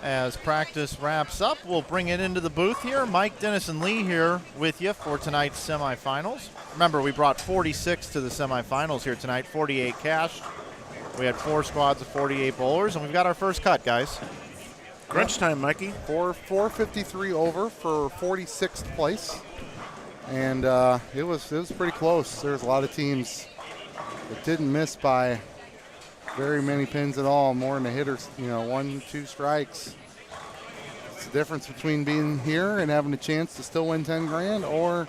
As practice wraps up, we'll bring it into the booth here. Mike, Dennis, and Lee here with you for tonight's semifinals. Remember, we brought 46 to the semifinals here tonight, 48 cash. We had 4 squads of 48 bowlers, and we've got our first cut, guys. Crunch time, Mikey. 453 over for 46th place. And it was pretty close. There's a lot of teams that didn't miss by very many pins at all, more than a hit or 1-2 strikes. It's the difference between being here and having a chance to still win 10 grand, or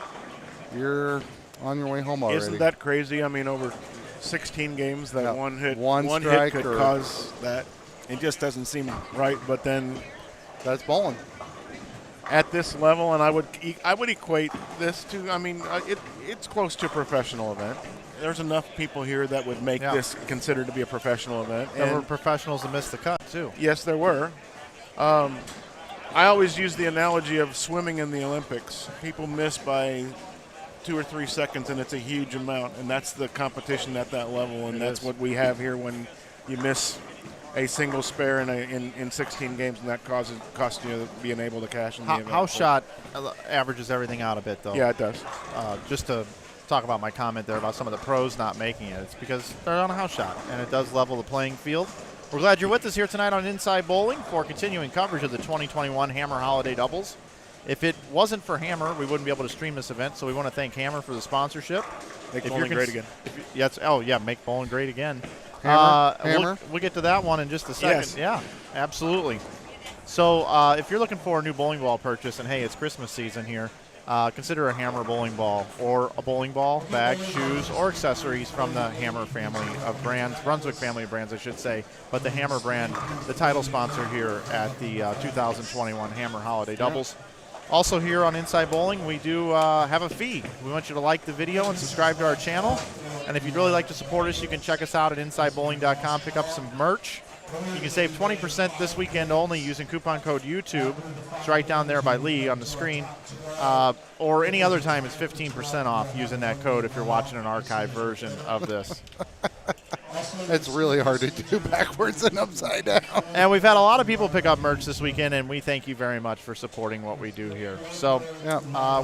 you're on your way home already. Isn't that crazy? I mean, over 16 games, that one hit could cause that. It just doesn't seem right. But then that's bowling at this level, and I would equate this to. I mean, it's close to a professional event. There's enough people here that would make this considered to be a professional event. There were professionals that missed the cut, too. Yes, there were. I always use the analogy of swimming in the Olympics. People miss by 2 or 3 seconds, and it's a huge amount, and that's the competition at that level, and that's what we have here when you miss a single spare in 16 games, and that costs you being able to cash in the event. House shot averages everything out a bit, though. Yeah, it does. Just to talk about my comment there about some of the pros not making it. It's because they're on a house shot, and it does level the playing field. We're glad you're with us here tonight on Inside Bowling for continuing coverage of the 2021 Hammer Holiday Doubles. If it wasn't for Hammer, we wouldn't be able to stream this event, so we want to thank Hammer for the sponsorship. Make bowling great again. Make bowling great again. Hammer. We'll get to that one in just a second. Yes. Yeah, absolutely. So if you're looking for a new bowling ball purchase, and hey, it's Christmas season here, consider a Hammer bowling ball or a bowling ball, bag, shoes, or accessories from the Hammer family of brands, Brunswick family of brands, I should say. But the Hammer brand, the title sponsor here at the 2021 Hammer Holiday Doubles. Also here on Inside Bowling, we do have a fee. We want you to like the video and subscribe to our channel. And if you'd really like to support us, you can check us out at InsideBowling.com, pick up some merch. You can save 20% this weekend only using coupon code YouTube. It's right down there by Lee on the screen. Or any other time, it's 15% off using that code if you're watching an archived version of this. It's really hard to do backwards and upside down. And we've had a lot of people pick up merch this weekend, and we thank you very much for supporting what we do here. So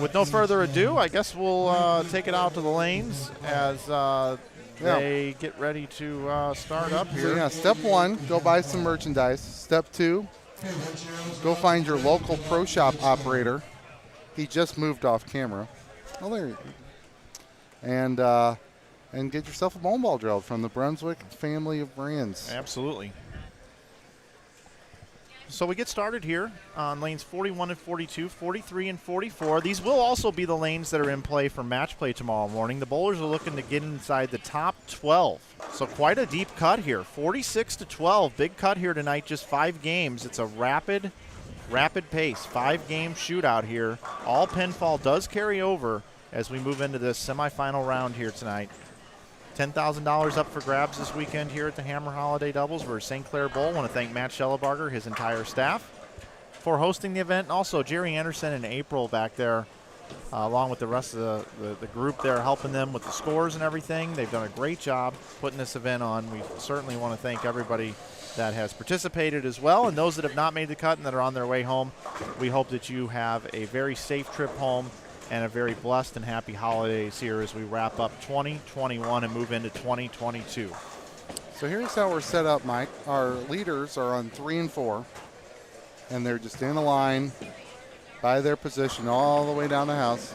with no further ado, I guess we'll take it out to the lanes as they get ready to start up here. So step 1, go buy some merchandise. Step 2, go find your local pro shop operator. He just moved off camera. Oh, there you go. And get yourself a bowling ball drilled from the Brunswick family of brands. Absolutely. So we get started here on lanes 41 and 42, 43 and 44. These will also be the lanes that are in play for match play tomorrow morning. The bowlers are looking to get inside the top 12. So quite a deep cut here. 46 to 12. Big cut here tonight, just 5 games. It's a rapid pace. 5-game shootout here. All pinfall does carry over as we move into this semifinal round here tonight. $10,000 up for grabs this weekend here at the Hammer Holiday Doubles for St. Clair Bowl. I want to thank Matt Schellebarger, his entire staff, for hosting the event. And also Jerry Anderson and April back there, along with the rest of the group there, helping them with the scores and everything. They've done a great job putting this event on. We certainly want to thank everybody that has participated as well. And those that have not made the cut and that are on their way home, we hope that you have a very safe trip home and a very blessed and happy holidays here as we wrap up 2021 and move into 2022. So here's how we're set up, Mike. Our leaders are on 3 and 4, and they're just in a line by their position all the way down the house.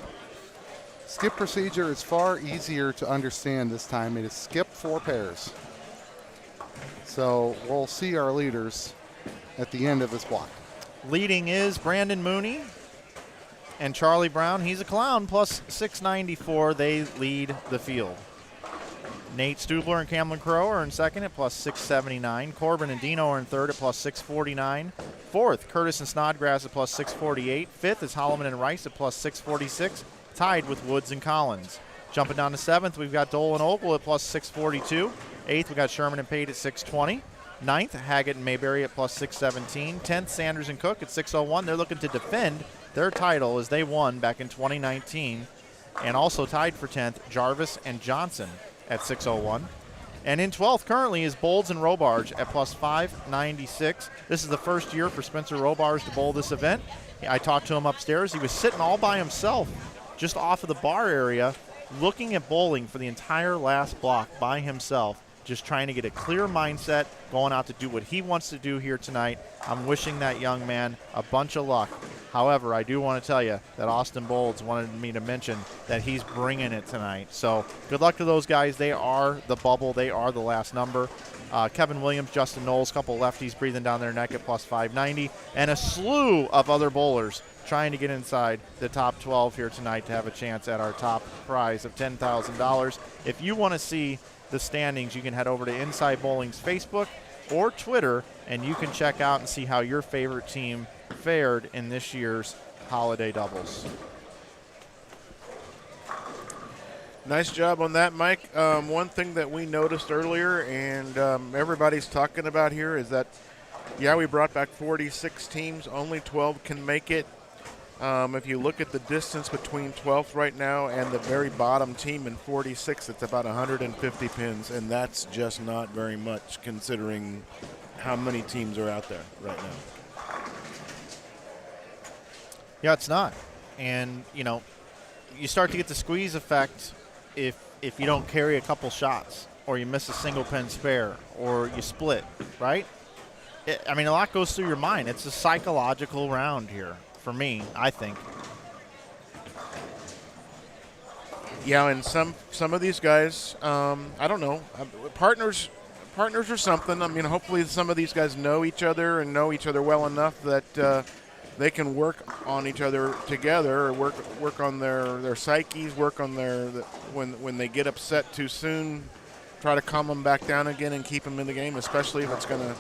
Skip procedure is far easier to understand this time. It is skip 4 pairs. So we'll see our leaders at the end of this block. Leading is Brandon Mooney and Charlie Brown. He's a clown, plus 694. They lead the field. Nate Stubler and Cameron Crow are in second at plus 679. Corbin and Dino are in third at plus 649. Fourth, Curtis and Snodgrass at plus 648. Fifth is Holloman and Rice at plus 646, tied with Woods and Collins. Jumping down to seventh, we've got Dole and Ogle at plus 642. Eighth, we got Sherman and Pate at 620. Ninth, Haggett and Mayberry at plus 617. 10th, Sanders and Cook at 601. They're looking to defend their title as they won back in 2019. And also tied for 10th, Jarvis and Johnson at 601. And in 12th currently is Bolds and Robarge at plus 596. This is the first year for Spencer Robarge to bowl this event. I talked to him upstairs. He was sitting all by himself just off of the bar area looking at bowling for the entire last block by himself, just trying to get a clear mindset, going out to do what he wants to do here tonight. I'm wishing that young man a bunch of luck. However, I do want to tell you that Austin Bolds wanted me to mention that he's bringing it tonight. So good luck to those guys. They are the bubble. They are the last number. Kevin Williams, Justin Knowles, couple lefties breathing down their neck at plus 590, and a slew of other bowlers trying to get inside the top 12 here tonight to have a chance at our top prize of $10,000. If you want to see the standings, you can head over to Inside Bowling's Facebook or Twitter, and you can check out and see how your favorite team fared in this year's holiday doubles. Nice job on that, Mike. One thing that we noticed earlier and everybody's talking about here is that, yeah, we brought back 46 teams. Only 12 can make it. If you look at the distance between 12th right now and the very bottom team in 46, it's about 150 pins, and that's just not very much considering how many teams are out there right now. Yeah, it's not. And, you know, you start to get the squeeze effect if you don't carry a couple shots or you miss a single pin spare or you split, right? I mean, a lot goes through your mind. It's a psychological round here. For me, I think. Yeah, and some of these guys, I don't know, partners or something. I mean, hopefully some of these guys know each other and know each other well enough that they can work on each other together, or work on their psyches, work on their when they get upset too soon, try to calm them back down again and keep them in the game, especially if it's going to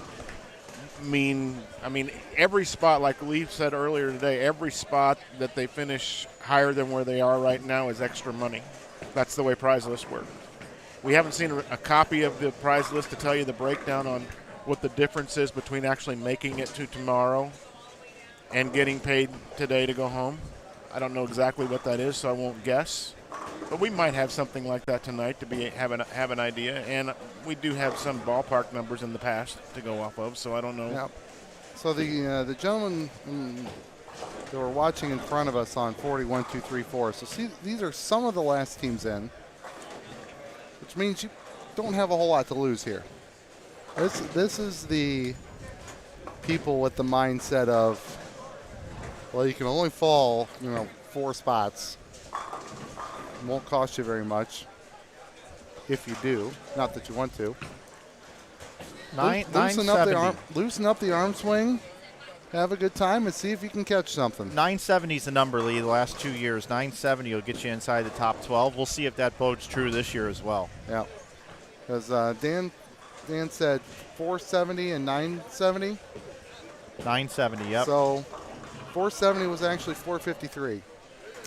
mean, I mean, every spot, like Lee said earlier today, every spot that they finish higher than where they are right now is extra money. That's the way prize lists work. We haven't seen a copy of the prize list to tell you the breakdown on what the difference is between actually making it to tomorrow and getting paid today to go home. I don't know exactly what that is, so I won't guess. But we might have something like that tonight to have an idea, and we do have some ballpark numbers in the past to go off of, so I don't know. Yeah. So the gentlemen that were watching in front of us on 41, 2, 3, 4. So see, these are some of the last teams in, which means you don't have a whole lot to lose here. This is the people with the mindset of, well, you can only fall, 4 spots. It won't cost you very much if you do. Not that you want to. Loosen up the arm swing. Have a good time and see if you can catch something. 970 is the number, Lee, the last 2 years. 970 will get you inside the top 12. We'll see if that bodes true this year as well. Yeah. Because Dan said 470 and 970. 970, yep. So 470 was actually 453.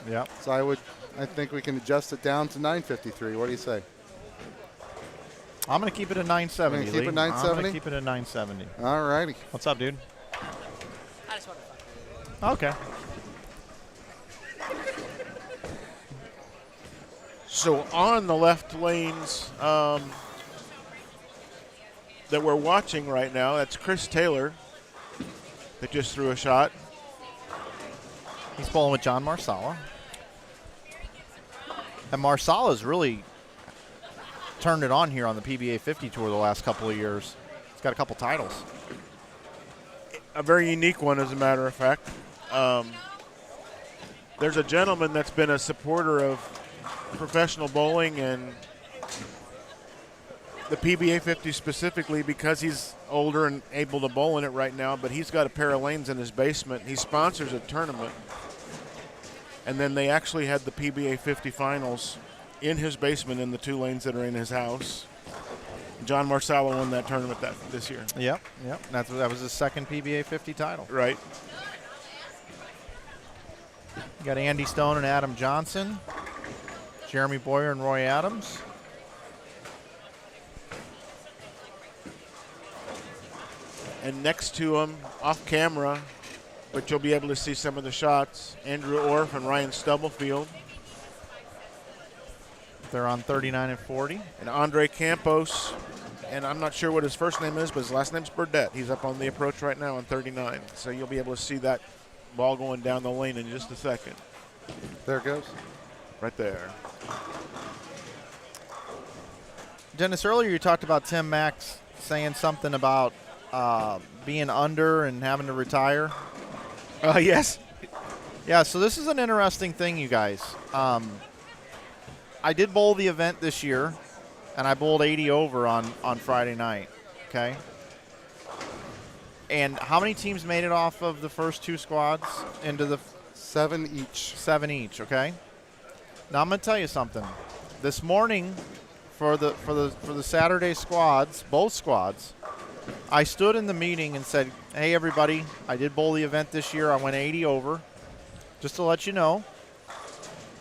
Yep. So I think we can adjust it down to 953. What do you say? I'm going to keep it at 970, Keep it 970? I'm going to keep it at 970. All righty. What's up, dude? I just want to fuck. Okay. So on the left lanes that we're watching right now, that's Chris Taylor that just threw a shot. He's bowling with John Marsala. And Marsala's really turned it on here on the PBA 50 Tour the last couple of years. He's got a couple titles. A very unique one, as a matter of fact. There's a gentleman that's been a supporter of professional bowling and the PBA 50 specifically because he's older and able to bowl in it right now, but he's got a pair of lanes in his basement. He sponsors a tournament. And then they actually had the PBA 50 finals in his basement in the 2 lanes that are in his house. John Marsala won that tournament this year. Yep. That was his second PBA 50 title. Right. You got Andy Stone and Adam Johnson, Jeremy Boyer and Roy Adams. And next to him, off camera, but you'll be able to see some of the shots, Andrew Orff and Ryan Stubblefield. They're on 39 and 40. And Andre Campos, and I'm not sure what his first name is, but his last name's Burdett. He's up on the approach right now on 39. So you'll be able to see that ball going down the lane in just a second. There it goes. Right there. Dennis, earlier you talked about Tim Max saying something about being under and having to retire. Yes. Yeah, so this is an interesting thing, you guys. I did bowl the event this year, and I bowled 80 over on Friday night, okay? And how many teams made it off of the first 2 squads into the 7 each. 7 each, okay? Now I'm going to tell you something. This morning for the Saturday squads, both squads, I stood in the meeting and said, "Hey everybody, I did bowl the event this year. I went 80 over. Just to let you know,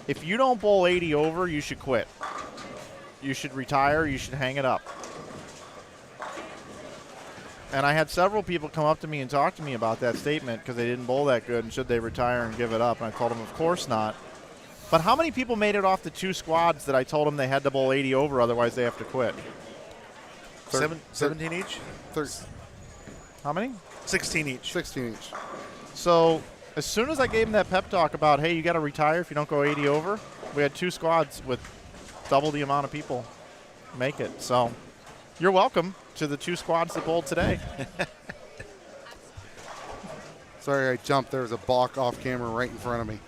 if you don't bowl 80 over, you should quit. You should retire, you should hang it up." And I had several people come up to me and talk to me about that statement because they didn't bowl that good and should they retire and give it up. And I told them, of course not. But how many people made it off the 2 squads that I told them they had to bowl 80 over, otherwise they have to quit? 17 each? How many? 16 each. 16 each. So as soon as I gave them that pep talk about, hey, you got to retire if you don't go 80 over, we had 2 squads with double the amount of people make it. So you're welcome to the 2 squads that bowled today. Sorry, I jumped. There was a balk off camera right in front of me.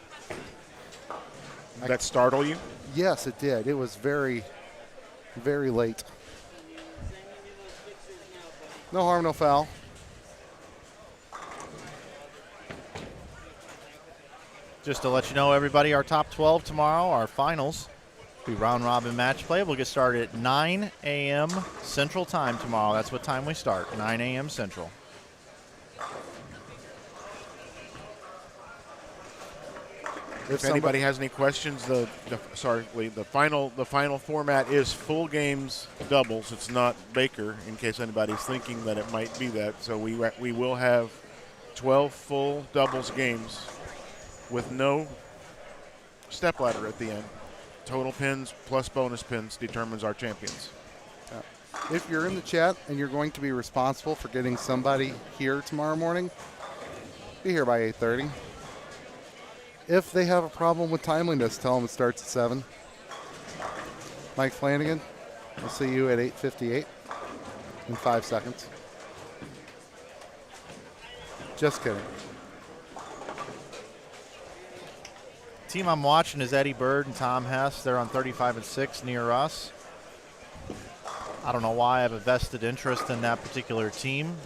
Did that startle you? Yes, it did. It was very, very late. No harm, no foul. Just to let you know, everybody, our top 12 tomorrow, our finals, be round robin match play. We'll get started at 9 a.m. Central Time tomorrow. That's what time we start, 9 a.m. Central. If anybody has any questions, the final format is full games doubles. It's not Baker, in case anybody's thinking that it might be that. So we will have 12 full doubles games with no stepladder at the end. Total pins plus bonus pins determines our champions. If you're in the chat and you're going to be responsible for getting somebody here tomorrow morning, be here by 8:30. If they have a problem with timeliness, tell them it starts at 7. Mike Flanagan, we'll see you at 8:58 in 5 seconds. Just kidding. Team I'm watching is Eddie Bird and Tom Hess. They're on 35 and 6 near us. I don't know why I have a vested interest in that particular team.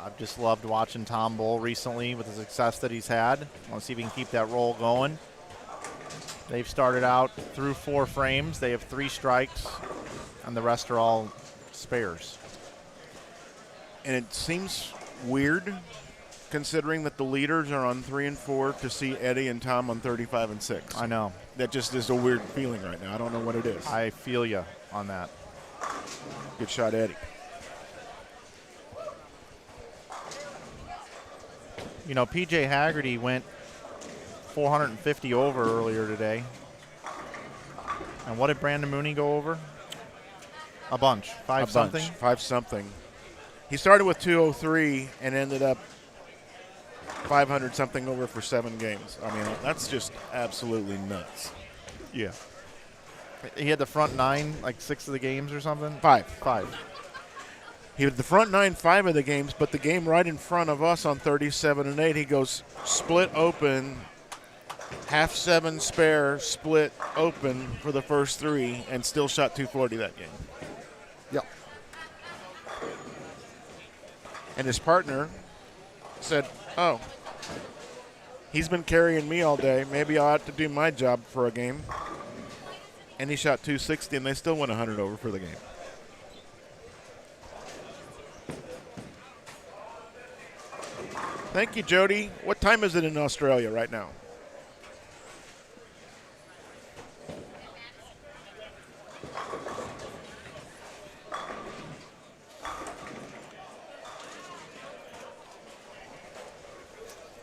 I've just loved watching Tom bowl recently with the success that he's had. I want to see if he can keep that roll going. They've started out through 4 frames. They have 3 strikes, and the rest are all spares. And it seems weird, considering that the leaders are on 3 and 4, to see Eddie and Tom on 35 and 6. I know. That just is a weird feeling right now. I don't know what it is. I feel you on that. Good shot, Eddie. You know, P.J. Haggerty went 450 over earlier today. And what did Brandon Mooney go over? A bunch. 5 something? 5 something. He started with 203 and ended up 500 something over for 7 games. I mean, that's just absolutely nuts. Yeah. He had the front 9, like 6 of the games or something? 5. He had the front 9 5 of the games, but the game right in front of us on 37 and 8, he goes split open half 7 spare split open for the first 3 and still shot 240 that game. Yep. And his partner said, oh, he's been carrying me all day. Maybe I ought to do my job for a game. And he shot 260, and they still went 100 over for the game. Thank you, Jody. What time is it in Australia right now?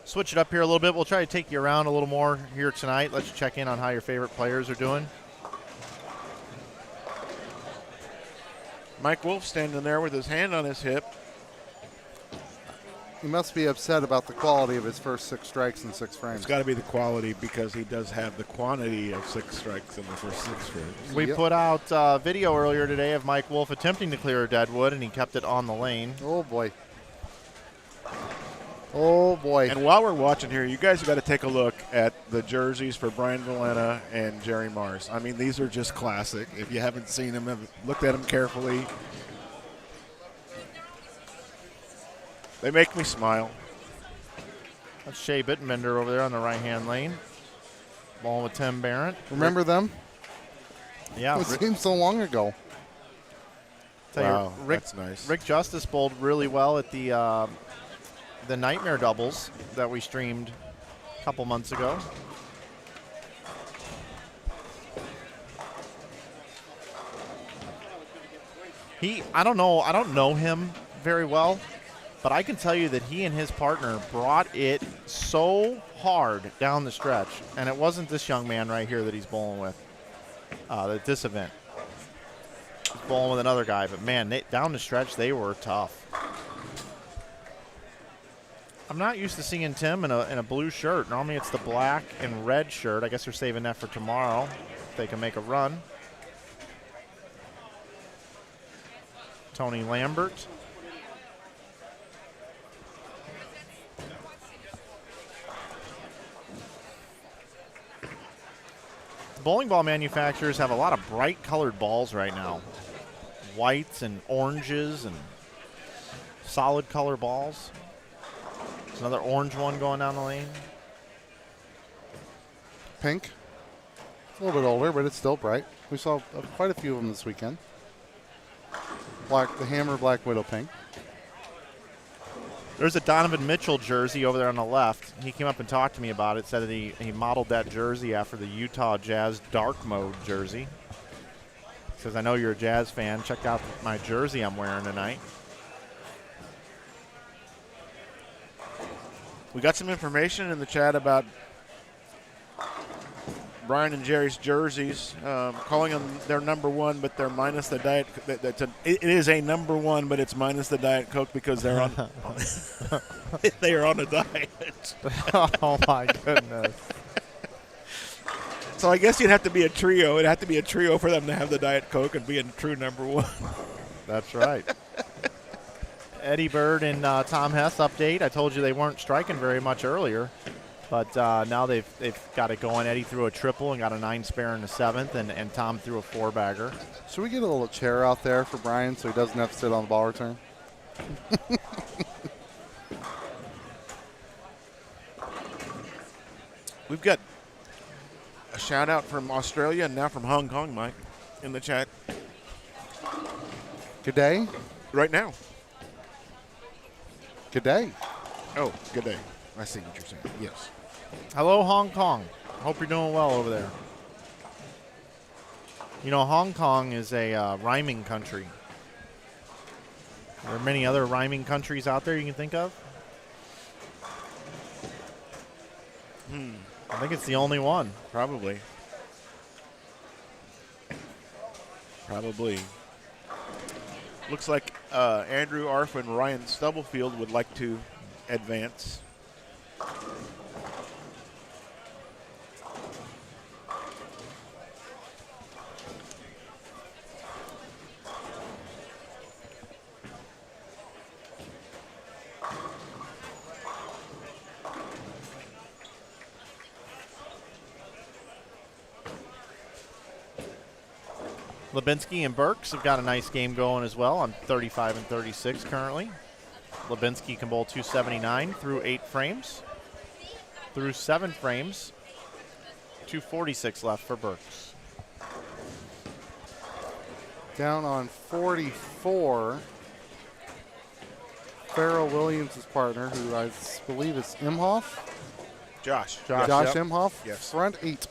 Switch it up here a little bit. We'll try to take you around a little more here tonight. Let's check in on how your favorite players are doing. Mike Wolf standing there with his hand on his hip. He must be upset about the quality of his first 6 strikes in 6 frames. It's got to be the quality because he does have the quantity of 6 strikes in the first 6 frames. We put out video earlier today of Mike Wolf attempting to clear a deadwood, and he kept it on the lane. Oh, boy. Oh, boy. And while we're watching here, you guys have got to take a look at the jerseys for Brian Villena and Jerry Mars. I mean, these are just classic. If you haven't seen them, have looked at them carefully. They make me smile. That's Shea Bittenbender over there on the right-hand lane. Ball with Tim Barrett. Remember them? Yeah. It seems so long ago. Wow, that's nice. Rick Justice bowled really well at the Nightmare doubles that we streamed a couple months ago. I don't know him very well, but I can tell you that he and his partner brought it so hard down the stretch, and it wasn't this young man right here that he's bowling with at this event. He's bowling with another guy, but man, down the stretch they were tough. I'm not used to seeing Tim in a blue shirt. Normally it's the black and red shirt. I guess they're saving that for tomorrow if they can make a run. Tony Lambert. The bowling ball manufacturers have a lot of bright colored balls right now. Whites and oranges and solid color balls. There's another orange one going down the lane. Pink. It's a little bit older, but it's still bright. We saw quite a few of them this weekend. The Hammer Black Widow pink. There's a Donovan Mitchell jersey over there on the left. He came up and talked to me about it, said that he modeled that jersey after the Utah Jazz dark mode jersey. Says, I know you're a Jazz fan. Check out my jersey I'm wearing tonight. We got some information in the chat about Brian and Jerry's jerseys, calling them their number 1, but they're minus the Diet. It is a number 1, but it's minus the Diet Coke because they're on. They are on a diet. Oh my goodness! So I guess you'd have to be a trio. It'd have to be a trio for them to have the Diet Coke and be a true number 1. That's right. Eddie Bird and Tom Hess update. I told you they weren't striking very much earlier, but now they've got it going. Eddie threw a triple and got a 9 spare in the 7th, and Tom threw a 4-bagger. Should we get a little chair out there for Brian so he doesn't have to sit on the ball return? We've got a shout out from Australia and now from Hong Kong, Mike, in the chat Good day. right now. Good day. Oh, good day. I see what you're saying. Yes. Hello, Hong Kong. Hope you're doing well over there. You know, Hong Kong is a rhyming country. There are many other rhyming countries out there you can think of. I think it's the only one. Probably. Looks like Andrew Arf and Ryan Stubblefield would like to advance. Lubinsky and Burks have got a nice game going as well on 35 and 36 currently. Lubinsky can bowl 279 through 8 frames. Through 7 frames, 246 left for Burks. Down on 44, Farrell Williams' partner, who I believe is Imhoff. Josh. Josh Yep. Imhoff, Yes. front 8.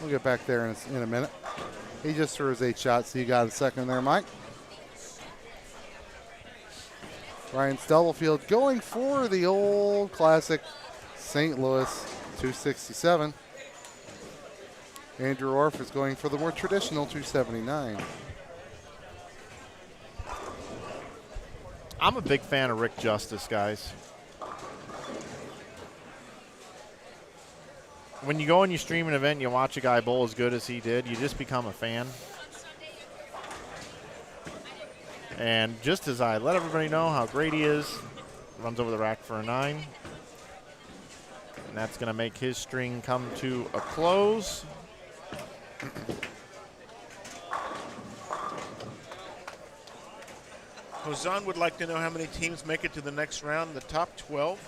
We'll get back there in a minute. He just threw his 8 shots, so you got a second there, Mike. Ryan Stubblefield going for the old classic St. Louis 267. Andrew Orff is going for the more traditional 279. I'm a big fan of Rick Justice, guys. When you go and you stream an event and you watch a guy bowl as good as he did, you just become a fan. And just as I let everybody know how great he is, runs over the rack for a 9. And that's going to make his string come to a close. Hosan would like to know how many teams make it to the next round. The top 12,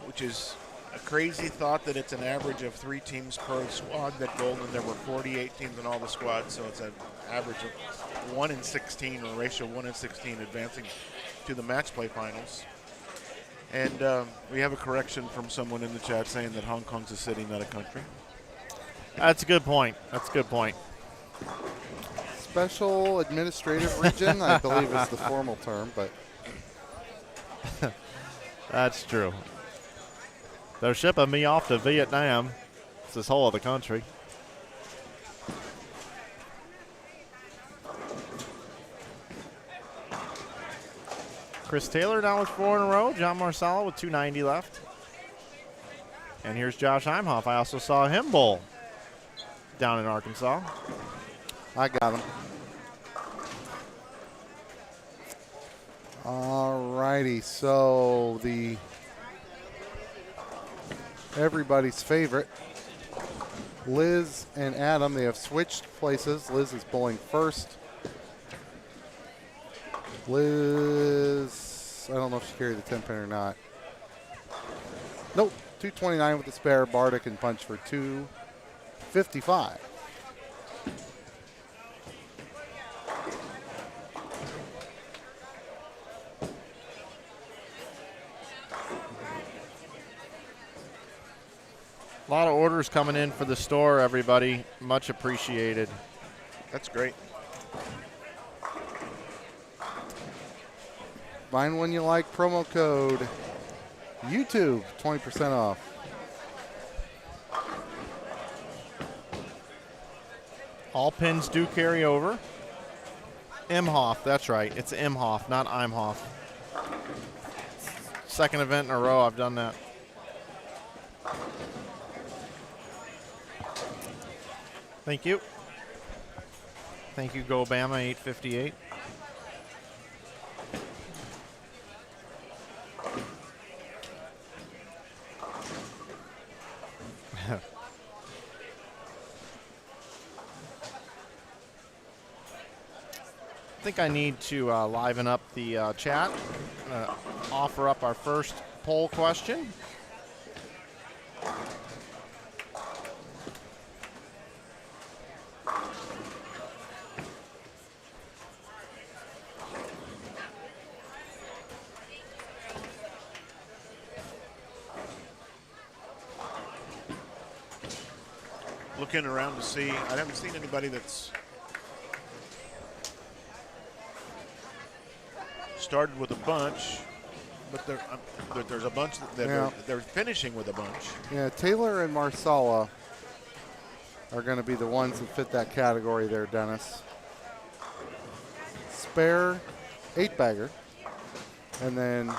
which is a crazy thought that it's an average of 3 teams per squad that go, and there were 48 teams in all the squads, so it's an average of 1 in 16, or a ratio of 1 in 16 advancing to the match play finals. And we have a correction from someone in the chat saying that Hong Kong's a city, not a country. That's a good point. That's a good point. Special administrative region, I believe is the formal term, but That's true. They're shipping me off to Vietnam. It's this whole other country. Chris Taylor down with 4 in a row. John Marsala with 290 left. And here's Josh Heimhoff. I also saw him bowl down in Arkansas. I got him. All righty, so everybody's favorite, Liz and Adam, they have switched places. Liz is bowling first. Liz, I don't know if she carried the 10 pin or not. Nope, 229 with the spare. Barda can punch for 255. A lot of orders coming in for the store, everybody. Much appreciated. That's great. Find one you like, promo code YouTube, 20% off. All pins do carry over. Imhoff, that's right. It's Imhoff, not Imhoff. Second event in a row I've done that. Thank you. Thank you, Go Bama 858. I think I need to liven up the chat. Offer up our first poll question. Looking around to see, I haven't seen anybody that's started with a bunch, but there's a bunch that they're finishing with a bunch. Yeah, Taylor and Marsala are going to be the ones that fit that category there, Dennis. Spare 8-bagger, and then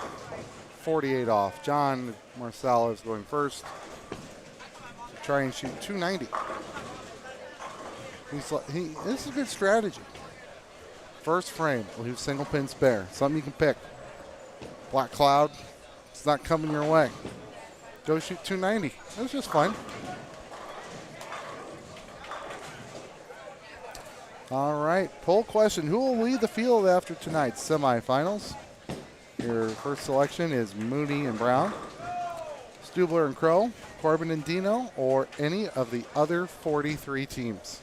48 off. John Marsala is going first to try and shoot 290. This is a good strategy. First frame, we'll do single pin spare. Something you can pick. Black cloud, it's not coming your way. Go shoot 290. That's just fun. All right, poll question. Who will lead the field after tonight's semifinals? Your first selection is Mooney and Brown, Stubler and Crow, Corbin and Dino, or any of the other 43 teams.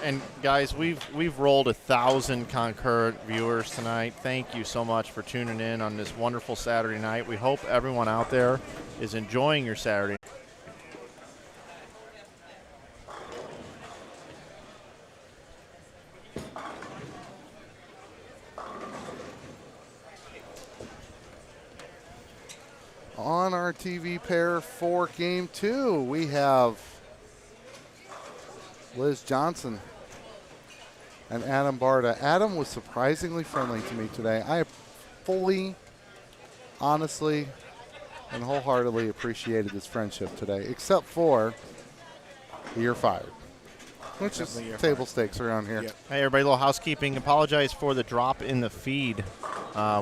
And guys, we've rolled 1,000 concurrent viewers tonight. Thank you so much for tuning in on this wonderful Saturday night. We hope everyone out there is enjoying your Saturday. On our TV pair for Game 2, we have Liz Johnson and Adam Barta. Adam was surprisingly friendly to me today. I fully, honestly, and wholeheartedly appreciated this friendship today, except for you're fired, which is table stakes around here. Yep. Hey, everybody, a little housekeeping. Apologize for the drop in the feed.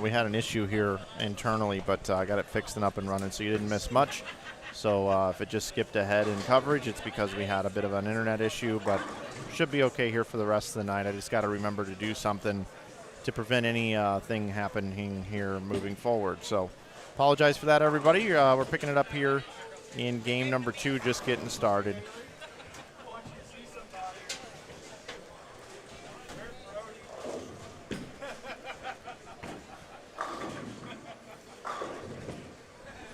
We had an issue here internally, but I got it fixed and up and running, so you didn't miss much. So if it just skipped ahead in coverage, it's because we had a bit of an internet issue, but should be okay here for the rest of the night. I just got to remember to do something to prevent anything happening here moving forward. So apologize for that, everybody. We're picking it up here in game number 2, just getting started.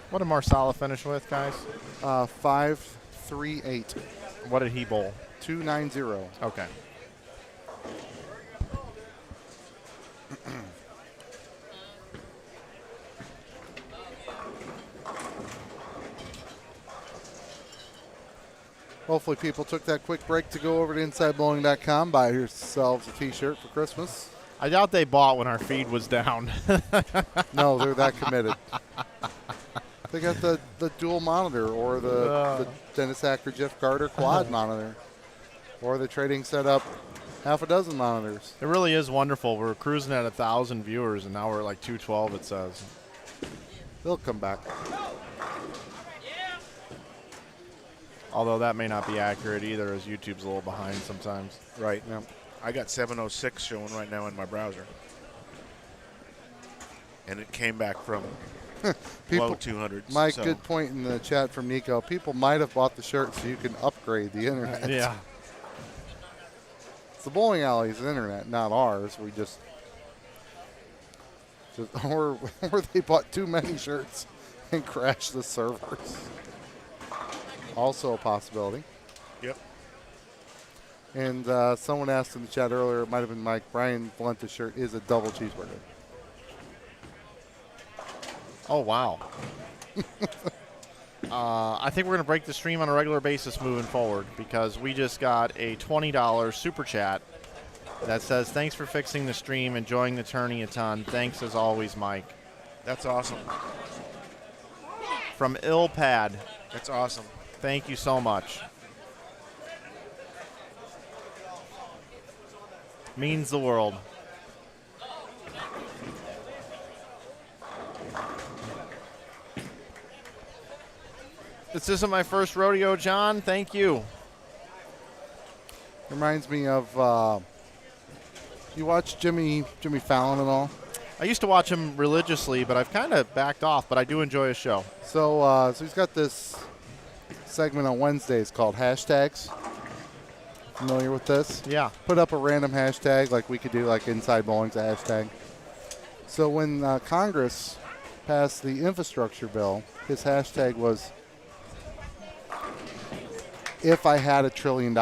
What did Marsala finish with, guys? 5-3-8. What did he bowl? 2-9-0. Okay. Hopefully people took that quick break to go over to InsideBowling.com, buy yourselves a T-shirt for Christmas. I doubt they bought when our feed was down. No, they're that committed. They got the dual monitor or the Dennis Hacker, Jeff Carter quad monitor, or the trading setup half a dozen monitors. It really is wonderful. We're cruising at 1,000 viewers, and now we're at like 212, it says. They'll come back. Although that may not be accurate either, as YouTube's a little behind sometimes. Right. Now, I got 706 showing right now in my browser. And it came back from low 200s. Mike, good point in the chat from Nico. People might have bought the shirt so you can upgrade the internet. Yeah. It's the bowling alley's internet, not ours. We just or they bought too many shirts and crashed the servers. Also a possibility. Yep. And someone asked in the chat earlier, it might have been Mike, Brian Valenta's shirt is a double cheeseburger. Oh, wow. I think we're going to break the stream on a regular basis moving forward because we just got a $20 super chat that says, thanks for fixing the stream, enjoying the tourney a ton. Thanks as always, Mike. That's awesome. From Ilpad. That's awesome. Thank you so much. Means the world. This isn't my first rodeo, John. Thank you. Reminds me of, you watch Jimmy Fallon at all? I used to watch him religiously, but I've kind of backed off, but I do enjoy his show. So he's got this segment on Wednesdays called Hashtags. Familiar with this? Yeah. Put up a random hashtag like we could do, like Inside Bowling's a hashtag. So when Congress passed the infrastructure bill, his hashtag was, if I had $1 trillion.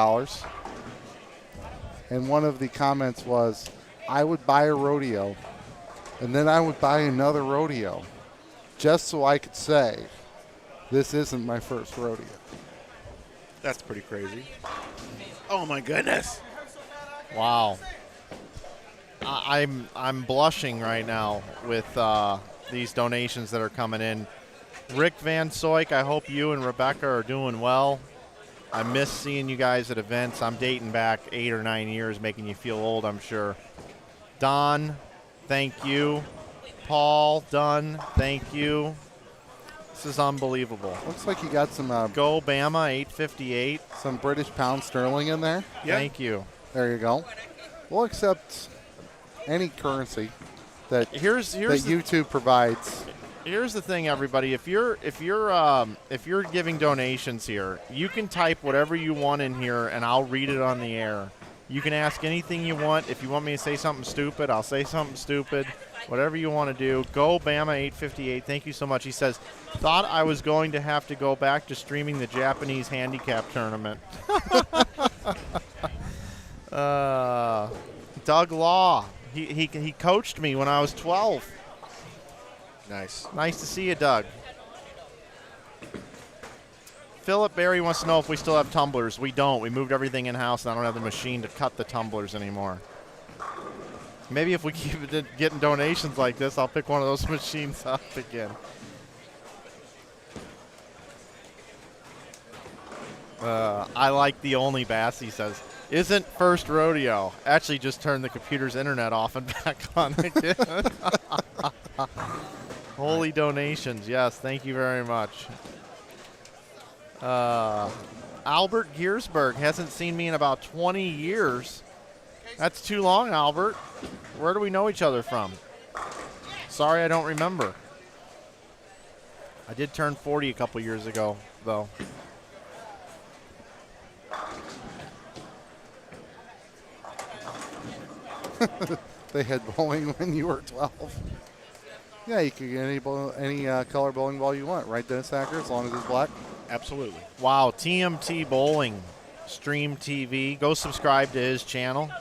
And one of the comments was, I would buy a rodeo, and then I would buy another rodeo, just so I could say, this isn't my first rodeo. That's pretty crazy. Oh, my goodness. Wow. I'm blushing right now with these donations that are coming in. Rick Van Soyk, I hope you and Rebecca are doing well. I miss seeing you guys at events. I'm dating back 8 or 9 years, making you feel old, I'm sure. Don, thank you. Paul, Dunn, thank you. This is unbelievable. Looks like you got some Go Bama 858. some British pound sterling in there. Yeah. Thank you. There you go. We'll accept any currency that Here's that the, YouTube provides. here's the thing, everybody. If you're giving donations here, you can type whatever you want in here, and I'll read it on the air. You can ask anything you want. If you want me to say something stupid, I'll say something stupid. Whatever you want to do. Go Bama 858. Thank you so much. He says, thought I was going to have to go back to streaming the Japanese handicap tournament. Doug Law. He coached me when I was 12. Nice. Nice to see you, Doug. Philip Berry wants to know if we still have tumblers. We don't. We moved everything in-house, and I don't have the machine to cut the tumblers anymore. Maybe if we keep getting donations like this, I'll pick one of those machines up again. I like the only bass, he says. Isn't first rodeo. Actually just turned the computer's internet off and back on again. Holy donations. Yes, thank you very much. Albert Giersberg hasn't seen me in about 20 years. That's too long, Albert. Where do we know each other from? Sorry, I don't remember. I did turn 40 a couple years ago, though. They had bowling when you were 12. Yeah, you can get any color bowling ball you want, right, Dennis Hacker, as long as it's black? Absolutely. Wow, TMT Bowling, Stream TV. Go subscribe to his channel.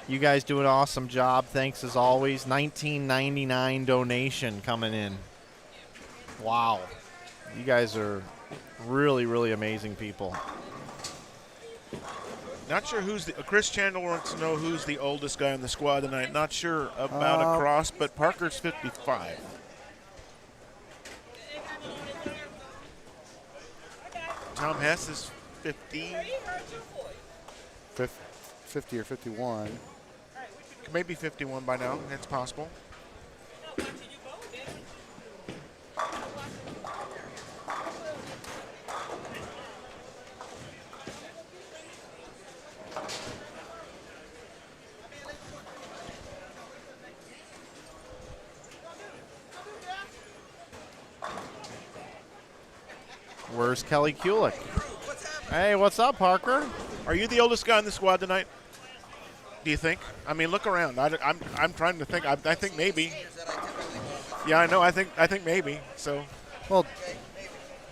You guys do an awesome job. Thanks as always. $19.99 donation coming in. Wow. You guys are really, really amazing people. Not sure who's the. Chris Chandler wants to know who's the oldest guy in the squad tonight. Not sure about across, but Parker's 55. Tom Hess is 50. 50 or 51. Maybe 51 by now. That's possible. Where's Kelly Kulick? Hey, what's up, Parker? Are you the oldest guy in the squad tonight? Do you think? I mean, look around. I'm trying to think. I think maybe. Yeah, I know. I think maybe. So. Well,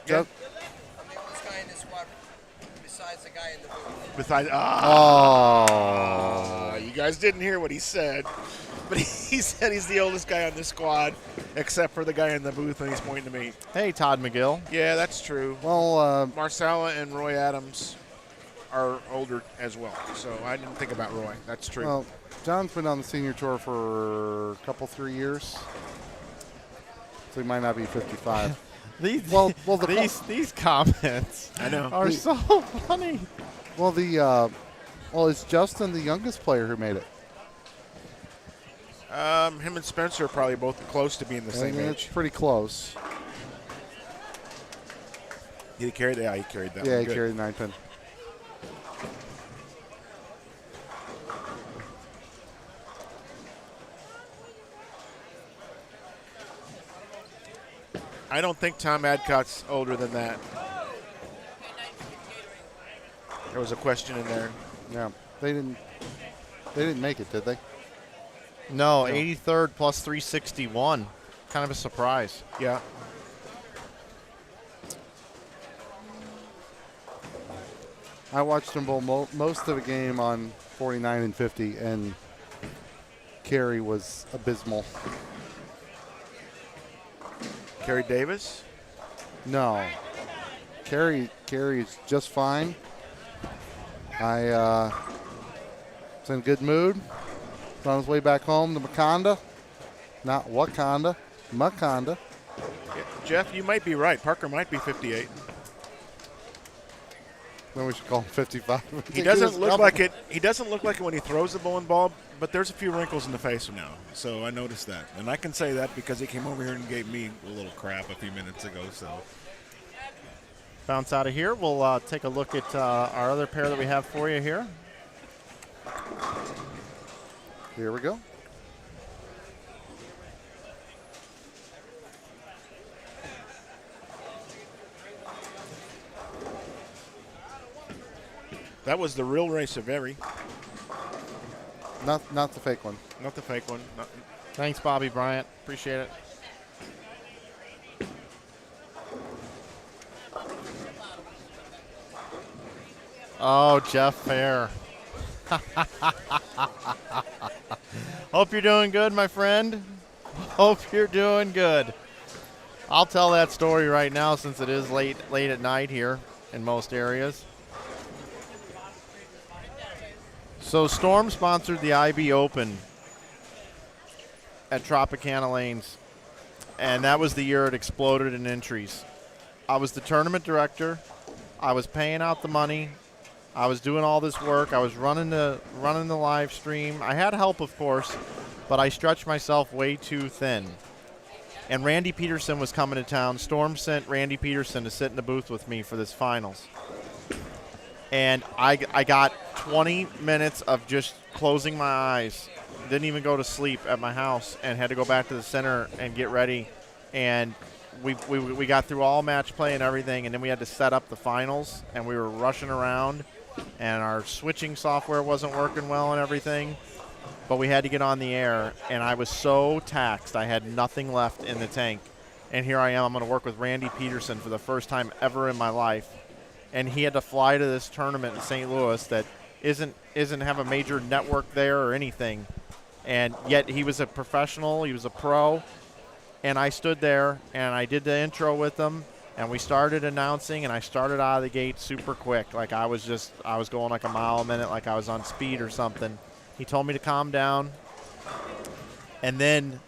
Yeah. This guy in this squad, besides the guy in the booth. Besides. You guys didn't hear what he said, but he said he's the oldest guy on this squad, except for the guy in the booth, and he's pointing to me. Hey, Todd McGill. Yeah, that's true. well, Marsala and Roy Adams are older as well, so I didn't think about Roy. That's true. well, John's been on the senior tour for a couple, 3 years, so he might not be 55. These comments I know. are so funny. Well, it's Justin, the youngest player, who made it. Him and Spencer are probably both close to being the same It's age. pretty close. He carried that. Yeah, he carried that. Yeah, one. he Good. carried 9 pin. I don't think Tom Adcott's older than that. There was a question in there. Yeah, they didn't make it, did they? No, 83rd plus 361. Kind of a surprise. Yeah. I watched him bowl most of the game on 49 and 50, and Carey was abysmal. Kerry Davis. No, Carey's just fine. I was in a good mood. Was on his way back home to Maconda. Not Wakanda, Maconda. Yeah. Jeff, you might be right. Parker might be 58. Then we should call him 55. He doesn't look like it. He doesn't look like it when he throws the bowling ball, but there's a few wrinkles in the face now. So I noticed that. And I can say that because he came over here and gave me a little crap a few minutes ago. So Bounce out of here. We'll take a look at our other pair that we have for you here. Here we go. That was the real race of Erie, Not the fake one. not the fake one. Thanks, Bobby Bryant. Appreciate it. Oh, Jeff Fair. Hope you're doing good, my friend. Hope you're doing good. I'll tell that story right now since it is late at night here in most areas. So Storm sponsored the IB Open at Tropicana Lanes, and that was the year it exploded in entries. I was the tournament director. I was paying out the money. I was doing all this work. I was running the live stream. I had help, of course, but I stretched myself way too thin. And Randy Peterson was coming to town. Storm sent Randy Peterson to sit in the booth with me for this finals. And I got 20 minutes of just closing my eyes. Didn't even go to sleep at my house and had to go back to the center and get ready. And we got through all match play and everything, and then we had to set up the finals, and we were rushing around, and our switching software wasn't working well and everything. But we had to get on the air, and I was so taxed. I had nothing left in the tank. And here I am. I'm going to work with Randy Peterson for the first time ever in my life. And he had to fly to this tournament in St. Louis that isn't have a major network there or anything. And yet he was a professional. He was a pro. And I stood there, and I did the intro with him, and we started announcing, and I started out of the gate super quick. Like I was going like a mile a minute, like I was on speed or something. He told me to calm down. And then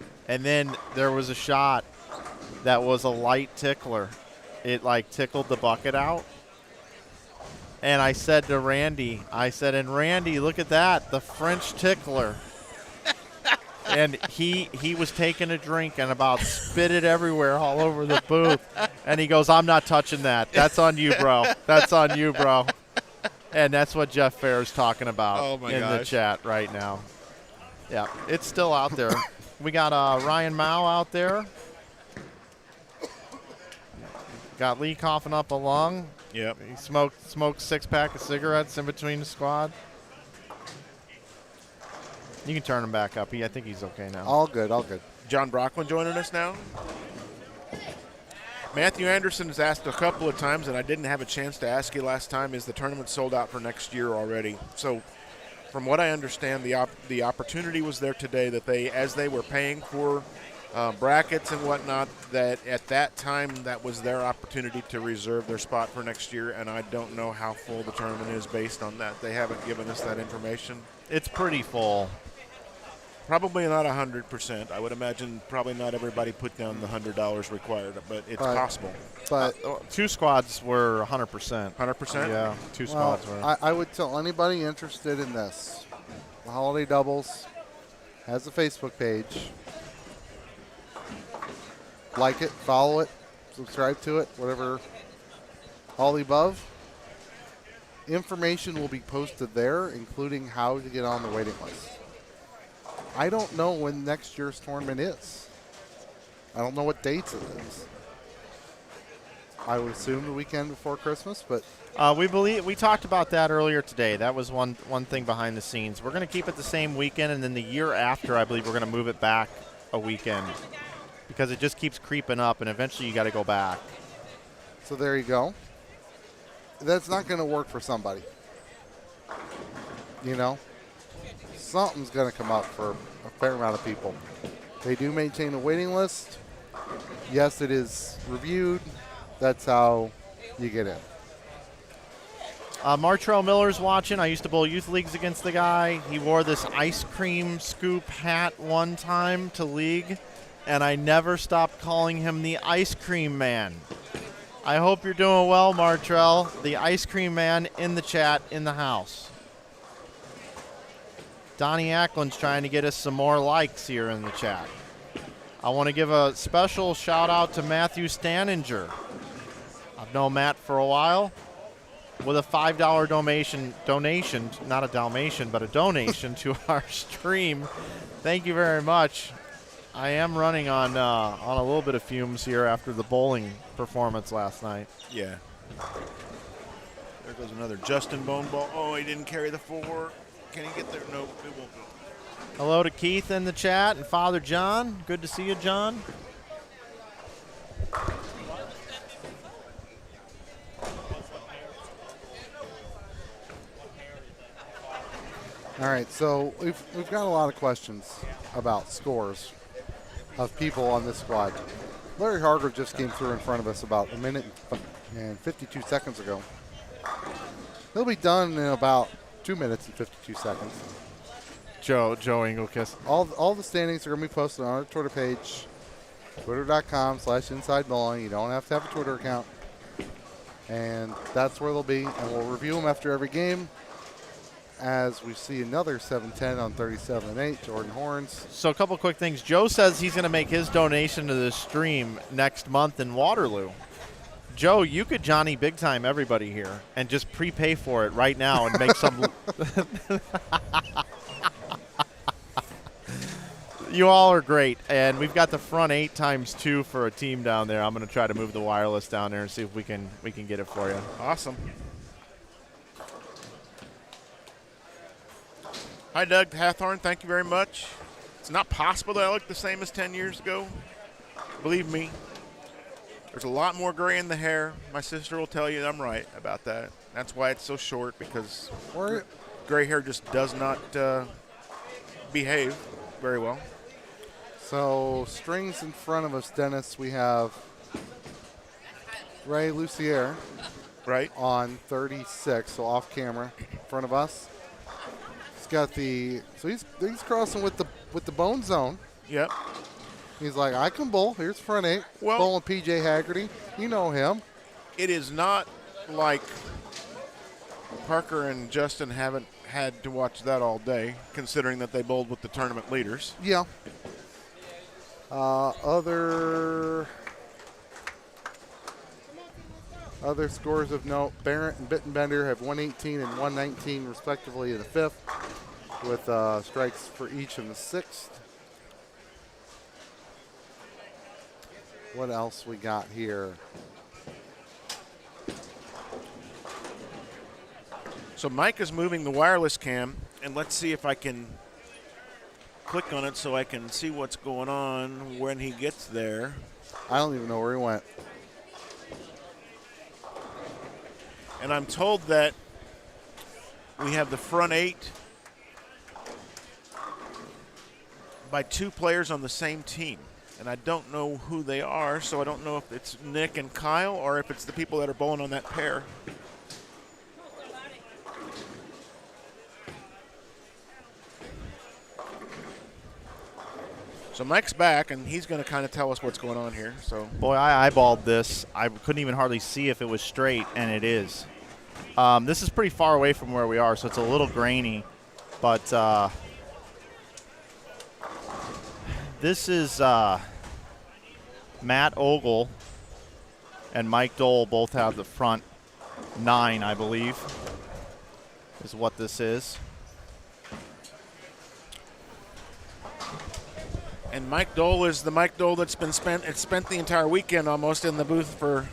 there was a shot that was a light tickler. It like tickled the bucket out. And I said to Randy, and Randy, look at that, the French tickler. And he was taking a drink and about spit it everywhere all over the booth. And he goes, I'm not touching that. That's on you, bro. That's on you, bro. And that's what Jeff Fair is talking about the chat right now. Yeah, it's still out there. We got Ryan Mao out there. Got Lee coughing up a lung. Yep. He smoked 6-pack of cigarettes in between the squad. You can turn him back up. I think he's okay now. All good, all good. John Brockman joining us now. Matthew Anderson has asked a couple of times, and I didn't have a chance to ask you last time, is the tournament sold out for next year already? So from what I understand, the opportunity was there today that as they were paying for brackets and whatnot, that at that time that was their opportunity to reserve their spot for next year, and I don't know how full the tournament is based on that. They haven't given us that information. It's pretty full. Probably not 100%. I would imagine probably not everybody put down the $100 required, but it's possible. But two squads were 100%. 100%? Yeah, two squads were. I would tell anybody interested in this, the Holiday Doubles has a Facebook page. Like it, follow it, subscribe to it, whatever, all the above. Information will be posted there, including how to get on the waiting list. I don't know when next year's tournament is. I don't know what dates it is. I would assume the weekend before Christmas, but we talked about that earlier today. That was one thing behind the scenes. We're going to keep it the same weekend, and then the year after, I believe we're going to move it back a weekend because it just keeps creeping up, and eventually you got to go back. So there you go. That's not going to work for somebody. You know, something's going to come up for a fair amount of people. They do maintain a waiting list. Yes, it is reviewed. That's how you get in. Martrell Miller's watching. I used to bowl youth leagues against the guy. He wore this ice cream scoop hat one time to league, and I never stopped calling him the ice cream man. I hope you're doing well, Martrell, the ice cream man in the chat in the house. Donnie Ackland's trying to get us some more likes here in the chat. I want to give a special shout out to Matthew Staninger. I've known Matt for a while. with a $5 donation, not a Dalmatian, but a donation to our stream. Thank you very much. I am running on a little bit of fumes here after the bowling performance last night. Yeah. There goes another Justin Bone ball. Oh, he didn't carry the 4. Can he get there? No, it won't go. Hello to Keith in the chat and Father John. Good to see you, John. All right, so we've got a lot of questions about scores of people on this squad. Larry Hargrove just came through in front of us about a minute and 52 seconds ago. He'll be done in about 2 minutes and 52 seconds. Joe Engelkiss. All the standings are going to be posted on our Twitter page, twitter.com/InsideBowling. You don't have to have a Twitter account. And that's where they'll be. And we'll review them after every game as we see another 7-10 on 37-8, Jordan Horns. So a couple quick things. Joe says he's going to make his donation to the stream next month in Waterloo. Joe, you could Johnny Big Time everybody here and just prepay for it right now and make some. You all are great, and we've got the front 8 times 2 for a team down there. I'm going to try to move the wireless down there and see if we can get it for you. Awesome. Hi, Doug Hathorn. Thank you very much. It's not possible that I look the same as 10 years ago. Believe me, there's a lot more gray in the hair. My sister will tell you I'm right about that. That's why it's so short, because gray hair just does not behave very well. So strings in front of us, Dennis. We have Ray Lucier Right. on 36, so off camera in front of us. He's got he's crossing with the bone zone. Yep. He's like, I can bowl. Here's front 8. Well, bowling PJ Haggerty. You know him. It is not like Parker and Justin haven't had to watch that all day, considering that they bowled with the tournament leaders. Yeah. Other scores of note, Barrett and Bittenbender have 118 and 119 respectively in the 5th, with strikes for each in the 6th. What else we got here? So Mike is moving the wireless cam, and let's see if I can click on it so I can see what's going on when he gets there. I don't even know where he went. And I'm told that we have the front 8 by 2 players on the same team. And I don't know who they are, so I don't know if it's Nick and Kyle or if it's the people that are bowling on that pair. So Mike's back, and he's going to kind of tell us what's going on here. So, Boy, I eyeballed this. I couldn't even hardly see if it was straight, and it is. This is pretty far away from where we are, so it's a little grainy. But this is Matt Ogle and Mike Dole both have the front 9, I believe, is what this is. and Mike Dole is the Mike Dole that's spent the entire weekend almost in the booth for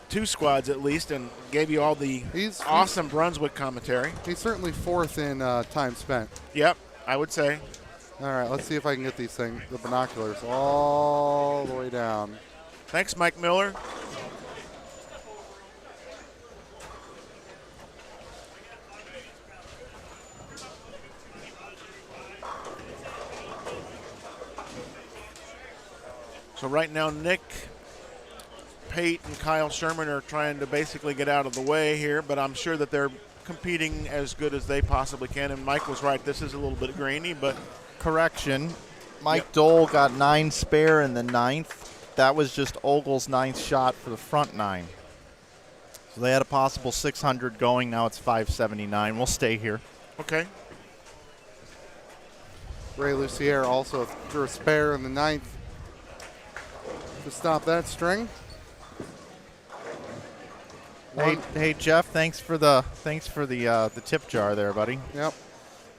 2 squads at least, and gave you all the awesome Brunswick commentary. He's certainly 4th in time spent. Yep, I would say. All right, let's see if I can get these the binoculars all the way down. Thanks, Mike Miller. So right now, Nick Pate and Kyle Sherman are trying to basically get out of the way here, but I'm sure that they're competing as good as they possibly can. And Mike was right, this is a little bit grainy, but correction, Mike Dole got 9 spare in the 9th. That was just Ogle's 9th shot for the front 9. So they had a possible 600 going. Now it's 579. We'll stay here. Okay. Ray Lucier also threw a spare in the 9th to stop that string. Hey Jeff, thanks for the tip jar there, buddy. Yep.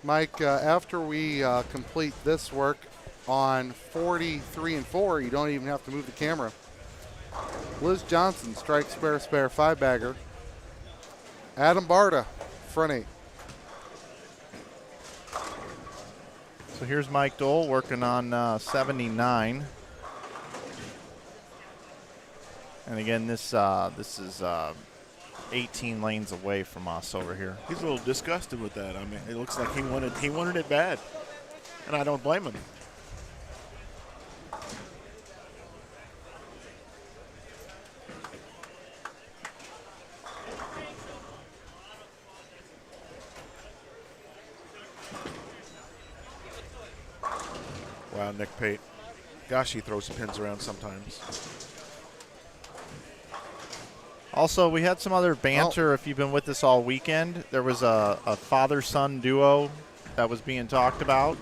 Mike, after we complete this work on 43 and 4, you don't even have to move the camera. Liz Johnson, strike, spare, 5-bagger. Adam Barta, front 8. So here's Mike Dole working on 79. And again, this is 18 lanes away from us over here. He's a little disgusted with that. I mean, it looks like he wanted it bad, and I don't blame him. Wow, Nick Pate. Gosh, he throws pins around sometimes. Also, we had some other banter. If you've been with us all weekend, there was a father-son duo that was being talked about.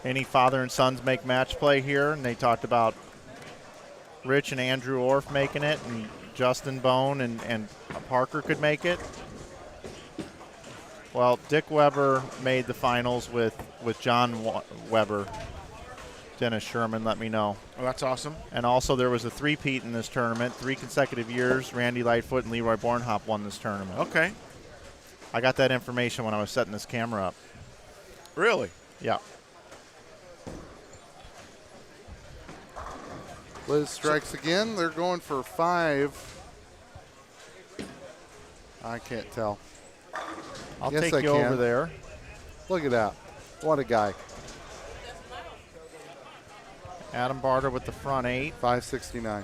Any father and sons make match play here, and they talked about Rich and Andrew Orff making it, and Justin Bone and Parker could make it. Well, Dick Weber made the finals with John Weber. Dennis Sherman let me know. Oh, that's awesome. And also there was a three-peat in this tournament, 3 consecutive years. Randy Lightfoot and Leroy Bornhop won this tournament. Okay. I got that information when I was setting this camera up. Really? Yeah. Liz strikes again. They're going for 5. I can't tell. I'll Yes, take I you can. over there. Look at that. What a guy. Adam Barter with the front 8. 569.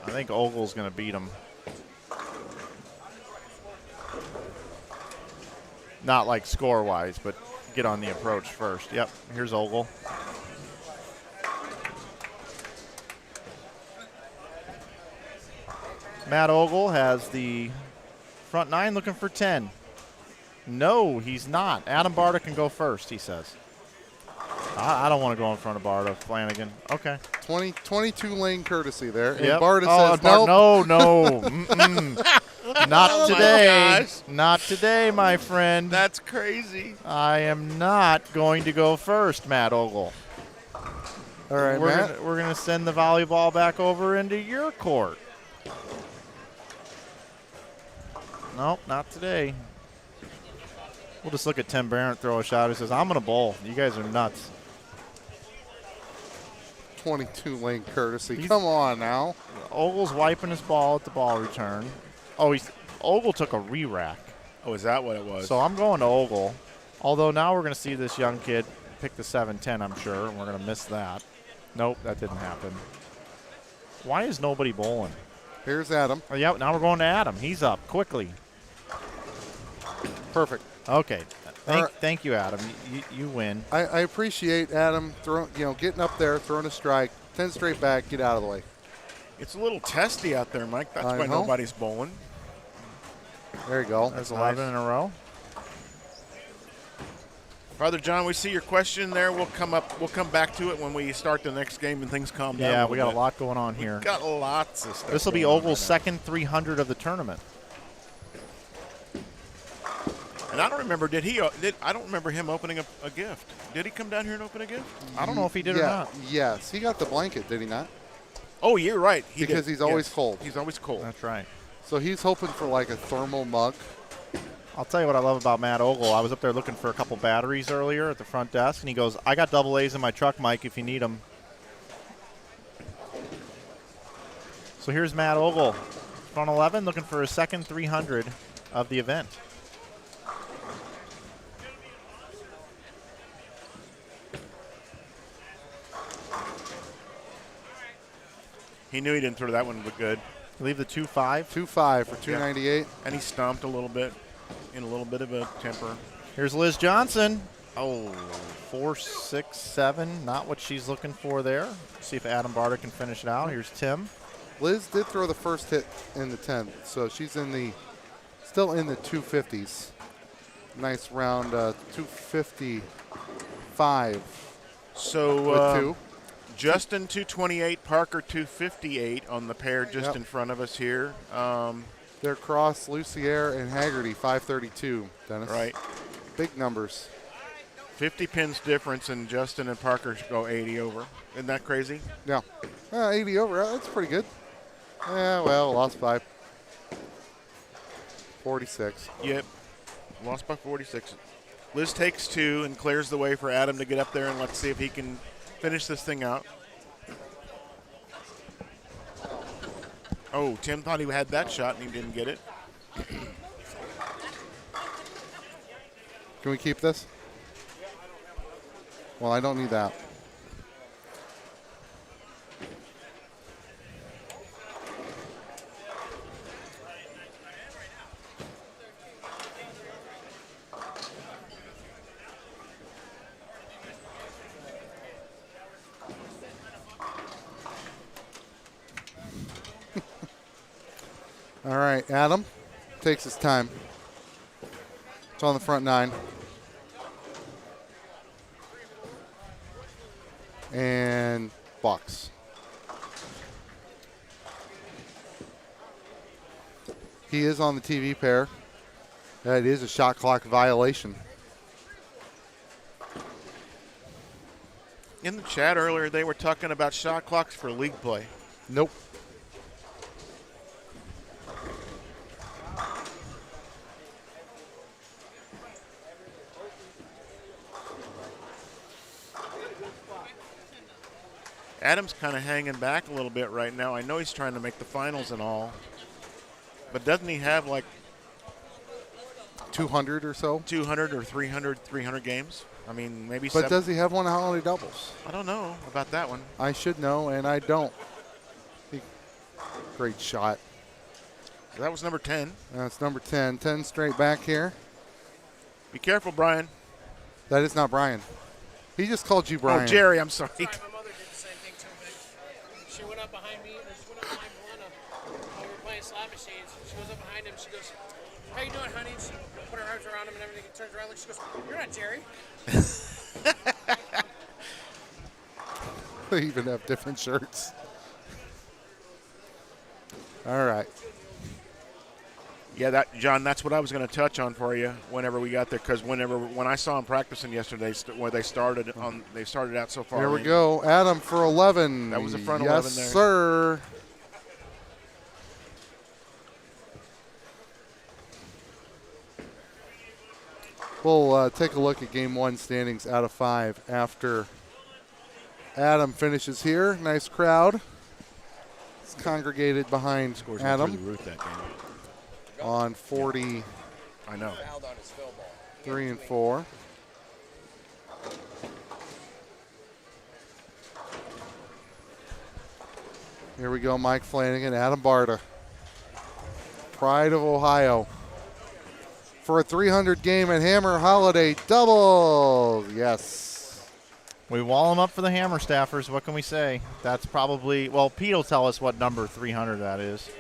I think Ogle's going to beat him. Not like score-wise, but get on the approach first. Yep, here's Ogle. Matt Ogle has the front 9 looking for 10. No, he's not. Adam Barta can go first, he says. I don't want to go in front of Barta, Flanagan. Okay. 22 lane courtesy there. And Yep. Barta says nope. No. Mm-mm. Not today. Not today, my friend. That's crazy. I am not going to go first, Matt Ogle. All right, Matt. We're gonna send the volleyball back over into your court. Nope, not today. We'll just look at Tim Barrett throw a shot. He says, I'm going to bowl. You guys are nuts. 22 lane courtesy. Come on now. Ogle's wiping his ball at the ball return. Oh, Ogle took a re-rack. Oh, is that what it was? So I'm going to Ogle. Although now we're going to see this young kid pick the 7-10, I'm sure, and we're going to miss that. Nope, that didn't happen. Why is nobody bowling? Here's Adam. Oh, yeah, now we're going to Adam. He's up quickly. Perfect. Okay. Thank you, Adam. You win. I appreciate Adam getting up there, throwing a strike, 10 straight back, get out of the way. It's a little testy out there, Mike. That's I why know. nobody's bowling. There you go. There's Nice. 11 in a row. Father John, we see your question there. We'll come back to it when we start the next game and things calm down. Yeah, a we little got bit. a lot going on here. We've got lots of stuff. This will be going on Ogle's right now. second 300 of the tournament. And I don't remember, I don't remember him opening a gift. Did he come down here and open a gift? I don't know if he did or not. Yes, he got the blanket, did he not? Oh, you're right. He Because did. he's always Yes. cold. He's always cold. That's right. So he's hoping for like a thermal mug. I'll tell you what I love about Matt Ogle. I was up there looking for a couple batteries earlier at the front desk, and he goes, I got double A's in my truck, Mike, if you need them. So here's Matt Ogle, front 11, looking for his second 300 of the event. He knew he didn't throw that one but good. Leave the 2-5. 2-5 for 298. And he stomped a little bit in a little bit of a temper. Here's Liz Johnson. Oh, 4-6-7. Not what she's looking for there. See if Adam Barter can finish it out. Here's Tim. Liz did throw the first hit in the 10th, so she's in the Still in the 250s. Nice round 255 So with 2. Justin 228, Parker 258 on the pair just Yep. in front of us here. They're Cross, Lucier, and Haggerty 532, Dennis. Right. Big numbers. 50 pins difference, and Justin and Parker go 80 over. Isn't that crazy? Yeah. 80 over. That's pretty good. Yeah, well, lost 5. 46. Yep. Lost by 46. Liz takes 2 and clears the way for Adam to get up there, and let's see if he can finish this thing out. Oh, Tim thought he had that shot and he didn't get it. Can we keep this? Well, I don't need that. All right, Adam takes his time. It's on the front 9. And box. He is on the TV pair. That is a shot clock violation. In the chat earlier, they were talking about shot clocks for league play. Nope. Adam's kind of hanging back a little bit right now. I know he's trying to make the finals and all, but doesn't he have like 200 or so? 200 or 300 games? I mean, maybe But 7. does he have one holiday doubles? I don't know about that one. I should know, and I don't. Great shot. That was number 10. That's number 10. 10 straight back here. Be careful, Brian. That is not Brian. He just called you Brian. Oh, Jerry, I'm sorry. My mother did the same thing to me. She went up behind me, or she went up behind Belinda while we were playing slot machines. She goes up behind him. She goes, "How you doing, honey?" And she put her arms around him and everything. He turns around, she goes, "You're not Jerry." They even have different shirts. All right. Yeah, John, that's what I was going to touch on for you whenever we got there, because when I saw them practicing yesterday, where they started out so far. Here we go. Adam for 11. That was a front yes, 11 there. Yes, sir. We'll take a look at Game 1 standings out of 5 after Adam finishes here. Nice crowd. It's congregated behind Scores Adam through the roof that game. on 40. I know. Fouled on his fill ball. 3 and 4. Here we go, Mike Flanagan, Adam Barta. Pride of Ohio. For a 300 game at Hammer Holiday Doubles. Yes. We wall them up for the Hammer staffers. What can we say? That's probably, well, Pete will tell us what number 300 that is.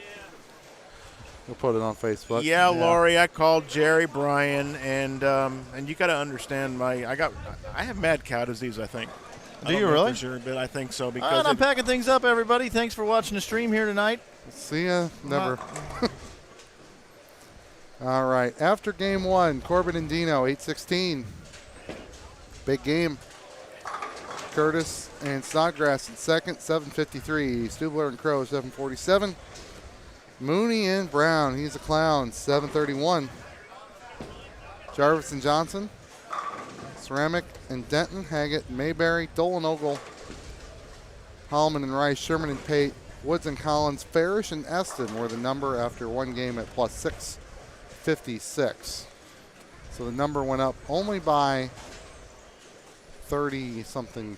We'll put it on Facebook. Yeah, Laurie, I called Jerry, Brian, and you got to understand I have mad cow disease, I think. Do you really? For sure, but I think so All because right, I'm packing things up, everybody. Thanks for watching the stream here tonight. See ya. Never. All right. After game 1, Corbin and Dino, 8-16. Big game. Curtis and Snodgrass in second, 7:53. Stubler and Crow, 7:47. Mooney and Brown, he's a clown, 7:31. Jarvis and Johnson. Ceramic and Denton, Haggett, Mayberry, Dolan, Ogle, Hallman and Rice, Sherman and Pate, Woods and Collins, Farish and Eston were the number after one game at plus 656. So the number went up only by 30-something,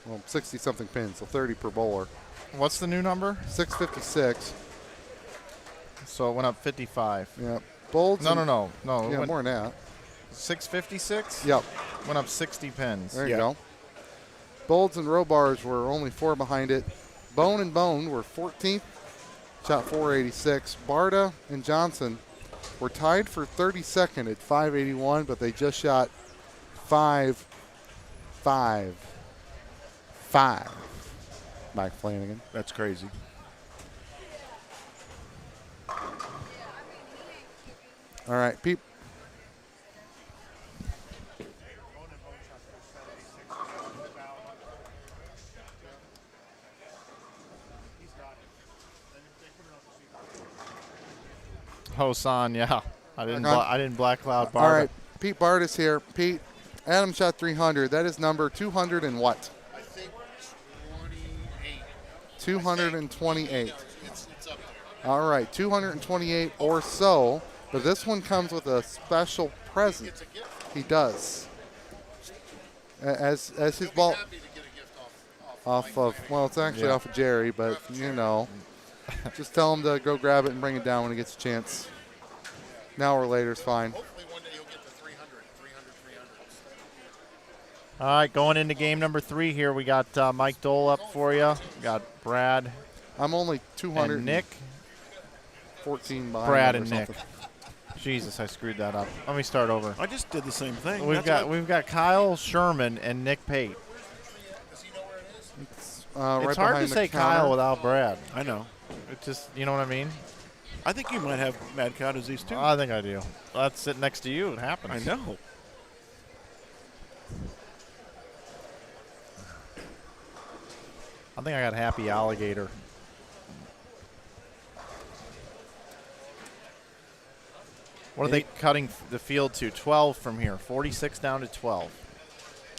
well, 60-something pins, so 30 per bowler. What's the new number? 656. So it went up 55. Yep. Bolts. No. Yeah, It more than that. 656? Yep. Went up 60 pins. There you go. Bolts and Robars were only 4 behind it. Bone and Bone were 14th, shot 486. Barta and Johnson were tied for 32nd at 581, but they just shot 5-5-5. Mike Flanagan. That's crazy. All right, Pete. Hosan, yeah. I didn't black cloud Barda. All right, Pete Bardis here. Pete, Adam shot 300. That is number 200 and what? I think 28. 228. It's up there. All right, 228 or so. But this one comes with a special present. It's a gift. He does. As his ball Happy to get a gift off of, well, it's actually off of Jerry, but you know, just tell him to go grab it and bring it down when he gets a chance. Now or later is fine. Hopefully one day you'll get the 300. All right, going into game number 3 here, we got Mike Dole up for you. We got Brad I'm only 200 and Nick. 14 behind. Brad him or and Nick. something. Jesus, I screwed that up. Let me start over. I just did the same thing. We've got Kyle Sherman and Nick Pate. Does he know where it is? It's It's right hard to behind the say counter. Kyle without Brad. I know. It just, you know what I mean? I think you might have Mad Cow disease too. I think I do. That's sitting next to you. It happens. I know. I think I got Happy Alligator. What are they cutting the field to? 12 from here. 46 down to 12.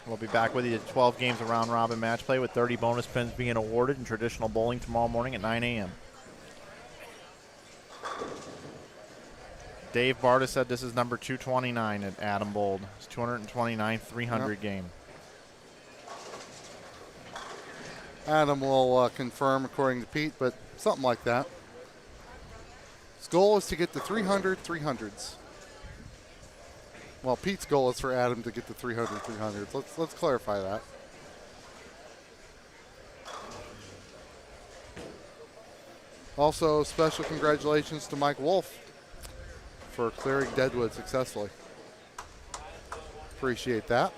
We'll be back with you at 12 games of round robin match play with 30 bonus pins being awarded in traditional bowling tomorrow morning at 9 a.m. Dave Barta said this is number 229 at Adam Bold. It's 229 300 game. Adam will confirm according to Pete, but something like that. His goal is to get to 300 300s. Well, Pete's goal is for Adam to get to 300 300s. Let's clarify that. Also, special congratulations to Mike Wolf for clearing Deadwood successfully. Appreciate that.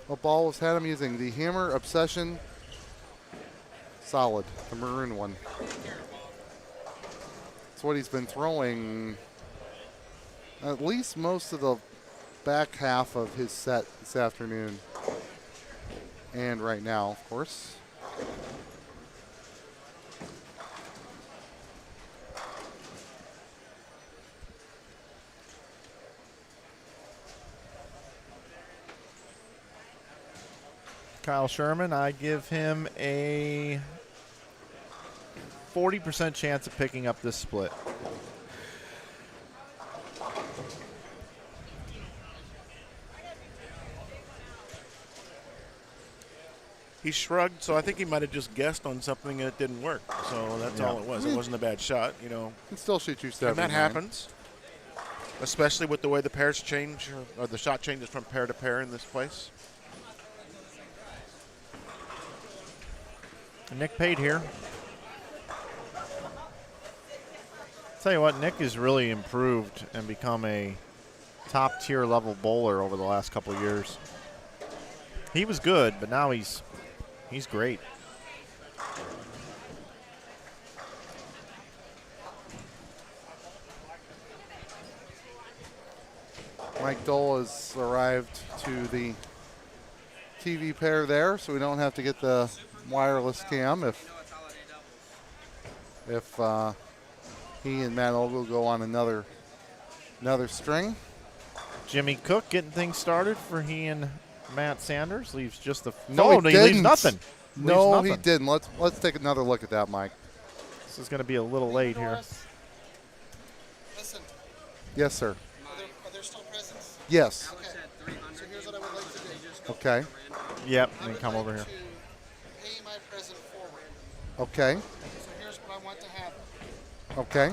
What ball was Adam using? The Hammer Obsession Solid, the maroon one. That's what he's been throwing at least most of the back half of his set this afternoon. And right now, of course. Kyle Sherman, I give him a 40% chance of picking up this split. He shrugged, so I think he might have just guessed on something and it didn't work. So that's all it was. It wasn't a bad shot, you know. Can still shoot 279. And that happens, especially with the way the pairs change, or the shot changes from pair to pair in this place. Nick Pate here. Tell you what, Nick has really improved and become a top tier level bowler over the last couple of years. He was good, but now he's great. Mike Dole has arrived to the TV pair there, so we don't have to get the wireless cam if he and Matt Ogle go on another string. Jimmy Cook getting things started for he and Matt Sanders. Leaves just the No, oh, he no, he leaves didn't. nothing. No, Leaves he nothing. didn't. Let's take another look at that, Mike. This is going to be a little late here. Listen, Yes, sir. are there still presents? Yes. Okay. So here's what I would like to do. Okay. Yep, I and would come like over here. to pay my present forward. Okay. So here's what I want to happen. Okay.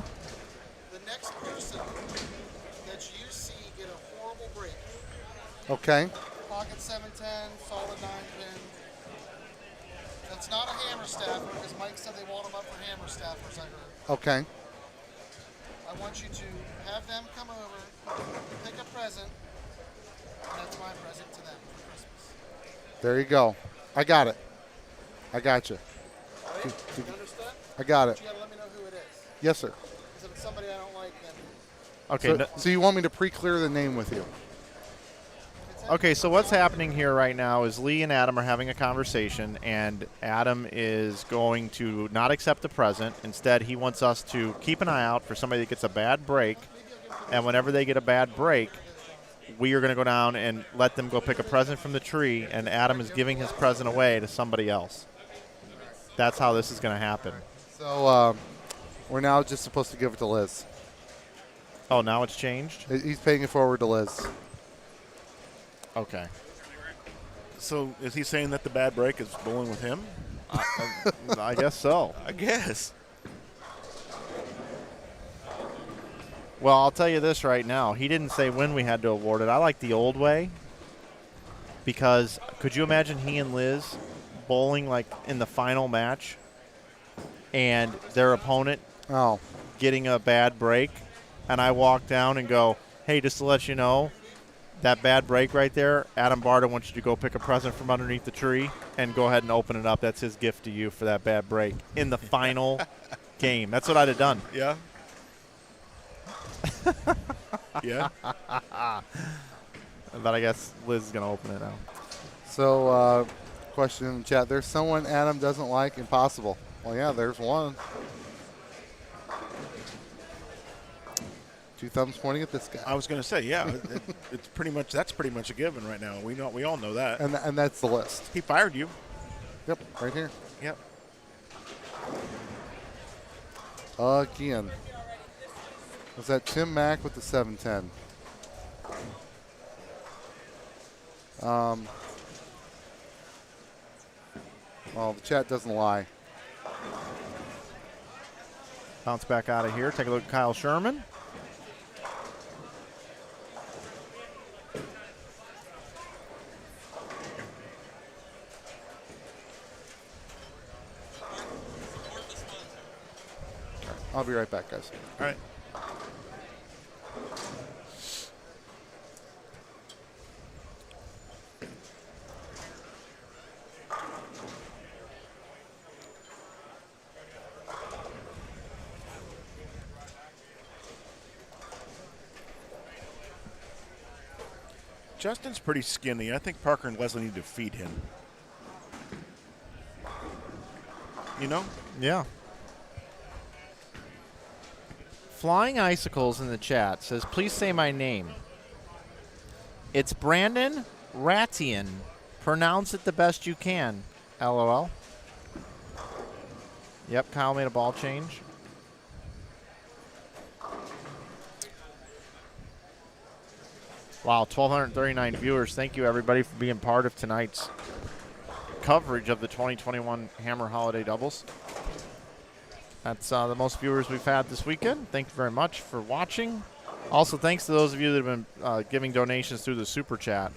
The next person that you see get a horrible break. Okay. Pocket 710, solid 9 pin. That's not a hammer staffer because Mike said they want them up for hammer staffers, I heard. Okay. I I want you to have them come over, pick a present, and that's my present to them for Christmas. There you go. I got it. I got you. Right? You understood? I got it. But you gotta let me know who it is. Yes, sir. Because if it's somebody I don't like, then Okay. So you want me to pre-clear the name with you? Okay, so what's happening here right now is Lee and Adam are having a conversation, and Adam is going to not accept the present. Instead, he wants us to keep an eye out for somebody that gets a bad break, and whenever they get a bad break, we are going to go down and let them go pick a present from the tree, and Adam is giving his present away to somebody else. That's how this is going to happen. So we're now just supposed to give it to Liz. Oh, now it's changed? He's paying it forward to Liz. Okay. So is he saying that the bad break is bowling with him? I guess so. I guess. Well, I'll tell you this right now. He didn't say when we had to award it. I like the old way because could you imagine he and Liz bowling like in the final match and their opponent getting a bad break, and I walk down and go, hey, just to let you know, that bad break right there, Adam Barta wants you to go pick a present from underneath the tree and go ahead and open it up. That's his gift to you for that bad break in the final game. That's what I'd have done. Yeah. Yeah. But I guess Liz is going to open it now. So question in the chat. There's someone Adam doesn't like? Impossible. Well, yeah, there's one. Two thumbs pointing at this guy. I was going to say, yeah, it's pretty much that's pretty much a given right now. We all know that. And that's the list. He fired you. Yep, right here. Yep. Again. Was that Tim Mack with the 710? Well, the chat doesn't lie. Bounce back out of here. Take a look at Kyle Sherman. I'll be right back, guys. All right. Justin's pretty skinny. I think Parker and Leslie need to feed him. You know? Yeah. Flying Icicles in the chat says, please say my name. It's Brandon Ratian. Pronounce it the best you can. LOL. Yep, Kyle made a ball change. Wow, 1,239 viewers. Thank you, everybody, for being part of tonight's coverage of the 2021 Hammer Holiday Doubles. That's the most viewers we've had this weekend. Thank you very much for watching. Also, thanks to those of you that have been giving donations through the Super Chat.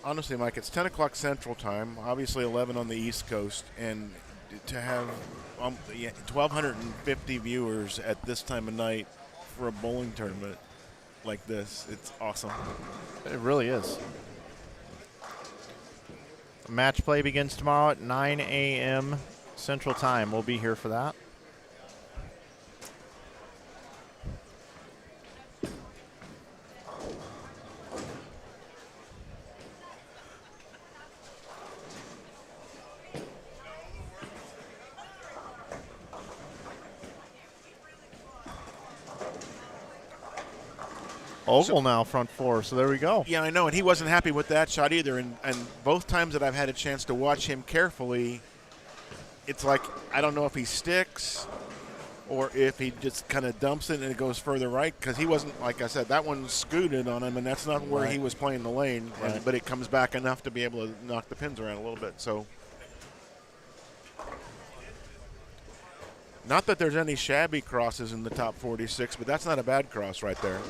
Honestly, Mike, it's 10 o'clock Central Time, obviously 11 on the East Coast, and to have 1,250 viewers at this time of night for a bowling tournament like this, it's awesome. It really is. Match play begins tomorrow at 9 a.m. Central Time. We'll be here for that. Ogle now front four, so there we go. Yeah, I know, and he wasn't happy with that shot either. And both times that I've had a chance to watch him carefully, it's like I don't know if he sticks or if he just kind of dumps it and it goes further right, because he wasn't, like I said, that one scooted on him, and that's not where he was playing the lane. Right. But it comes back enough to be able to knock the pins around a little bit. So, not that there's any shabby crosses in the top 46, but that's not a bad cross right there.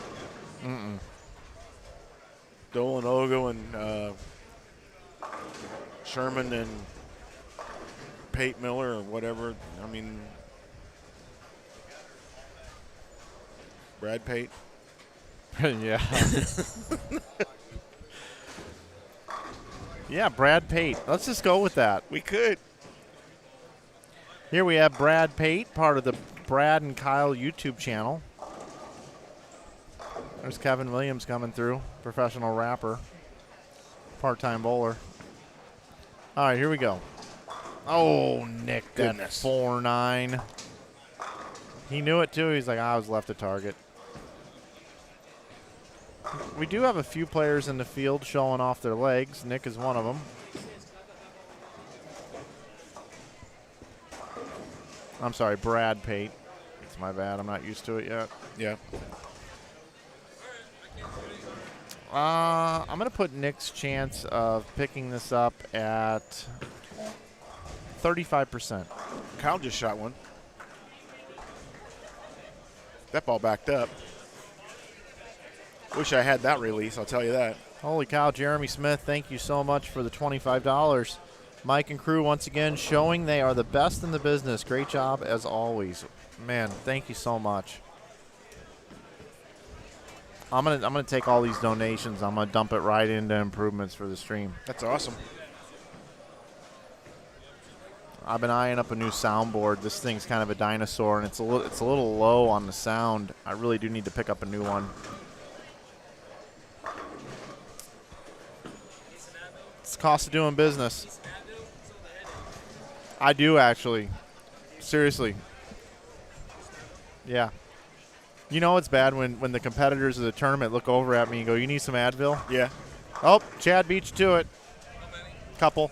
Dolan, Ogle, and Sherman and Pate Miller or whatever. I mean, Brad Pate. Yeah. Yeah, Brad Pate. Let's just go with that. We could. Here we have Brad Pate, part of the Brad and Kyle YouTube channel. There's Kevin Williams coming through, professional rapper, part-time bowler. All right, here we go. Oh, Nick, that Goodness. 4-9. He knew it, too. He's like, I was left a target. We do have a few players in the field showing off their legs. Nick is one of them. I'm sorry, Brad Pate. It's my bad. I'm not used to it yet. Yeah. I'm going to put Nick's chance of picking this up at 35%. Kyle just shot one. That ball backed up. Wish I had that release, I'll tell you that. Holy cow, Jeremy Smith, thank you so much for the $25. Mike and crew once again showing they are the best in the business. Great job as always. Man, thank you so much. I'm gonna take all these donations. I'm gonna dump it right into improvements for the stream. That's awesome. I've been eyeing up a new soundboard. This thing's kind of a dinosaur, and it's a little low on the sound. I really do need to pick up a new one. It's the cost of doing business. I do actually. Seriously. Yeah. You know it's bad when the competitors of the tournament look over at me and go, "You need some Advil?" Yeah. Oh, Chad beat you to it. Couple.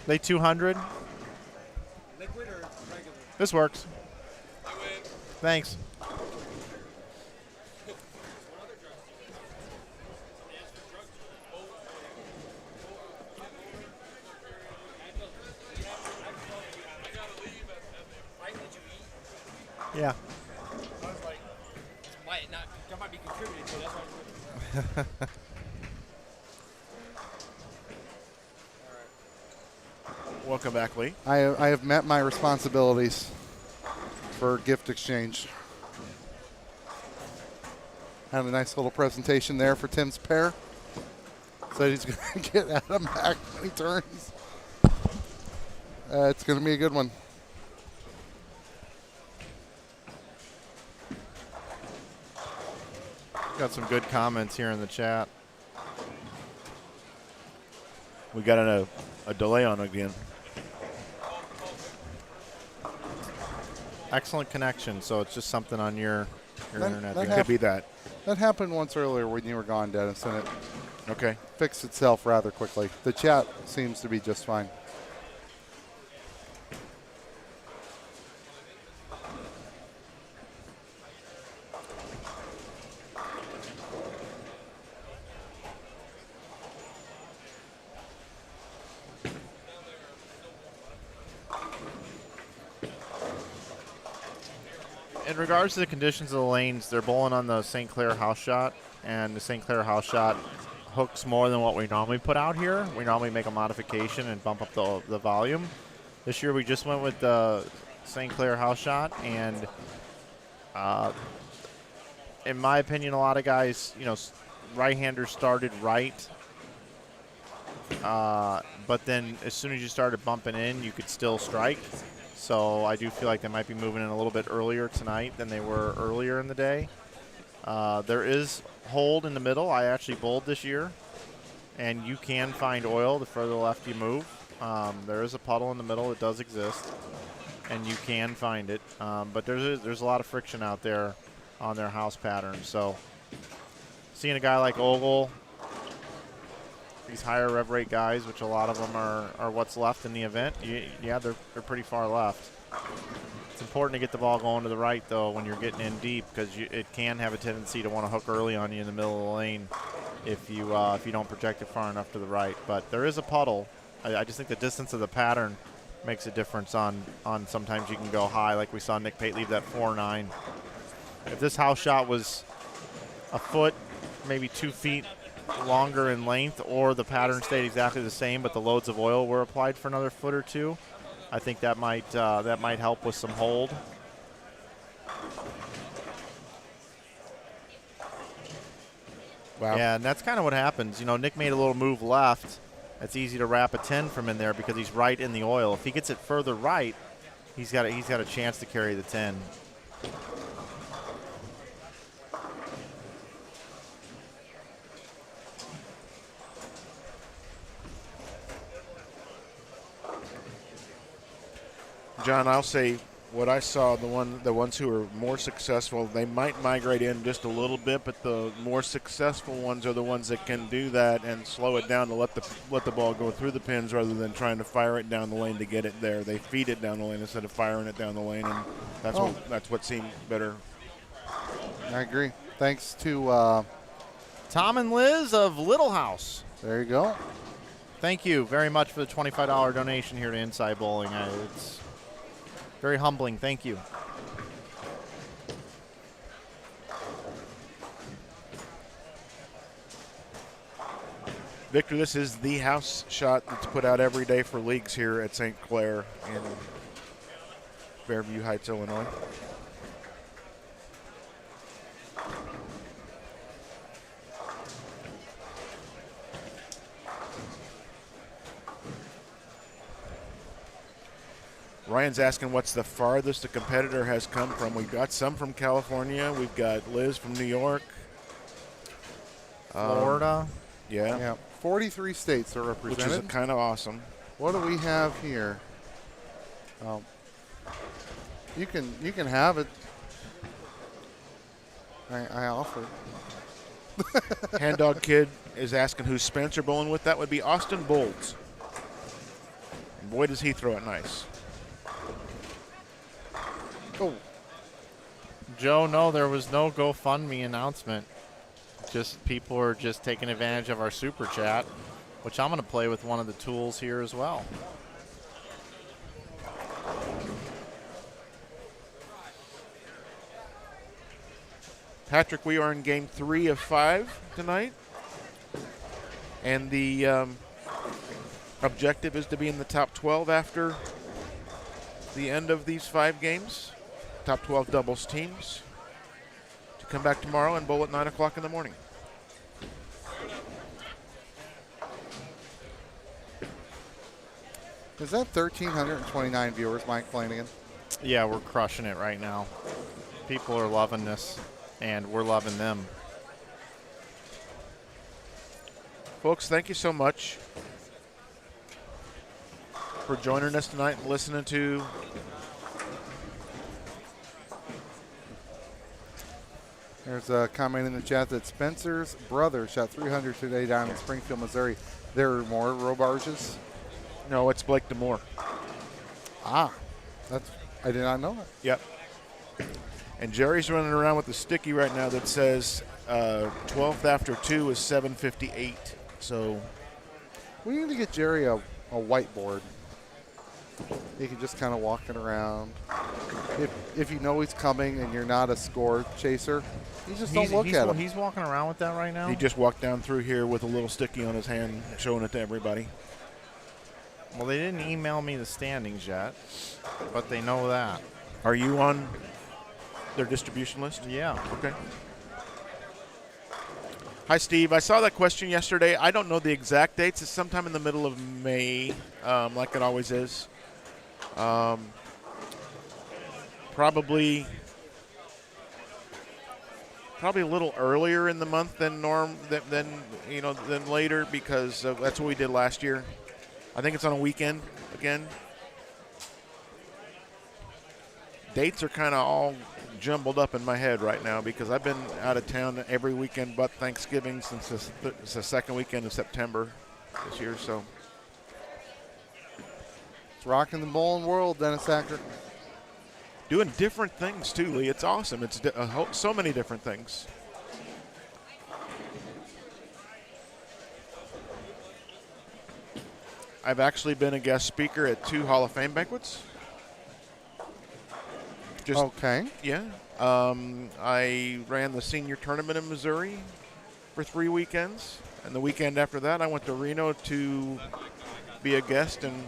They 200. Liquid or regular? This works. Thanks. Yeah. That might be contributing to it. That's why. Welcome back, Lee. I have met my responsibilities for gift exchange. Had a nice little presentation there for Tim's pair. Said he's going to get Adam back when he turns. It's going to be a good one. Got some good comments here in the chat. We got a delay on again. Excellent connection, so it's just something on your internet. that there. Could be that. That happened once earlier when you were gone, Dennis, and it Okay. fixed itself rather quickly. The chat seems to be just fine. In regards to the conditions of the lanes, they're bowling on the St. Clair house shot, and the St. Clair house shot hooks more than what we normally put out here. We normally make a modification and bump up the volume. This year we just went with the St. Clair house shot, and in my opinion, a lot of guys, right-handers started right, but then as soon as you started bumping in, you could still strike. So I do feel like they might be moving in a little bit earlier tonight than they were earlier in the day. There is hold in the middle. I actually bowled this year, and you can find oil the further left you move. There is a puddle in the middle. It does exist, and you can find it. But there's a lot of friction out there on their house pattern. So seeing a guy like Ogle, these higher rev rate guys, which a lot of them are what's left in the event, yeah, they're pretty far left. It's important to get the ball going to the right, though, when you're getting in deep, because it can have a tendency to want to hook early on you in the middle of the lane if you don't project it far enough to the right. But there is a puddle. I just think the distance of the pattern makes a difference on sometimes you can go high, like we saw Nick Pate leave that 4-9. If this house shot was a foot, maybe 2 feet longer in length, or the pattern stayed exactly the same, but the loads of oil were applied for another foot or two, I think that might help with some hold. Wow. Yeah, and that's kind of what happens. You know, Nick made a little move left. It's easy to wrap a 10 from in there because he's right in the oil. If he gets it further right, he's got a chance to carry the 10. John, I'll say what I saw, the ones who are more successful, they might migrate in just a little bit, but the more successful ones are the ones that can do that and slow it down to let the ball go through the pins rather than trying to fire it down the lane to get it there. They feed it down the lane instead of firing it down the lane, and that's what seemed better. I agree. Thanks to Tom and Liz of Little House. there you go. Thank you very much for the $25 donation here to Inside Bowling. It's very humbling. Thank you. Victor, this is the house shot that's put out every day for leagues here at St. Clair in Fairview Heights, Illinois. Ryan's asking what's the farthest a competitor has come from. We've got some from California. We've got Liz from New York. Florida. Yeah. Yeah, 43 states are Which represented. is kind of awesome. What do we have here? You can have it. I offer. Hand Dog Kid is asking who's Spencer bowling with. That would be Austin Bolts. And boy, does he throw it nice. Oh, Joe, no, there was no GoFundMe announcement. Just people are just taking advantage of our super chat, which I'm going to play with one of the tools here as well. Patrick, we are in game 3 of 5 tonight. And the objective is to be in the top 12 after the end of these 5 games. Top 12 doubles teams. To come back tomorrow and bowl at 9 o'clock in the morning. is that 1,329 viewers, Mike Flanagan? Yeah, we're crushing it right now. People are loving this, and we're loving them. Folks, thank you so much for joining us tonight and listening to There's a comment in the chat that Spencer's brother shot 300 today down in Springfield, Missouri. There are more row barges. No, it's Blake DeMoore. I did not know that. Yep. And Jerry's running around with a sticky right now that says 12th after 2 is 7:58. So We need to get Jerry a whiteboard. He can just kind of walk it around. If you know he's coming and you're not a score chaser, you just don't look at him. He's walking around with that right now? he just walked down through here with a little sticky on his hand, showing it to everybody. Well, they didn't email me the standings yet, but they know that. Are you on their distribution list? Yeah. Okay. Hi, Steve. I saw that question yesterday. I don't know the exact dates. It's sometime in the middle of May, like it always is. Probably a little earlier in the month than than later, because that's what we did last year. I think it's on a weekend again. Dates are kind of all jumbled up in my head right now because I've been out of town every weekend but Thanksgiving since the second weekend of September this year. So It's rocking the bowling world, Dennis Acker. doing different things too, Lee. It's awesome. It's so many different things. I've actually been a guest speaker at 2 Hall of Fame banquets. Okay. Yeah. I ran the senior tournament in Missouri for 3 weekends. And the weekend after that, I went to Reno to be a guest. And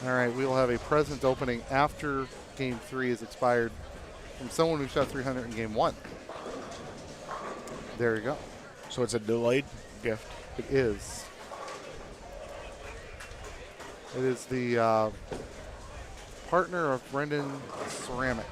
All right, we will have a present opening after Game 3 is expired from someone who shot 300 in Game 1. There you go. So it's a delayed gift. It is. It is the partner of Brendan Ceramic.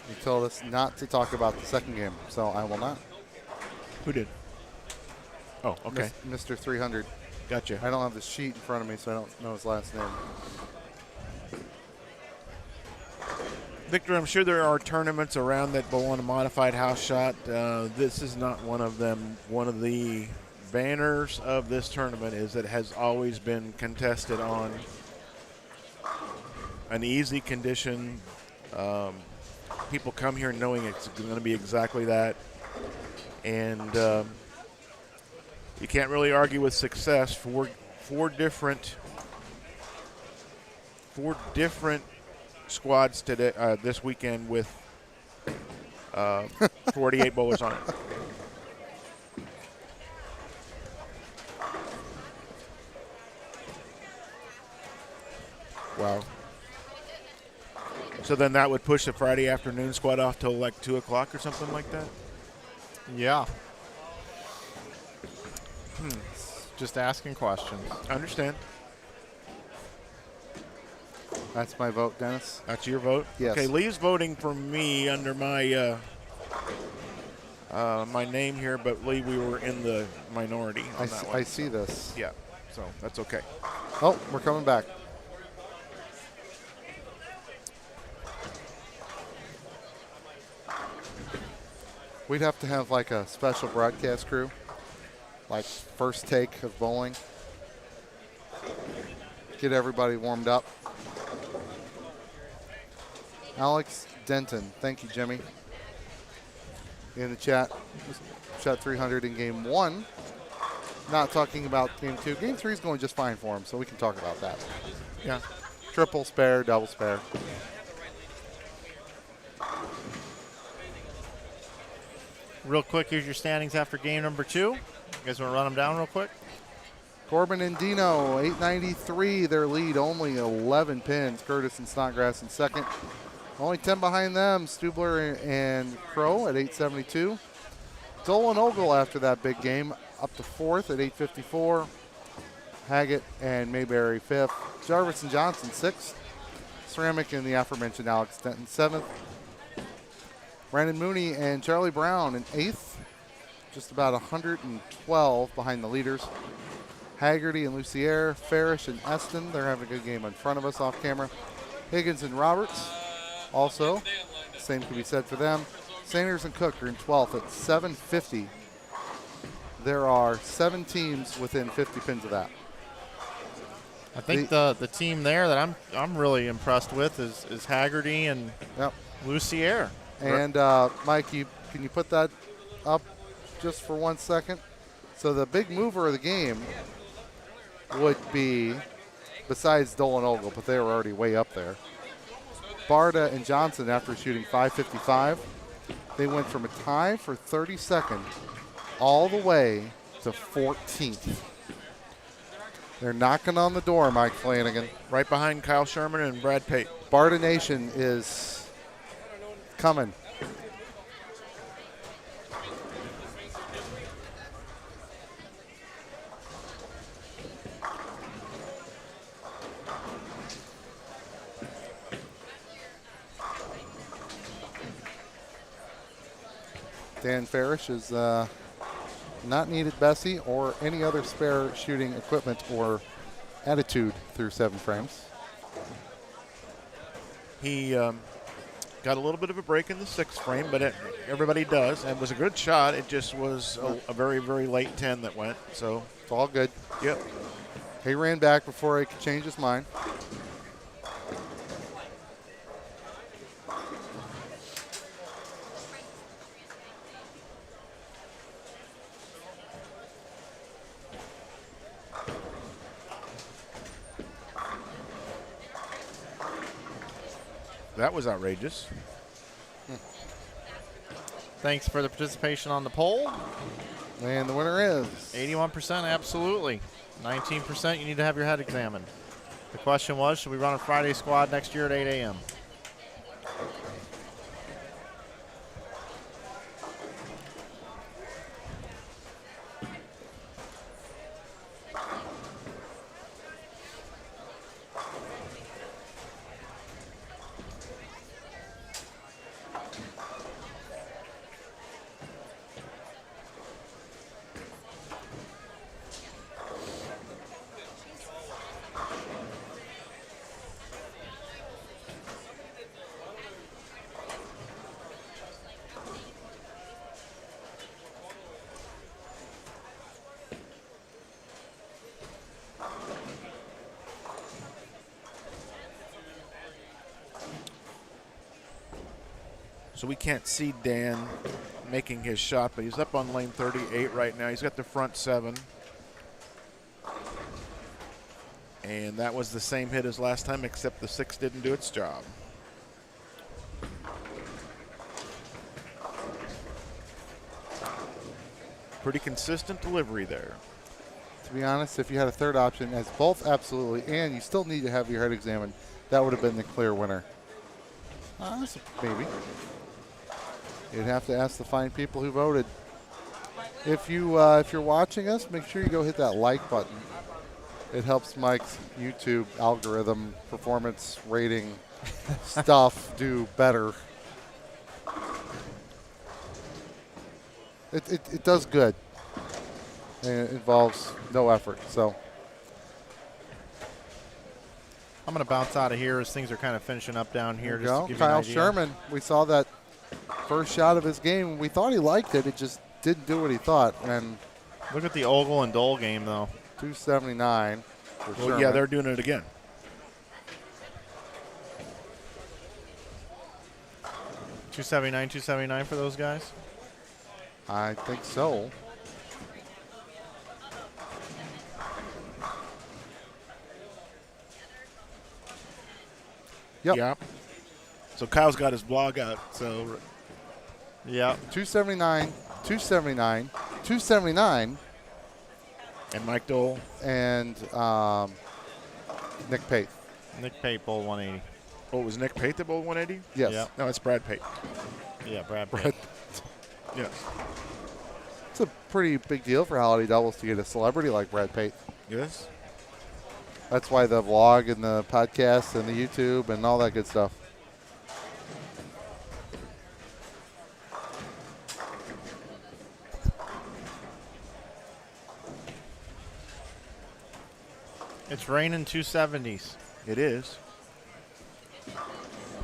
You told us not to talk about the second game, so I will not. Who did? Oh, okay. Mr. 300. Gotcha. I don't have the sheet in front of me, so I don't know his last name. Victor, I'm sure there are tournaments around that will want a modified house shot. This is not one of them. One of the banners of this tournament is that it has always been contested on an easy condition. People come here knowing it's going to be exactly that. And you can't really argue with success. Four different squads today this weekend with 48 bowlers on it. Wow. So then that would push the Friday afternoon squad off till like 2 o'clock or something like that? Yeah. Just asking questions. I understand. That's my vote, Dennis. That's your vote? Yes. Okay, Lee's voting for me under my my name here, but Lee, we were in the minority on that one. I see this. Yeah, so that's okay. Oh, we're coming back. We'd have to have like a special broadcast crew, like first take of bowling. Get everybody warmed up. Alex Denton, thank you, Jimmy. In the chat, shot 300 in Game 1. Not talking about Game 2. Game 3 is going just fine for him, so we can talk about that. Yeah. Triple spare, double spare. Real quick, here's your standings after game number 2. You guys want to run them down real quick? Corbin and Dino, 893, their lead, only 11 pins. Curtis and Snodgrass in second. Only 10 behind them, Stubler and Crow at 872. Dole and Ogle after that big game, up to fourth at 854. Haggett and Mayberry fifth. Jarvis and Johnson sixth. Ceramic and the aforementioned Alex Denton seventh. Brandon Mooney and Charlie Brown in eighth. Just about 112 behind the leaders. Haggerty and Lucier, Farish and Eston, they're having a good game in front of us off camera. Higgins and Roberts, also, same can be said for them. Sanders and Cook are in 12th at 750. There are 7 teams within 50 pins of that. I think the team there that I'm really impressed with is Haggerty and Lucier. And Mike, can you put that up just for 1 second? So the big mover of the game would be, besides Dolan Ogle, but they were already way up there, Barda and Johnson after shooting 555. They went from a tie for 32nd all the way to 14th. They're knocking on the door, Mike Flanagan. Right behind Kyle Sherman and Brad Pate. Barda Nation is coming. Dan Farish is not needed Bessie or any other spare shooting equipment or attitude through 7 frames. He got a little bit of a break in the 6th frame, but everybody does. And it was a good shot. It just was a very, very late 10 that went. So it's all good. Yep. He ran back before he could change his mind. That was outrageous. Thanks for the participation on the poll. And the winner is 81%, absolutely. 19%, you need to have your head examined. The question was, should we run a Friday squad next year at 8 a.m.? So we can't see Dan making his shot, but he's up on lane 38 right now. He's got the front 7. And that was the same hit as last time, except the 6 didn't do its job. Pretty consistent delivery there. To be honest, if you had a third option as both absolutely, and you still need to have your head examined, that would have been the clear winner. Maybe. You'd have to ask the fine people who voted. If you're watching us, make sure you go hit that like button. It helps Mike's YouTube algorithm, performance rating stuff do better. It does good. And it involves no effort. So I'm going to bounce out of here as things are kind of finishing up down here. there you Just go. to give you an Kyle idea. Sherman, we saw that first shot of his game. We thought he liked it. It just didn't do what he thought. And Look at the Ogle and Dole game, though. 279 for Well, Sherman. yeah, they're doing it again. $279 for those guys. I think so. Yep. Yeah. So Kyle's got his blog out. So Yeah. 279, 279, 279, and Mike Dole. and Nick Pate. Nick Pate, Bowl 180. Oh, it was Nick Pate that bowled 180? Yes. Yeah. No, it's Brad Pate. Yeah, Brad Pate. Yes. It's a pretty big deal for Holiday Doubles to get a celebrity like Brad Pate. Yes. That's why the vlog and the podcast and the YouTube and all that good stuff. It's raining 270s. It is.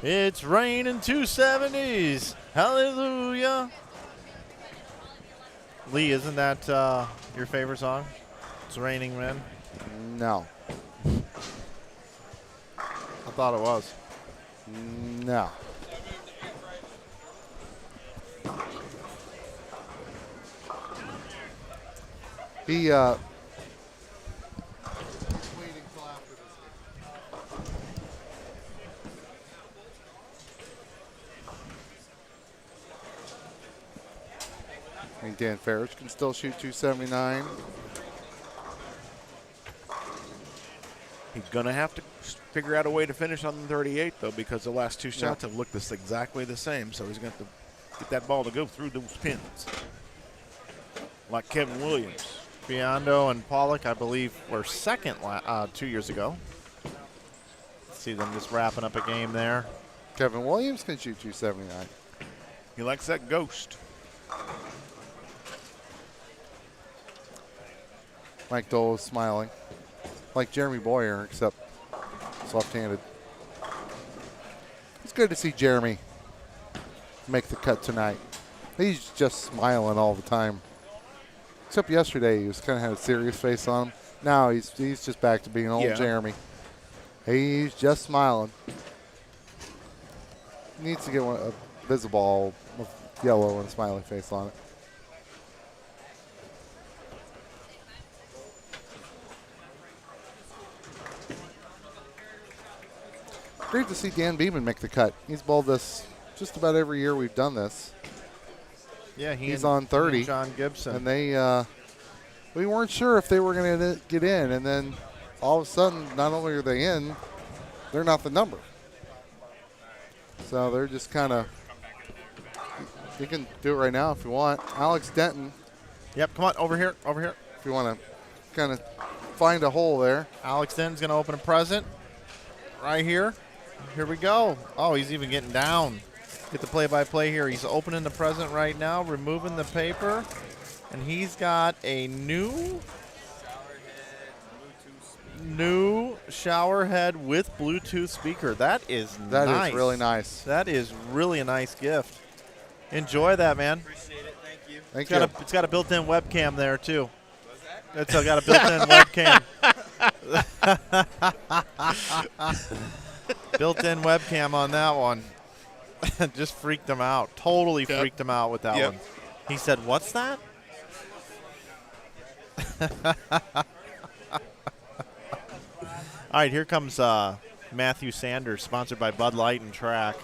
It's raining 270s. Hallelujah. Lee, isn't that your favorite song? It's Raining Men. No. I thought it was. No. He I think Dan Farage can still shoot 279. He's going to have to figure out a way to finish on the 38, though, because the last two shots have looked exactly the same. So he's going to have to get that ball to go through those pins. Like Kevin Williams. Biondo and Pollock, I believe, were second 2 years ago. See them just wrapping up a game there. Kevin Williams can shoot 279. He likes that ghost. Mike Dole is smiling. Like Jeremy Boyer, except he's left-handed. It's good to see Jeremy make the cut tonight. He's just smiling all the time. Except yesterday, he was kind of had a serious face on him. Now he's just back to being old Jeremy. He's just smiling. He needs to get a visible with yellow and a smiley face on it. great to see Dan Beeman make the cut. He's bowled this just about every year we've done this. Yeah, he's on 30. John Gibson. And they, we weren't sure if they were going to get in, and then all of a sudden, not only are they in, they're not the number. So they're just kind of, you can do it right now if you want. Alex Denton. Yep, come on, over here. If you want to kind of find a hole there. Alex Denton's going to open a present right here. Here we go. Oh, he's even getting down. Get the play-by-play here. He's opening the present right now, removing the paper, and he's got a new shower head with Bluetooth speaker. That is nice. That is really nice. That is really a nice gift. Enjoy that, man. Appreciate it. Thank you. Thank you. It's got a built-in webcam there too. It's got a built-in webcam. Built-in webcam on that one. Just freaked him out. Totally freaked him out with that one. He said, "What's that?" All right, here comes Matthew Sanders, sponsored by Bud Light and Track.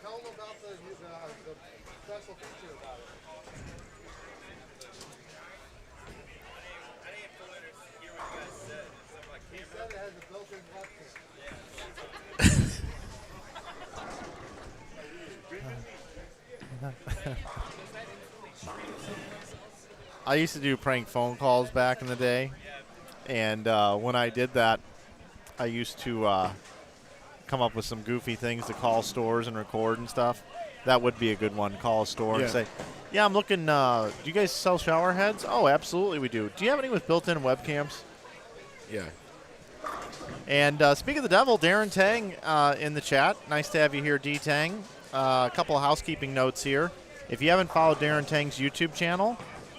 Tell them about the special feature about it. He said it has a built-in webcam. I used to do prank phone calls back in the day, and when I did that, I used to come up with some goofy things to call stores and record and stuff. That would be a good one. Call a store and say, "Yeah, I'm looking. Do you guys sell shower heads?" "Oh, absolutely, we do." "Do you have any with built-in webcams?" Yeah. And speaking of the devil, Darren Tang in the chat. Nice to have you here, D Tang. A couple of housekeeping notes here. If you haven't followed Darren Tang's YouTube channel,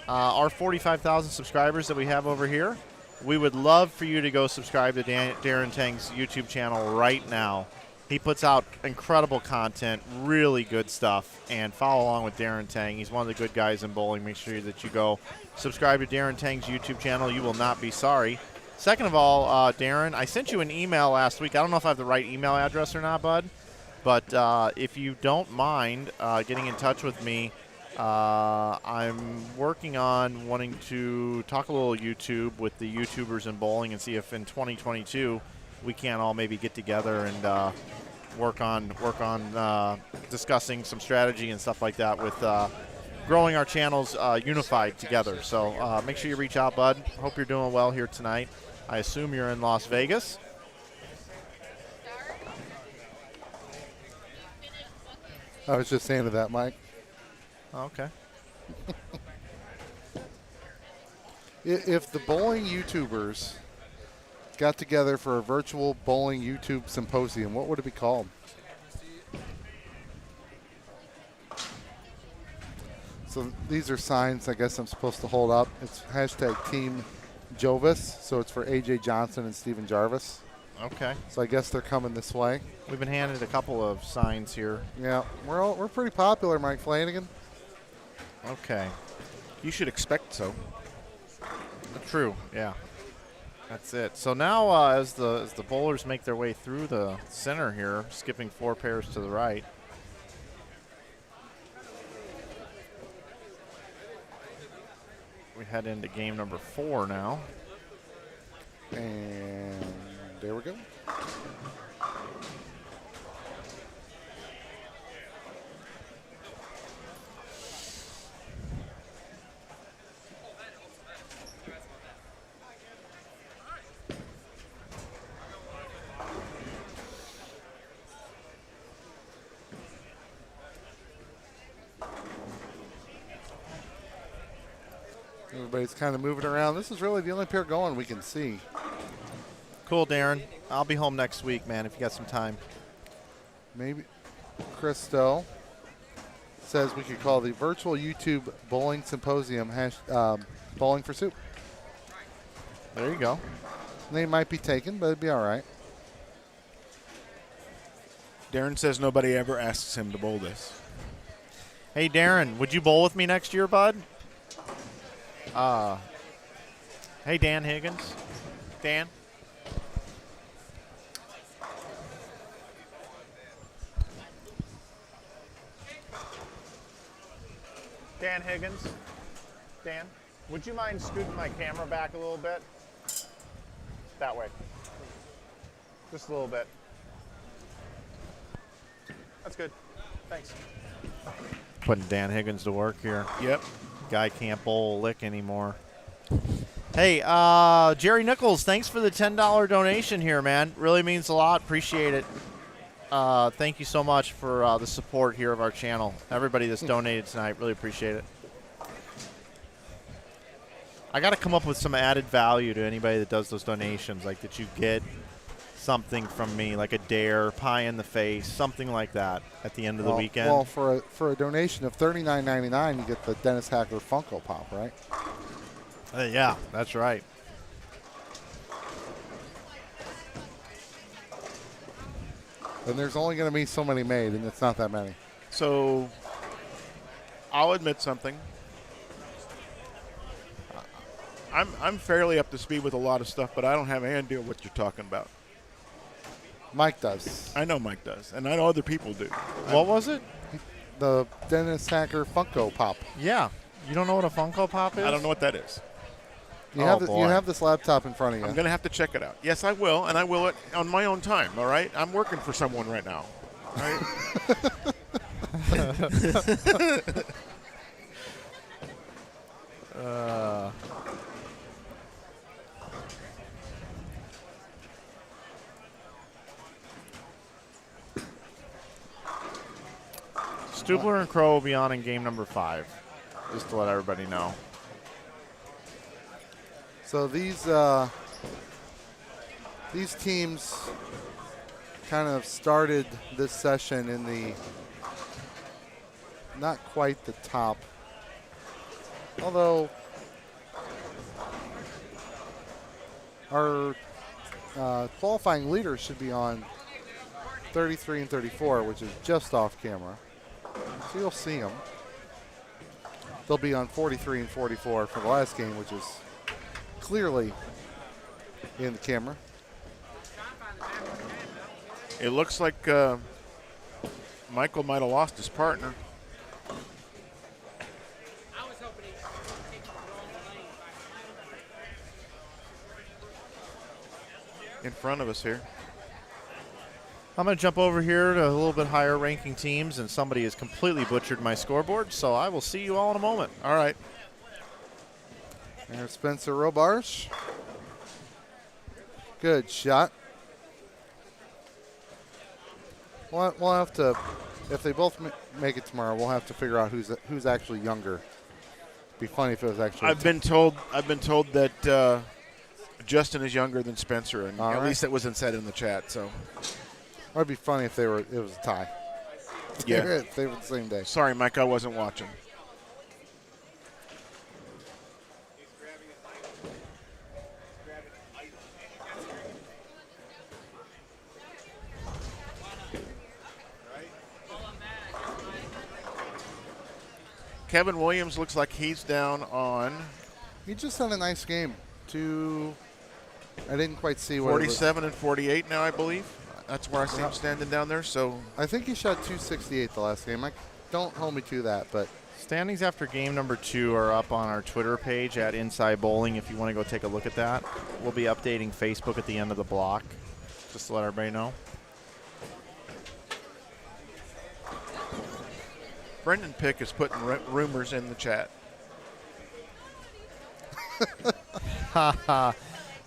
our 45,000 subscribers that we have over here, we would love for you to go subscribe to Darren Tang's YouTube channel right now. He puts out incredible content, really good stuff, and follow along with Darren Tang. He's one of the good guys in bowling. Make sure that you go subscribe to Darren Tang's YouTube channel. You will not be sorry. Second of all, Darren, I sent you an email last week. I don't know if I have the right email address or not, bud, but if you don't mind getting in touch with me, I'm working on wanting to talk a little YouTube with the YouTubers in bowling and see if in 2022 we can all maybe get together and work on discussing some strategy and stuff like that with growing our channels unified together. So make sure you reach out, bud. Hope you're doing well here tonight. I assume you're in Las Vegas. I was just saying to that, Mike. Okay. If the bowling YouTubers got together for a virtual bowling YouTube symposium, what would it be called? So these are signs I guess I'm supposed to hold up. It's hashtag Team Jovis, so it's for AJ Johnson and Steven Jarvis. Okay. So I guess they're coming this way. We've been handed a couple of signs here. Yeah, we're pretty popular, Mike Flanagan. Okay. You should expect so. True. Yeah. That's it. So now, as the bowlers make their way through the center here, skipping 4 pairs to the right. We head into game number 4 now. And there we go. Everybody's kind of moving around. This is really the only pair going we can see. Cool, Darren. I'll be home next week, man, if you got some time. Maybe Christo says we could call the virtual YouTube bowling symposium Bowling for Soup. There you go. Name might be taken, but it'd be all right. Darren says nobody ever asks him to bowl this. Hey, Darren, would you bowl with me next year, bud? Hey, Dan Higgins. Dan? Dan Higgins. Dan, would you mind scooting my camera back a little bit? That way. Just a little bit. That's good. Thanks. Putting Dan Higgins to work here. Yep. Guy can't bowl a lick anymore. Hey, Jerry Nichols, thanks for the $10 donation here, man. Really means a lot. Appreciate it. Thank you so much for the support here of our channel. Everybody that's donated tonight, really appreciate it. I got to come up with some added value to anybody that does those donations, like that you get something from me, like a dare, pie in the face, something like that at the end of the weekend. Well, for a donation of $39.99, you get the Dennis Hacker Funko Pop, right? Yeah, that's right. And there's only going to be so many made, and it's not that many. So I'll admit something. I'm fairly up to speed with a lot of stuff, but I don't have any idea what you're talking about. Mike does. I know Mike does, and I know other people do. What was it? The Dennis Hacker Funko Pop. Yeah. You don't know what a Funko Pop is? I don't know what that is. You boy. have this laptop in front of you. I'm going to have to check it out. Yes, I will, and I will it on my own time, all right? I'm working for someone right now. All right? Stubler and Crow will be on in game number 5, just to let everybody know. So these teams kind of started this session in the not quite the top, although our qualifying leaders should be on 33 and 34, which is just off camera. So you'll see them. They'll be on 43 and 44 for the last game, which is clearly in the camera. It looks like Michael might have lost his partner. In front of us here. I'm going to jump over here to a little bit higher ranking teams, and somebody has completely butchered my scoreboard, so I will see you all in a moment. All right. There's Spencer Robarch. Good shot. We'll have to, if they both make it tomorrow, we'll have to figure out who's actually younger. It'd be funny if it was actually. I've been told that Justin is younger than Spencer, and at least it wasn't said in the chat. So it'd be funny if it was a tie. Yeah, if they were the same day. Sorry, Mike, I wasn't watching. Kevin Williams looks like he's down on. He just had a nice game. I didn't quite see what 47 and 48 now, I believe. That's where I see him standing down there. So I think he shot 268 the last game. Don't hold me to that, but Standings after game number 2 are up on our Twitter page at Inside Bowling if you want to go take a look at that. We'll be updating Facebook at the end of the block, just to let everybody know. Brendan Pick is putting rumors in the chat.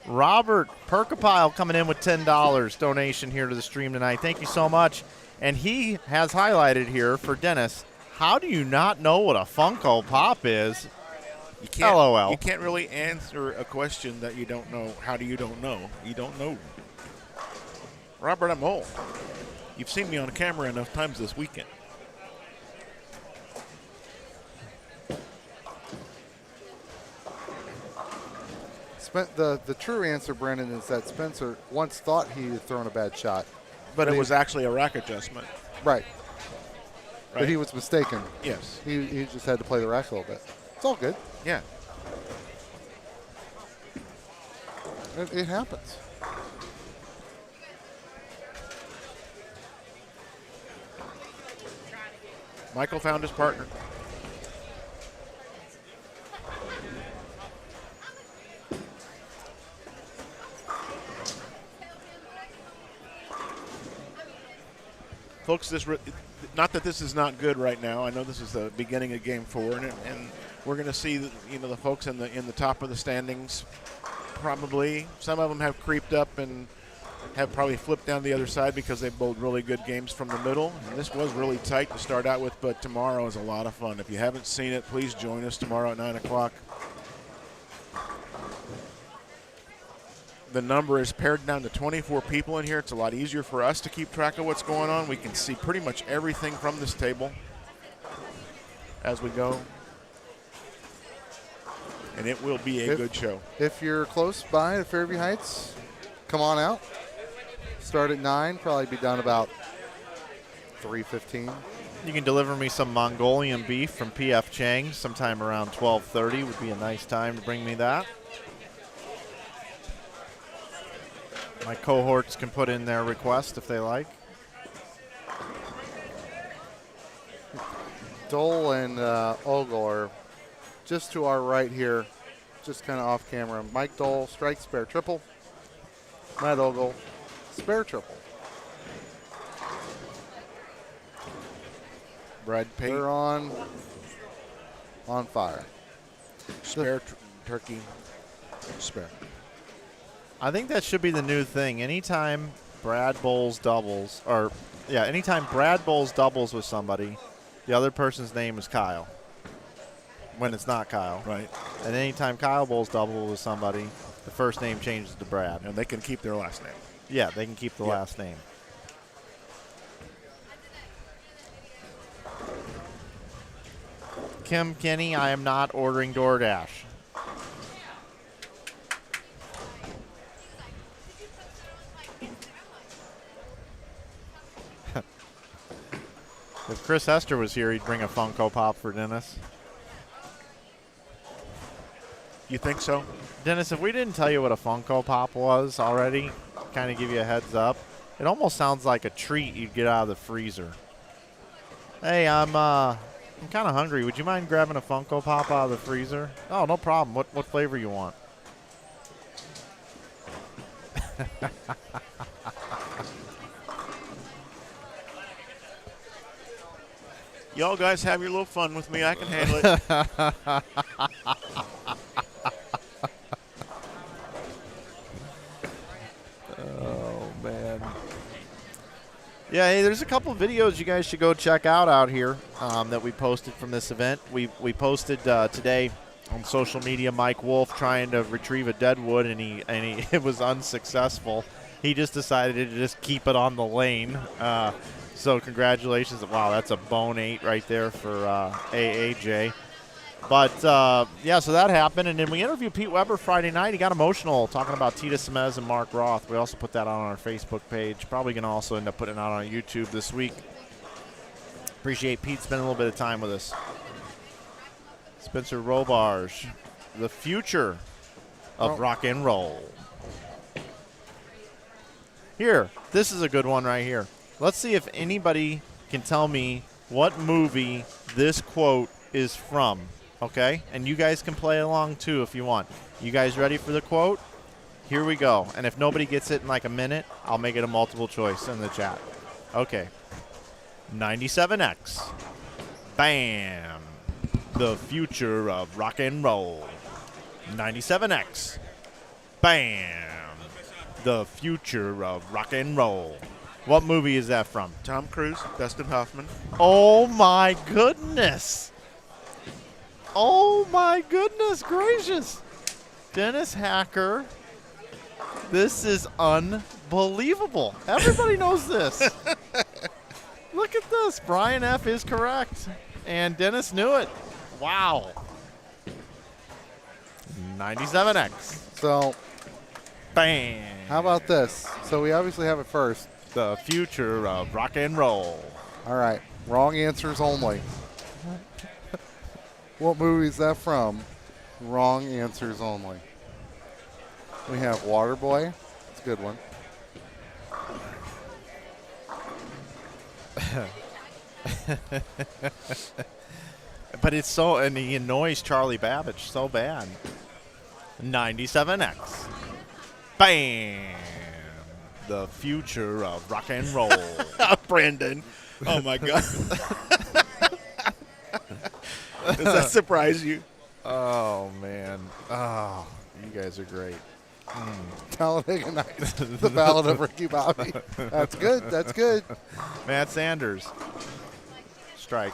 Robert Perkapile coming in with $10 donation here to the stream tonight. Thank you so much. And he has highlighted here for Dennis, how do you not know what a Funko Pop is? You can't, LOL. You can't really answer a question that you don't know. How do you don't know? You don't know. Robert, I'm old. You've seen me on camera enough times this weekend. The true answer, Brandon, is that Spencer once thought he had thrown a bad shot. But it was actually a rack adjustment. Right. but he was mistaken. Yes. He just had to play the rack a little bit. It's all good. Yeah. It happens. Michael found his partner. Folks, not that this is not good right now. I know this is the beginning of Game 4, and we're going to see the folks in the top of the standings. Probably some of them have creeped up and have probably flipped down the other side because they've bowled really good games from the middle. And this was really tight to start out with, but tomorrow is a lot of fun. If you haven't seen it, please join us tomorrow at 9 o'clock. The number is pared down to 24 people in here. It's a lot easier for us to keep track of what's going on. We can see pretty much everything from this table as we go. And it will be a good show. If you're close by to Fairview Heights, come on out. Start at 9, probably be done about 3:15. You can deliver me some Mongolian beef from P.F. Chang sometime around 12:30 would be a nice time to bring me that. My cohorts can put in their request if they like. Dole and Ogle are just to our right here, just kind of off camera. Mike Dole, strike, spare, triple. Matt Ogle, spare, triple. Brad Pate. They're on fire. Spare turkey. Spare. I think that should be the new thing. Anytime Brad bowls doubles, anytime Brad bowls doubles with somebody, the other person's name is Kyle. When it's not Kyle. Right. And anytime Kyle bowls double with somebody, the first name changes to Brad. And they can keep their last name. Yeah, they can keep the last name. Kim Kenny, I am not ordering DoorDash. If Chris Hester was here, he'd bring a Funko Pop for Dennis. You think so? Dennis, if we didn't tell you what a Funko Pop was already, kind of give you a heads up, it almost sounds like a treat you'd get out of the freezer. Hey, I'm kind of hungry. Would you mind grabbing a Funko Pop out of the freezer? Oh, no problem. What flavor you want? Y'all guys have your little fun with me. I can handle it. Oh, man. Yeah, hey, there's a couple videos you guys should go check out here that we posted from this event. We posted today on social media Mike Wolf trying to retrieve a dead wood, and he it was unsuccessful. He just decided to just keep it on the lane. So congratulations. Wow, that's a bone 8 right there for AAJ. But, yeah, so that happened. And then we interviewed Pete Weber Friday night. He got emotional talking about Tita Semez and Mark Roth. We also put that on our Facebook page. Probably going to also end up putting it out on YouTube this week. Appreciate Pete spending a little bit of time with us. Spencer Robarge, the future of rock and roll. Here, this is a good one right here. Let's see if anybody can tell me what movie this quote is from, okay? And you guys can play along, too, if you want. You guys ready for the quote? Here we go. And if nobody gets it in like a minute, I'll make it a multiple choice in the chat. Okay. 97X. Bam. The future of rock and roll. 97X. Bam. The future of rock and roll. What movie is that from? Tom Cruise, Dustin Hoffman. Oh, my goodness. Oh, my goodness gracious. Dennis Hacker. This is unbelievable. Everybody knows this. Look at this. Brian F. is correct. And Dennis knew it. Wow. 97X. So, bam. How about this? So we obviously have it first. The future of rock and roll. All right. Wrong answers only. What movie is that from? Wrong answers only. We have Waterboy. It's a good one. But it's so, and he annoys Charlie Babbage so bad. 97X. Bam! The future of rock and roll. Brandon. Oh, my God. Does that surprise you? Oh, man. Oh, you guys are great. Talladega Nights. The Ballad of Ricky Bobby. That's good. That's good. Matt Sanders. Strike.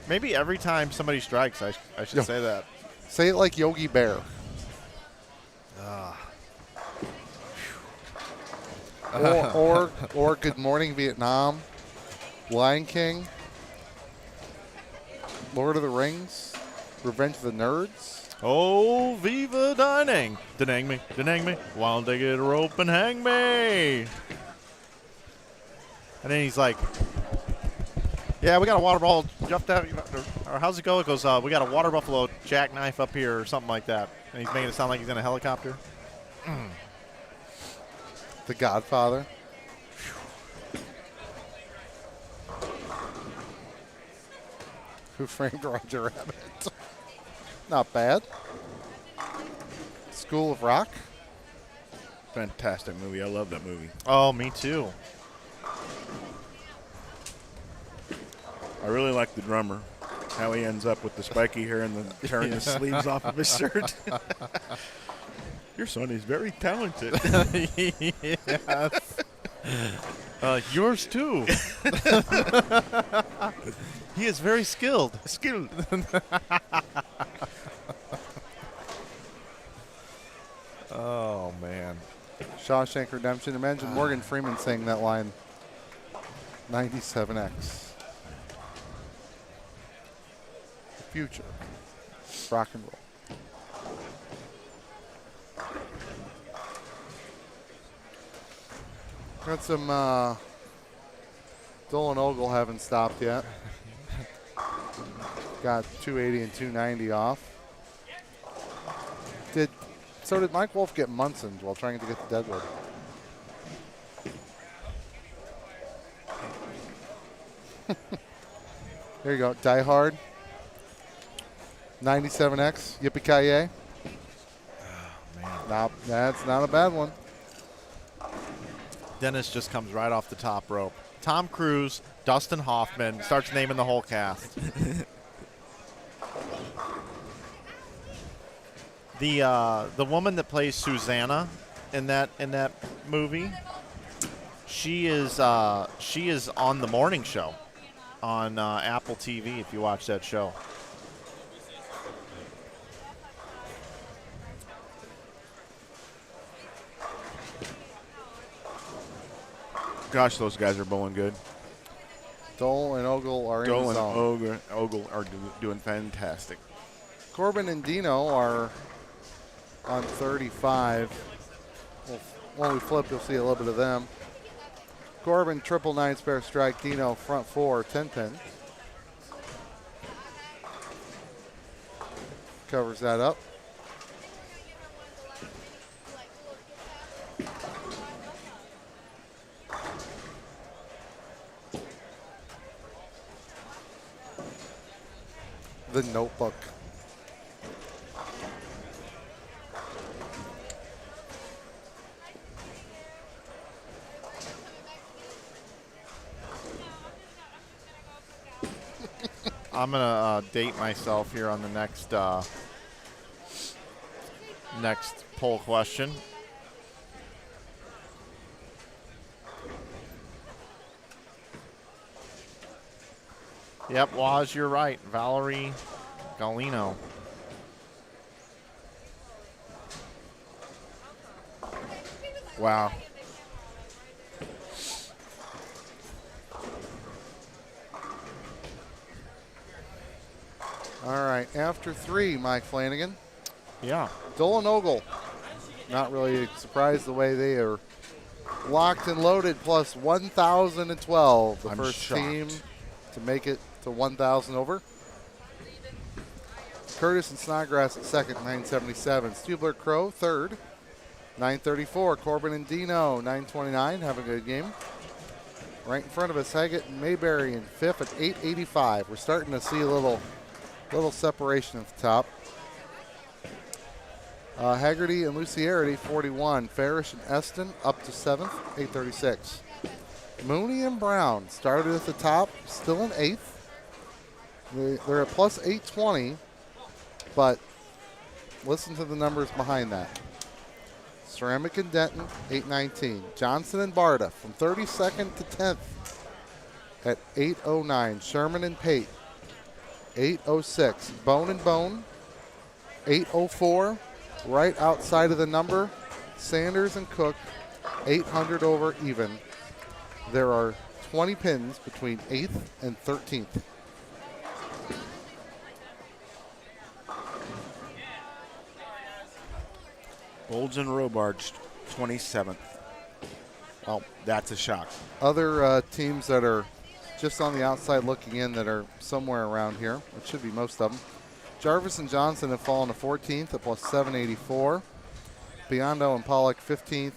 Maybe every time somebody strikes, I should Yeah. say that. Say it like Yogi Bear. Or Good Morning Vietnam, Lion King, Lord of the Rings, Revenge of the Nerds. Oh, Viva Dining. Denang me. Why don't they get a rope and hang me? And then he's like, yeah, we got a water ball jumped out. Or how's it go? It goes, we got a water buffalo jackknife up here or something like that. And he's making it sound like he's in a helicopter. The Godfather. Who Framed Roger Rabbit? Not bad. School of Rock. Fantastic movie. I love that movie. Oh, me too. I really like the drummer. How he ends up with the spiky hair and the tearing the sleeves off of his shirt. Your son is very talented. Yes. Yours too. He is very skilled. Skilled. Oh, man. Shawshank Redemption. Imagine Morgan Freeman saying that line. 97X. The future. Rock and roll. Got some Dolan Ogle haven't stopped yet. Got 280 and 290 off. So did Mike Wolf get Munson while trying to get the Deadwood? There you go. Die Hard. 97X. Yippee-ki-yay. Nah, that's not a bad one. Dennis just comes right off the top rope. Tom Cruise, Dustin Hoffman, starts naming the whole cast. The woman that plays Susanna in that movie, she is on the morning show on Apple TV if you watch that show. Gosh, those guys are bowling good. Dole and Ogle are in Dole the and zone. Ogle are doing fantastic. Corbin and Dino are on 35. Well, when we flip, you'll see a little bit of them. Corbin, triple 9 spare strike. Dino, front 4, 10 pin. Covers that up. The Notebook. I'm gonna date myself here on the next poll question. Yep, Waz, you're right. Valerie Galino. Wow. All right, after 3, Mike Flanagan. Yeah. Dolan Ogle. Not really surprised the way they are locked and loaded, plus 1,012. The I'm first shocked. team to make it to 1,000 over. Curtis and Snodgrass at second, 977. Stubler Crow, third, 934. Corbin and Dino, 929. Have a good game. Right in front of us, Haggett and Mayberry in fifth at 885. We're starting to see a little separation at the top. Haggerty and Lucierity, 41. Farish and Eston up to seventh, 836. Mooney and Brown started at the top, still in eighth. They're at plus 820, but listen to the numbers behind that. Ceramic and Denton, 819. Johnson and Barta from 32nd to 10th at 809. Sherman and Pate, 806. Bone and Bone, 804. Right outside of the number, Sanders and Cook, 800 over even. There are 20 pins between 8th and 13th. Olds and Robards, 27th. Well, that's a shock. Other teams that are just on the outside looking in that are somewhere around here, it should be most of them. Jarvis and Johnson have fallen to 14th at plus 784. Biondo and Pollock 15th.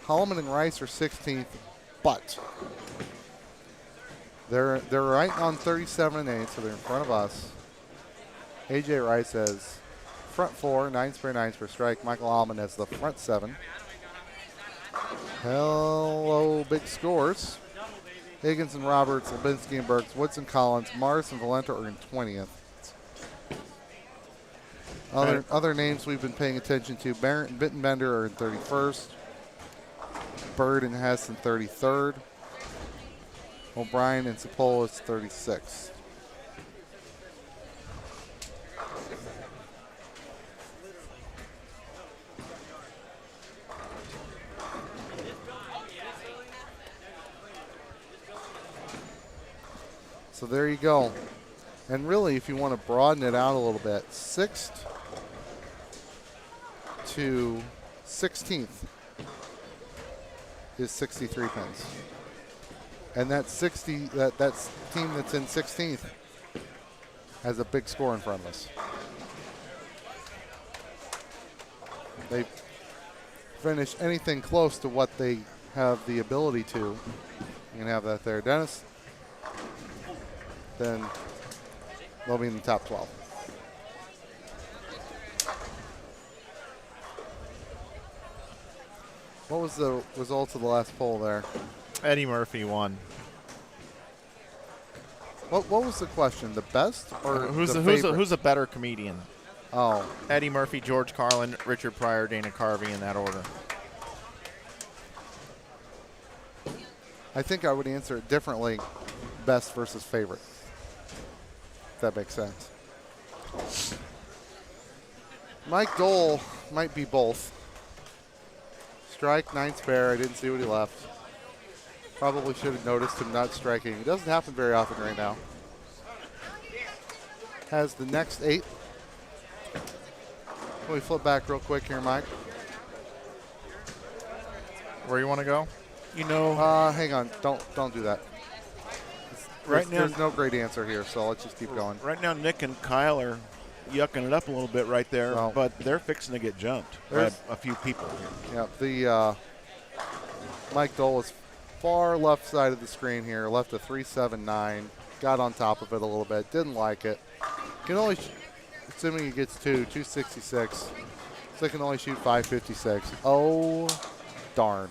Holloman and Rice are 16th, but they're right on 37 and 8, so they're in front of us. AJ Rice has front 4, 9 spare, 9 spare strike. Michael Holloman has the front 7. Hello, big scores. Higgins and Roberts, Lubinsky and Burks, Woods and Collins, Mars and Valenta are in 20th. Other names we've been paying attention to, Barrett and Bittenbender are in 31st. Bird and Hess in 33rd. O'Brien and Sapolis 36th. So there you go. And really, if you want to broaden it out a little bit, 6th to 16th is 63 pins. And that team that's in 16th has a big score in front of us. They finish anything close to what they have the ability to. You can have that there, Dennis. Then they'll be in the top 12. What was the results of the last poll there? Eddie Murphy won. What was the question? The best or who's the who's a better comedian? Oh, Eddie Murphy, George Carlin, Richard Pryor, Dana Carvey, in that order. I think I would answer it differently. Best versus favorite. If that makes sense. Mike Dole might be both. Strike, 9 spare. I didn't see what he left. Probably should have noticed him not striking. It doesn't happen very often right now. Has the next 8. Can we flip back real quick here, Mike? Where you want to go? You know, Hang on. Don't do that. Right now- There's no great answer here, so let's just keep going. right now Nick and Kyle are yucking it up a little bit right there, Well, but they're fixing to get jumped by there's- a few people here. Yeah, the Mike Dole is far left side of the screen here. Left a 379. Got on top of it a little bit. Didn't like it. Can only, assuming he gets 266. So he can only shoot 556. Oh, darn.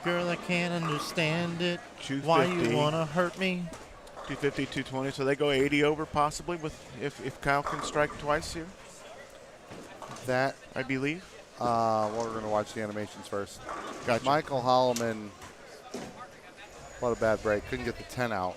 Girl, I can't understand it. 250. Why you wanna hurt me? 250, 220, so they go 80 over possibly with if Kyle can strike twice here, That, I believe. well, we're going to watch the animations first. Gotcha. Michael Holloman, what a bad break. Couldn't get the 10 out.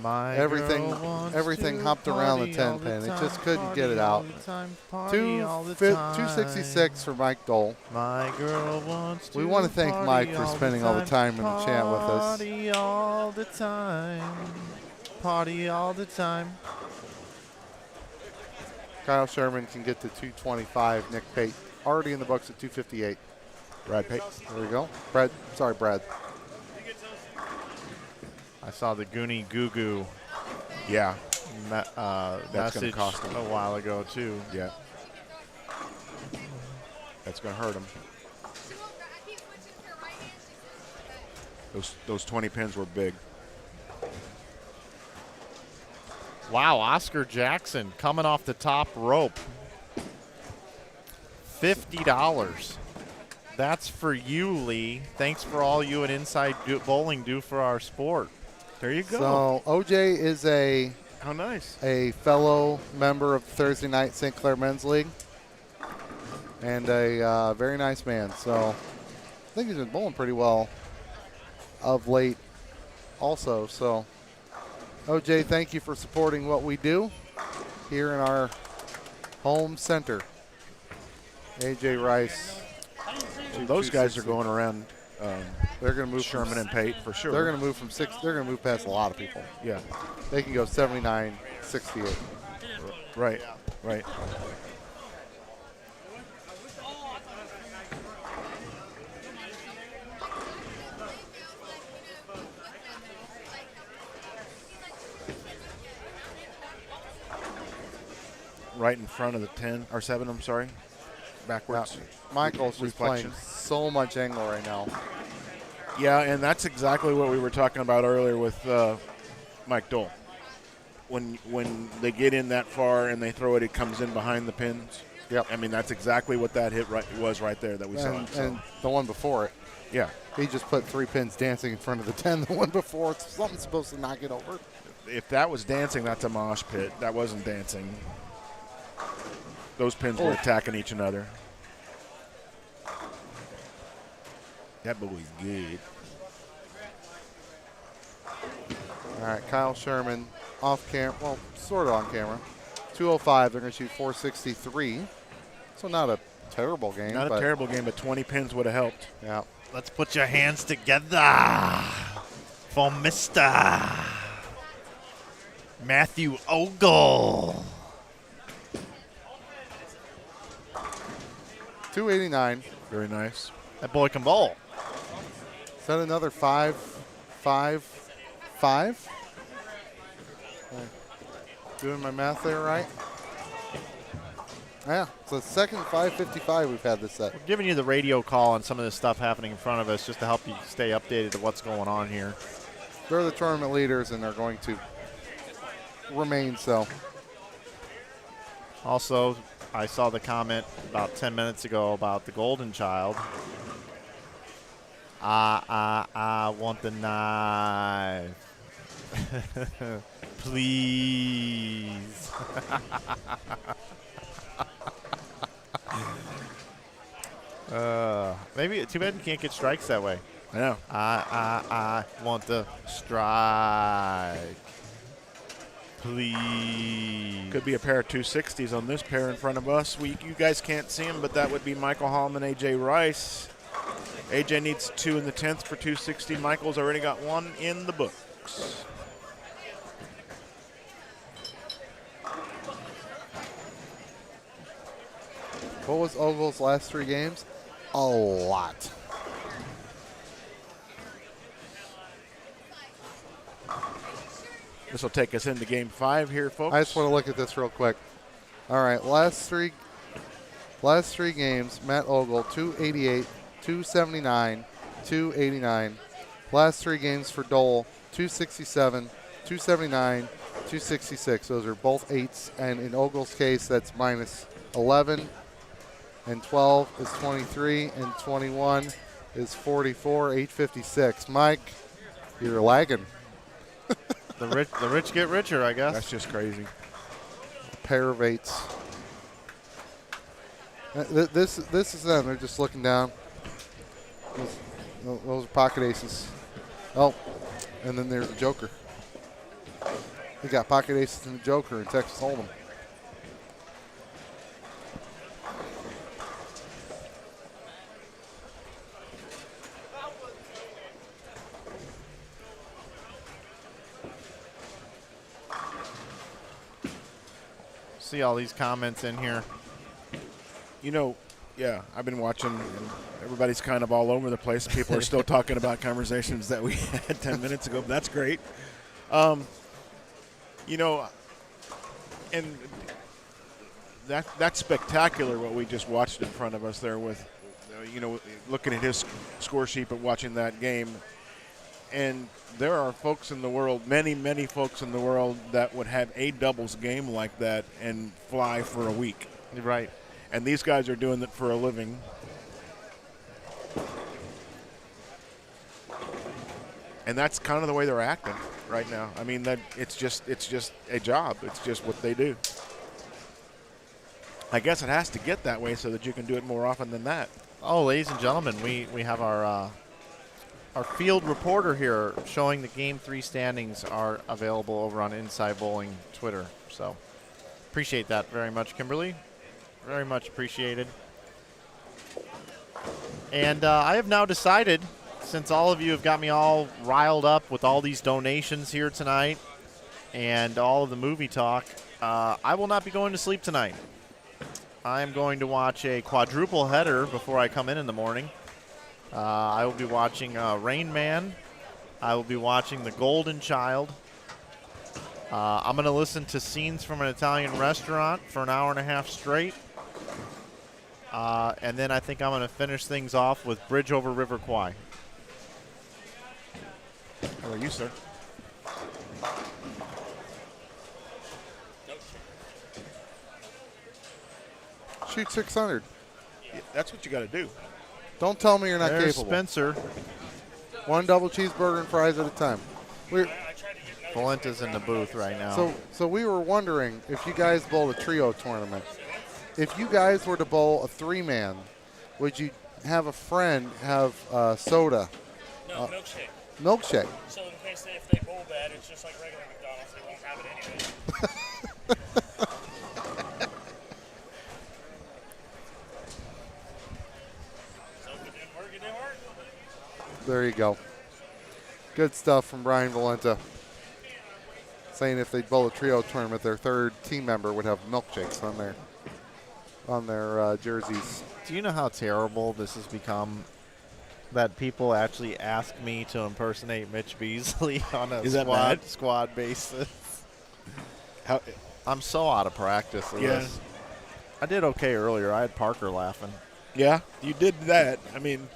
My Everything- girl wants everything to hopped around the party 10 all pin. It time, just couldn't party get it all out. the time, party all the 266 for Mike Dole. My girl wants to We want to thank party Mike for all spending all the time in the chat with us. Party all the time. Party all the time. Kyle Sherman can get to 225. Nick Pate already in the books at 258. Brad Pate. There we go. Brad. I saw the Goonie Goo Goo Yeah. that's gonna message cost him. a while ago, too. Yeah. That's going to hurt him. Those 20 pins were big. Wow, Oscar Jackson coming off the top rope. $50. That's for you, Lee. Thanks for all you and Inside Bowling do for our sport. There you go. So OJ is How nice. a fellow member of the Thursday night St. Clair Men's League and a very nice man. So I think he's been bowling pretty well of late also. So OJ, thank you for supporting what we do here in our home center. AJ Rice. Those guys are going around They're going to move Sherman and Pate for sure. They're going to move from 6. They're going to move past a lot of people. Yeah. They can go 79, 68. Right. Right in front of the 10 or 7. I'm sorry. Backwards. Michael's just playing Reflection. so much angle right now. Yeah, and that's exactly what we were talking about earlier with Mike Dole. When they get in that far and they throw it, it comes in behind the pins. Yep. I mean, that's exactly what that hit was right there that we saw. And the one before it, Yeah. he just put 3 pins dancing in front of the 10. The one before, something's supposed to knock it over. If that was dancing, that's a mosh pit. That wasn't dancing. Those pins were attacking each another. That boy's good. All right, Kyle Sherman off camera, well, sort of on camera. 205, they're going to shoot 463. So not a terrible game. Not a terrible game, but 20 pins would have helped. Yeah. Let's put your hands together for Mr. Matthew Ogle. 289. Very nice. That boy can bowl. Is that another 5, 5, 5? Doing my math there right? Yeah, it's the second 555 we've had this set. We're giving you the radio call on some of this stuff happening in front of us just to help you stay updated to what's going on here. They're the tournament leaders, and they're going to remain so. Also, I saw the comment about 10 minutes ago about the golden child. I want the knife. Please. Maybe too bad you can't get strikes that way. I know. I want the strike. Please. Could be a pair of 260s on this pair in front of us. You guys can't see them, but that would be Michael Hallman, AJ Rice. AJ needs 2 in the 10th for 260. Michael's already got 1 in the books. What was Ogle's last 3 games? A lot. This will take us into game 5 here, folks. I just want to look at this real quick. All right, last three games, Matt Ogle, 288, 279, 289. Last 3 games for Dole, 267, 279, 266. Those are both 8s, and in Ogle's case, that's minus 11, and 12 is 23, and 21 is 44, 856. Mike, you're lagging. The rich get richer, I guess. That's just crazy. Pair of 8s. This is them. They're just looking down. Those are pocket aces. Oh, and then there's the Joker. We got pocket aces and the Joker in Texas Hold'em. See all these comments in here. You know, yeah, I've been watching, and everybody's kind of all over the place. People are still talking about conversations that we had 10 minutes ago. But that's great. You know, and that's spectacular what we just watched in front of us there with, you know, looking at his score sheet but watching that game. And there are folks in the world, many, many folks in the world that would have a doubles game like that and fly for a week. Right. And these guys are doing it for a living. And that's kind of the way they're acting right now. I mean, that it's just a job. It's just what they do. I guess it has to get that way so that you can do it more often than that. Oh, ladies and gentlemen, we have our field reporter here showing the Game 3 standings are available over on Inside Bowling Twitter. So appreciate that very much, Kimberly. Very much appreciated. And I have now decided, since all of you have got me all riled up with all these donations here tonight and all of the movie talk, I will not be going to sleep tonight. I am going to watch a quadruple header before I come in the morning. I will be watching Rain Man. I will be watching The Golden Child. I'm going to listen to Scenes from an Italian Restaurant for an hour and a half straight. And then I think I'm going to finish things off with Bridge over River Kwai. How are you, sir? Shoot 600. Yeah, that's what you got to do. Don't tell me you're not There's capable. Spencer. One double cheeseburger and fries at a time. We're, Valenta's in the booth right now. so we were wondering if you guys bowled a trio tournament. If you guys were to bowl a three-man, would you have a friend have soda? No, milkshake. Milkshake. So in case if they bowl bad, it's just like regular McDonald's. They won't have it anyway. So if it didn't work, it didn't work. There you go. Good stuff from Brian Valenta. Saying if they bowl a trio tournament, their third team member would have milkshakes on their jerseys. Do you know how terrible this has become? That people actually ask me to impersonate Mitch Beasley on a Is that bad? squad basis. How? I'm so out of practice with Yeah. this. I did okay earlier. I had Parker laughing. Yeah, you did that. I mean,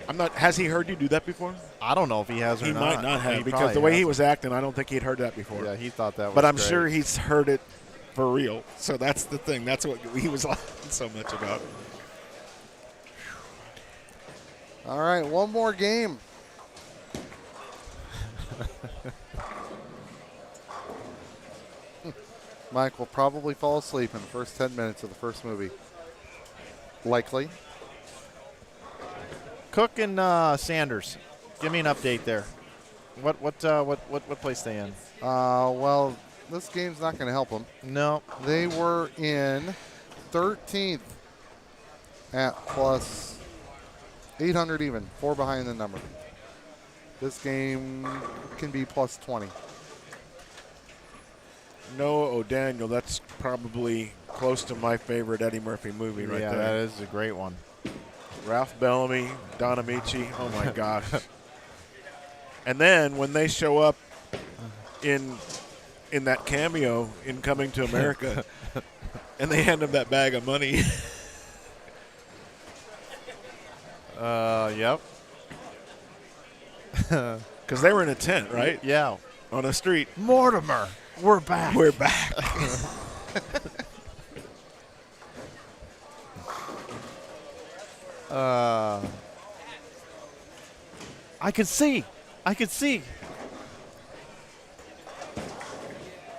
I'm not. Has he heard you do that before? I don't know if he has or He not. might not He have because probably the way he hasn't. was acting, I don't think he'd heard that before. Yeah, he thought that was But I'm great. sure he's heard it for real. So that's the thing. That's what he was laughing so much about. All right, one more game. Mike will probably fall asleep in the first 10 minutes of the first movie. Likely. Cook and Sanders. Give me an update there. What place they in? Well, this game's not going to help them. No. They were in 13th at plus 800 even, 4 behind the number. This game can be plus 20. Noah O'Daniel, that's probably close to my favorite Eddie Murphy movie right Yeah, there. that is a great one. Ralph Bellamy, Don Amici, oh my gosh. And then when they show up in that cameo in Coming to America and they hand him that bag of money. Yep. Because they were in a tent, right? Yeah. On a street. Mortimer, we're back. We're back. I can see.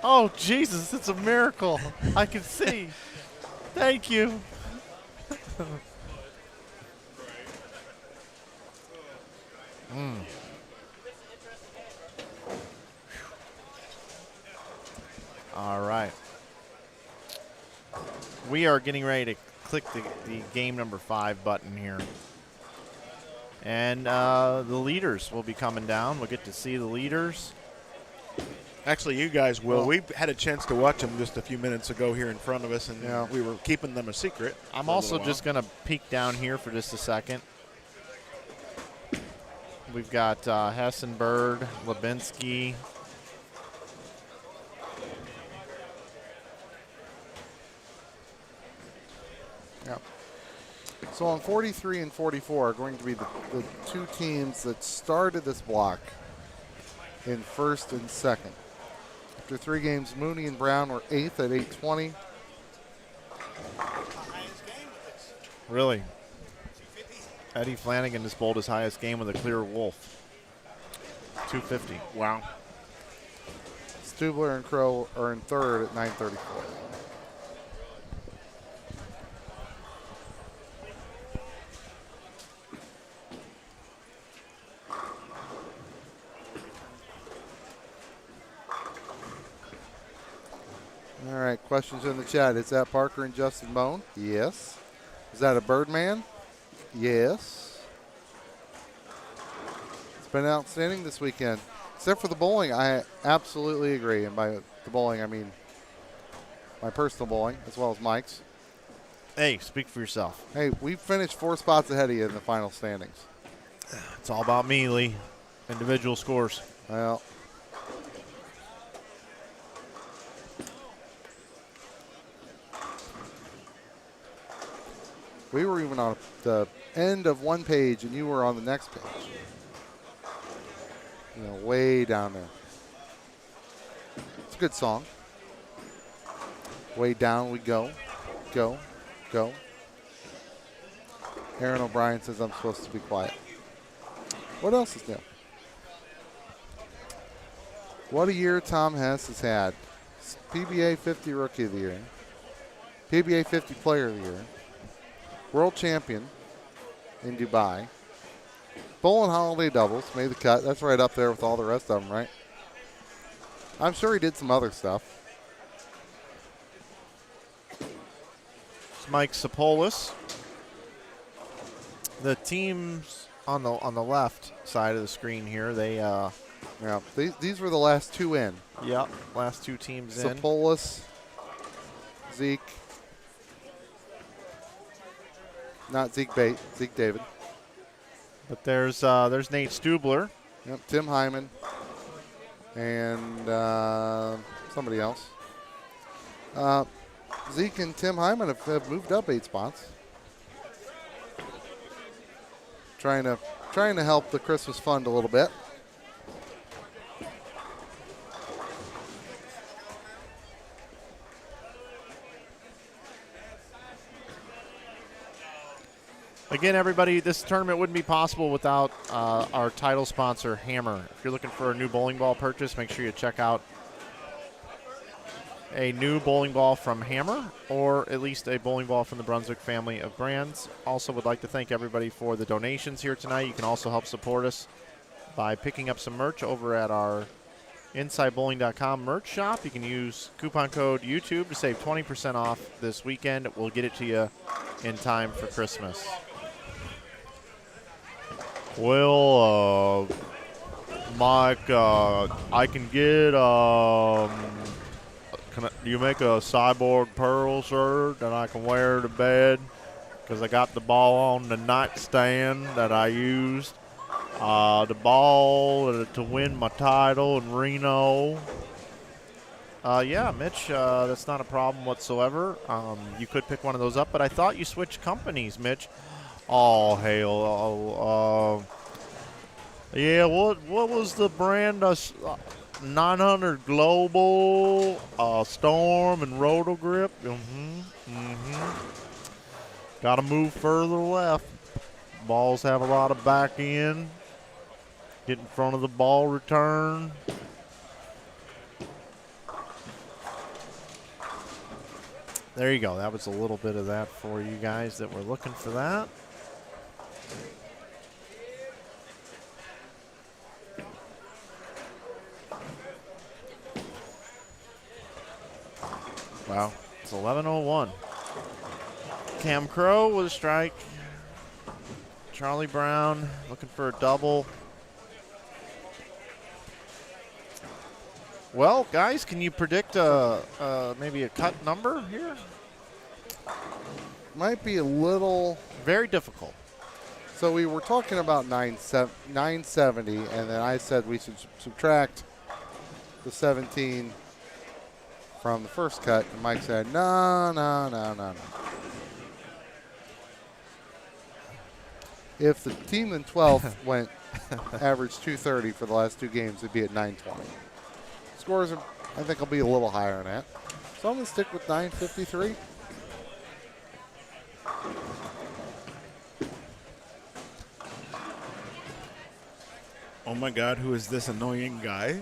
Oh, Jesus, it's a miracle. I can see. Thank you. All right. We are getting ready to click the game number 5 button here. And the leaders will be coming down. We'll get to see the leaders. Actually, you guys will. Well- We had a chance to watch them just a few minutes ago here in front of us, and Yeah. we were keeping them a secret. I'm for a also little just going to peek down here for just a second. We've got Hessenberg, Lebinsky. Yeah. So on 43 and 44 are going to be the two teams that started this block in first and second. After 3 games, Mooney and Brown were 8th at 820. Really? Eddie Flanagan just bowled his highest game with a clear wolf. 250. Wow. Stubler and Crow are in third at 934. All right, questions in the chat. Is that Parker and Justin Bone? Yes. Is that a Birdman? Yes. It's been outstanding this weekend. Except for the bowling, I absolutely agree. And by the bowling, I mean my personal bowling as well as Mike's. Hey, speak for yourself. Hey, we finished 4 spots ahead of you in the final standings. It's all about me, Lee. Individual scores. Well, we were even on the end of one page, and you were on the next page. You know, way down there. It's a good song. Way down we go, go, go. Aaron O'Brien says I'm supposed to be quiet. What else is new? What a year Tom Hess has had. PBA 50 Rookie of the Year. PBA 50 Player of the Year. World Champion in Dubai. Bowling Holiday Doubles made the cut. That's right up there with all the rest of them, right? I'm sure he did some other stuff. It's Mike Sapolis. The teams on the left side of the screen here, they Yeah, these were the last 2 in. yep, last 2 teams in. Sapolis, Zeke. Not Zeke Bate, Zeke David. But there's Nate Stubler. Yep, Tim Hyman. And somebody else. Zeke and Tim Hyman have moved up 8 spots. Trying to help the Christmas fund a little bit. Again, everybody, this tournament wouldn't be possible without our title sponsor, Hammer. If you're looking for a new bowling ball purchase, make sure you check out a new bowling ball from Hammer, or at least a bowling ball from the Brunswick family of brands. Also would like to thank everybody for the donations here tonight. You can also help support us by picking up some merch over at our InsideBowling.com merch shop. You can use coupon code YouTube to save 20% off this weekend. We'll get it to you in time for Christmas. Well, Mike, I can get, do you make a Cyborg Pearl shirt that I can wear to bed? Because I got the ball on the nightstand that I used. The ball to win my title in Reno. Yeah, Mitch, that's not a problem whatsoever. You could pick one of those up, but I thought you switched companies, Mitch. Oh, hell. Yeah, what was the brand? 900 Global, Storm, and Roto Grip. Got to move further left. Balls have a lot of back end. Get in front of the ball return. There you go. That was a little bit of that for you guys that were looking for that. Wow. It's 11:01. Cam Crow with a strike. Charlie Brown looking for a double. Well, guys, can you predict maybe a cut number here? Might be a little. Very difficult. So we were talking about 970, and then I said we should subtract the 17 from the first cut. And Mike said, no. If the team in 12th went average 230 for the last 2 games, it'd be at 920. Scores, I think, will be a little higher than that. So I'm going to stick with 953. Oh my God, who is this annoying guy?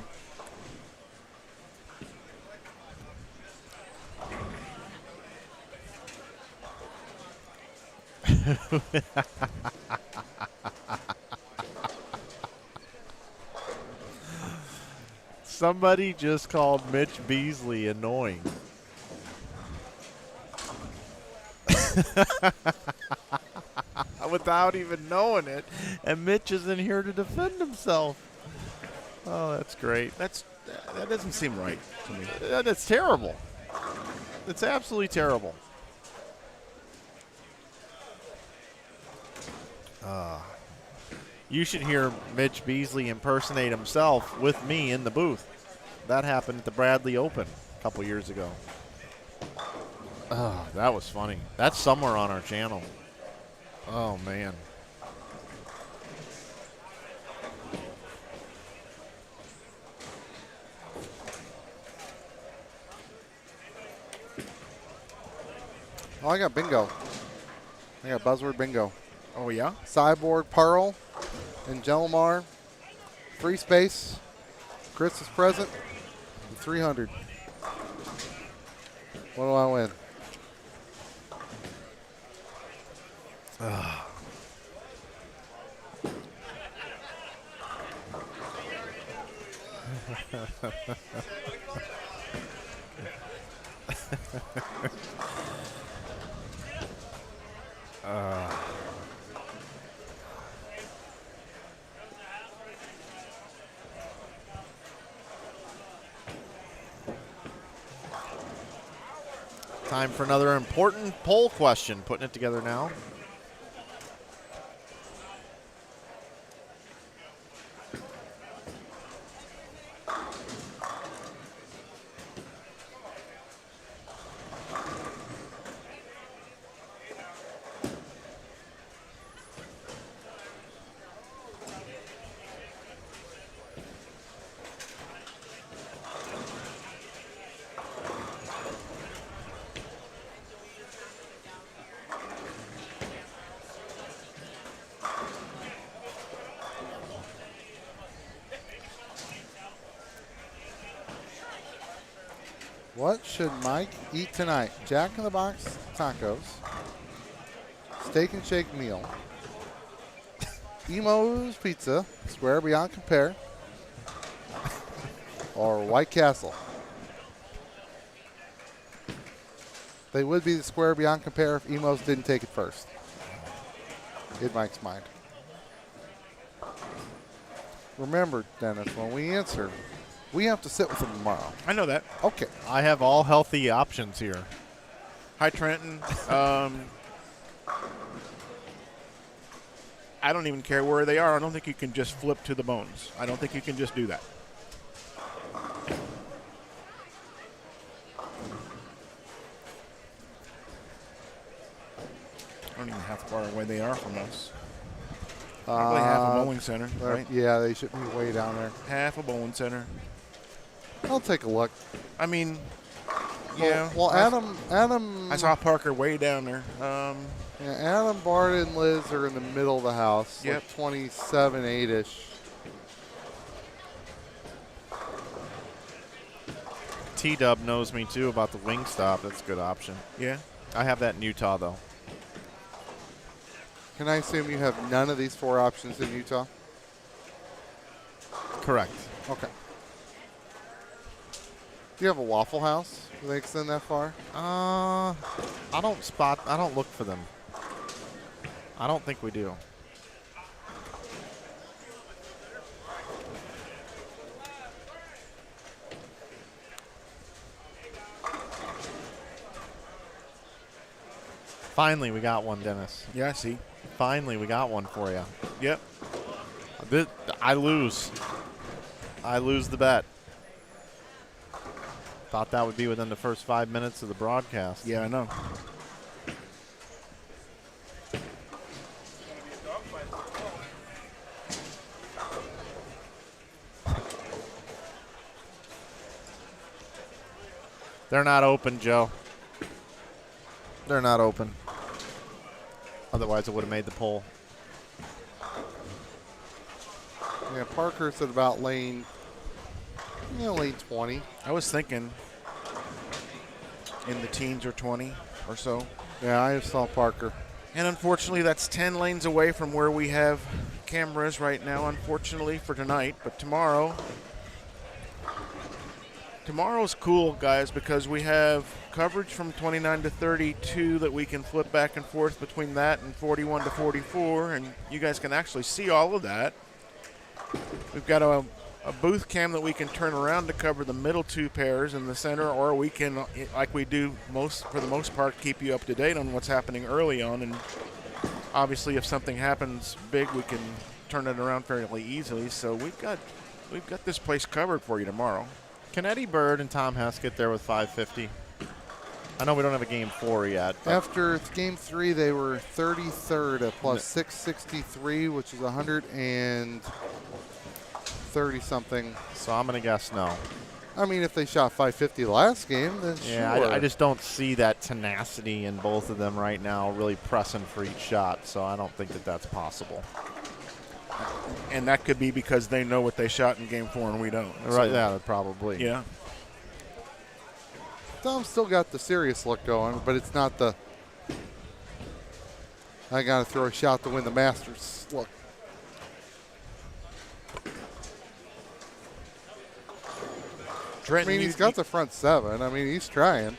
Somebody just called Mitch Beasley annoying. Without even knowing it, and Mitch isn't here to defend himself. Oh, that's great. That doesn't seem right to me. That's terrible. It's absolutely terrible. You should hear Mitch Beasley impersonate himself with me in the booth. That happened at the Bradley Open a couple years ago. Oh, that was funny. That's somewhere on our channel. Oh, man. Oh, I got bingo. I got buzzword bingo. Oh, yeah? Cyborg, Pearl, and Jelmar. Free space. Chris is present. And 300. What do I win? Time for another important poll question. Putting it together now. What should Mike eat tonight? Jack in the Box tacos, steak and shake meal, Emo's Pizza, Square Beyond Compare, or White Castle? They would be the Square Beyond Compare if Emo's didn't take it first. In Mike's mind. Remember, Dennis, when we answer, we have to sit with them tomorrow. I know that. Okay. I have all healthy options here. Hi, Trenton. I don't even care where they are. I don't think you can just flip to the bones. I don't think you can just do that. I don't even know how far away they are from us. Probably half a bowling center, right? Yeah, they should be way down there. Half a bowling center. I'll take a look. I mean, yeah. Well, Adam. I saw Parker way down there. Yeah, Adam, Bart, and Liz are in the middle of the house. Yep. Like 27, 8-ish. T-Dub knows me, too, about the Wingstop. That's a good option. Yeah. I have that in Utah, though. Can I assume you have none of these 4 options in Utah? Correct. Okay. Do you have a Waffle House? Do they extend that far? I don't look for them. I don't think we do. Finally, we got one, Dennis. Yeah, I see. Finally, we got one for you. Yep. I lose. I lose the bet. Thought that would be within the first 5 minutes of the broadcast. Yeah, I know. They're not open, Joe. They're not open. Otherwise, it would have made the poll. Yeah, Parker's at about lane 20. I was thinking in the teens or 20 or so. Yeah, I just saw Parker. And unfortunately, that's 10 lanes away from where we have cameras right now, unfortunately, for tonight. But tomorrow's cool, guys, because we have coverage from 29 to 32 that we can flip back and forth between that and 41 to 44, and you guys can actually see all of that. We've got a booth cam that we can turn around to cover the middle two pairs in the center, or we can, like we do for the most part, keep you up to date on what's happening early on. And obviously, if something happens big, we can turn it around fairly easily. So we've got this place covered for you tomorrow. Can Eddie Bird and Tom Hess get there with 550? I know we don't have a game 4 yet. After game 3, they were 33rd at plus 663, which is 130-something. So I'm going to guess no. I mean, if they shot 550 last game, then Yeah, sure. I just don't see that tenacity in both of them right now, really pressing for each shot. So I don't think that that's possible. And that could be because they know what they shot in game 4 and we don't. Right, So, yeah, probably. Yeah. Tom's still got the serious look going, but it's not the I got to throw a shot to win the Masters look. Trenton, I mean, he's got the front 7. I mean, he's trying.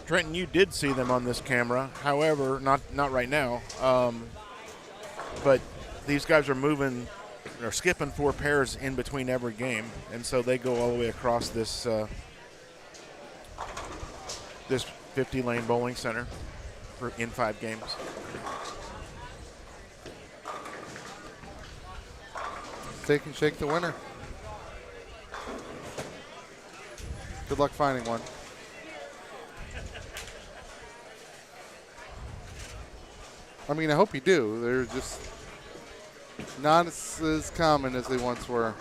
Trenton, you did see them on this camera. However, not right now. But these guys are moving or skipping 4 pairs in between every game, and so they go all the way across this this 50-lane bowling center in 5 games. Take and shake the winner. Good luck finding one. I mean, I hope you do. They're just not as common as they once were.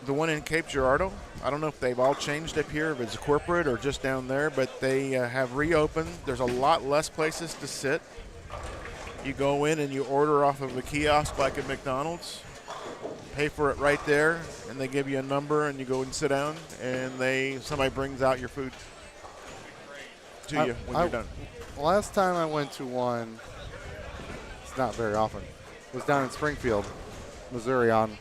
The one in Cape Girardeau, I don't know if they've all changed up here, if it's corporate or just down there, but they have reopened. There's a lot less places to sit. You go in and you order off of a kiosk like at McDonald's, pay for it right there, and they give you a number and you go and sit down, and somebody brings out your food to you when you're done. Last time I went to one, it's not very often, was down in Springfield, Missouri on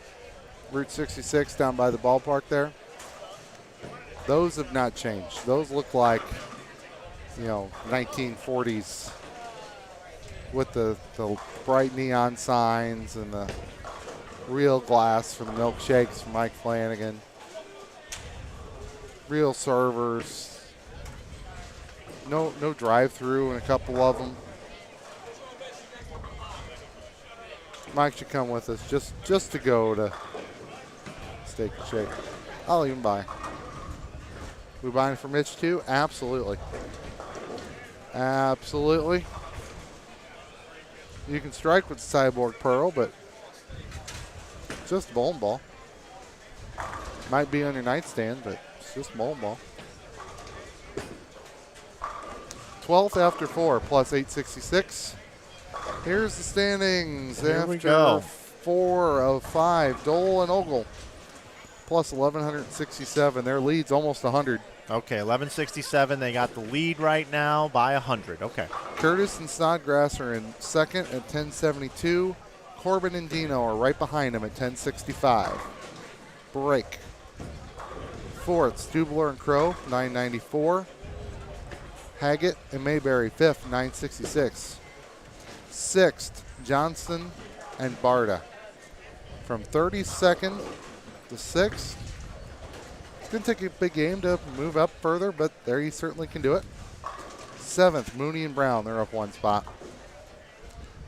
Route 66 down by the ballpark there. Those have not changed. Those look like, 1940s with the bright neon signs and the real glass for the milkshakes from Mike Flanagan. Real servers. No drive-through in a couple of them. Mike should come with us just to go to Steak and Shake. I'll even buy. We buying for Mitch too? Absolutely. Absolutely. You can strike with the Cyborg Pearl, but it's just a bowling ball. Might be on your nightstand, but it's just a bowling ball. 12th after 4, plus 866. Here's the standings Here after we go. 4 of 5. Dole and Ogle, plus 1,167. Their lead's almost 100. Okay, 1167. They got the lead right now by 100. Okay. Curtis and Snodgrass are in second at 1072. Corbin and Dino are right behind him at 1065. Break. Fourth, Stubler and Crow, 994. Haggett and Mayberry, fifth, 966. Sixth, Johnson and Barta. From 32nd The 6th. It's going to take a big game to move up further, but there you certainly can do it. 7th, Mooney and Brown. They're up 1 spot.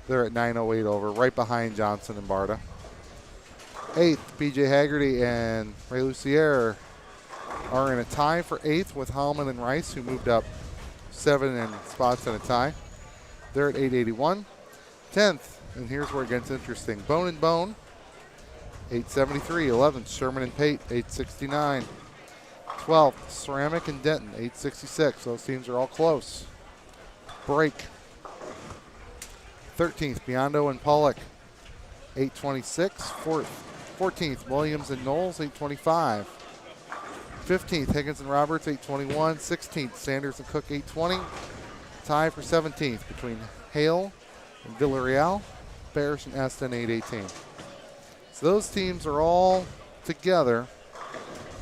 They're at 9:08 over, right behind Johnson and Barta. 8th, PJ Haggerty and Ray Lucier are in a tie for 8th with Hallman and Rice, who moved up 7 spots in a tie. They're at 881. 10th, and here's where it gets interesting. Bone and Bone, 873. 11th, Sherman and Pate, 869. 12th, Ceramic and Denton, 866. Those teams are all close. Break. 13th, Biondo and Pollock, 826. 14th, Williams and Knowles, 825. 15th, Higgins and Roberts, 821. 16th, Sanders and Cook, 820. Tie for 17th between Hale and Villarreal, Bears and Eston, 818. So those teams are all together,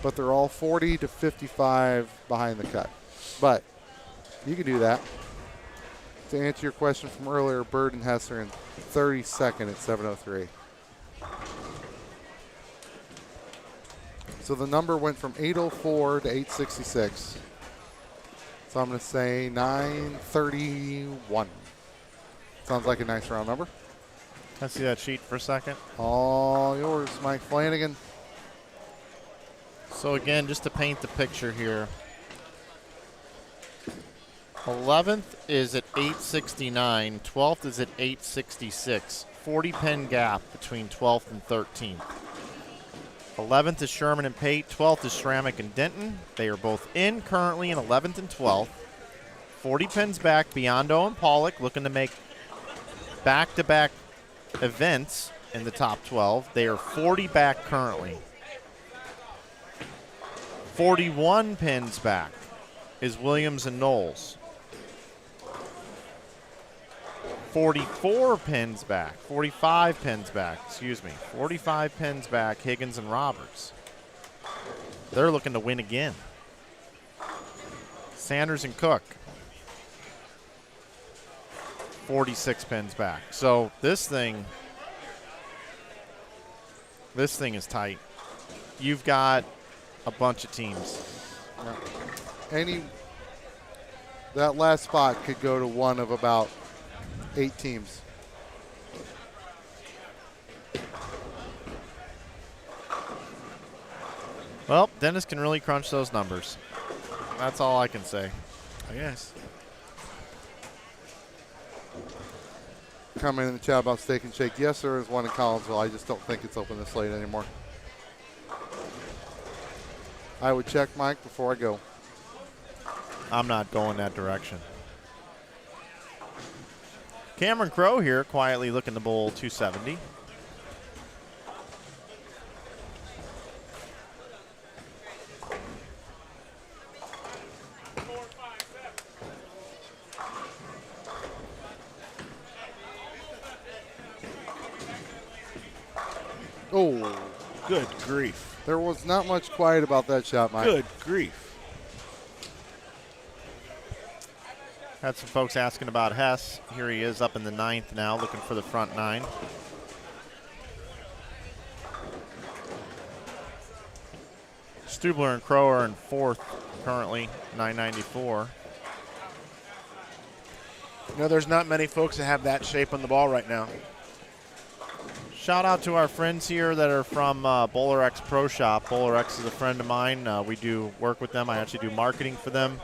but they're all 40 to 55 behind the cut. But you can do that. To answer your question from earlier, Bird and Hess are in 32nd at 703. So the number went from 804 to 866. So I'm going to say 931. Sounds like a nice round number. Can I see that sheet for a second? All yours, Mike Flanagan. So again, just to paint the picture here, 11th is at 869, 12th is at 866, 40 pen gap between 12th and 13th. 11th is Sherman and Pate, 12th is Ceramic and Denton. They are both in currently in 11th and 12th. 40 pens back, Biondo and Pollock looking to make back-to-back events in the top 12. They are 40 back currently. 41 pins back is Williams and Knowles. 44 pins back, 45 pins back, 45 pins back, Higgins and Roberts. They're looking to win again. Sanders and Cook, 46 pins back. So this thing is tight. You've got a bunch of teams. That last spot could go to one of about 8 teams. Well, Dennis can really crunch those numbers. That's all I can say. Yes. Comment in the chat about Steak and Shake. Yes, there is one in Collinsville. I just don't think it's open this late anymore. I would check, Mike, before I go. I'm not going that direction. Cameron Crowe here, quietly looking to bowl 270. Oh, Good grief. there was not much quiet about that shot, Mike. Good grief. Had some folks asking about Hess. Here he is up in the 9th now, looking for the front 9. Stubler and Crowe are in 4th currently, 994. You know, there's not many folks that have that shape on the ball right now. Shout out to our friends here that are from Boudouris Pro Shop. Boudouris is a friend of mine. We do work with them. I actually do marketing for them.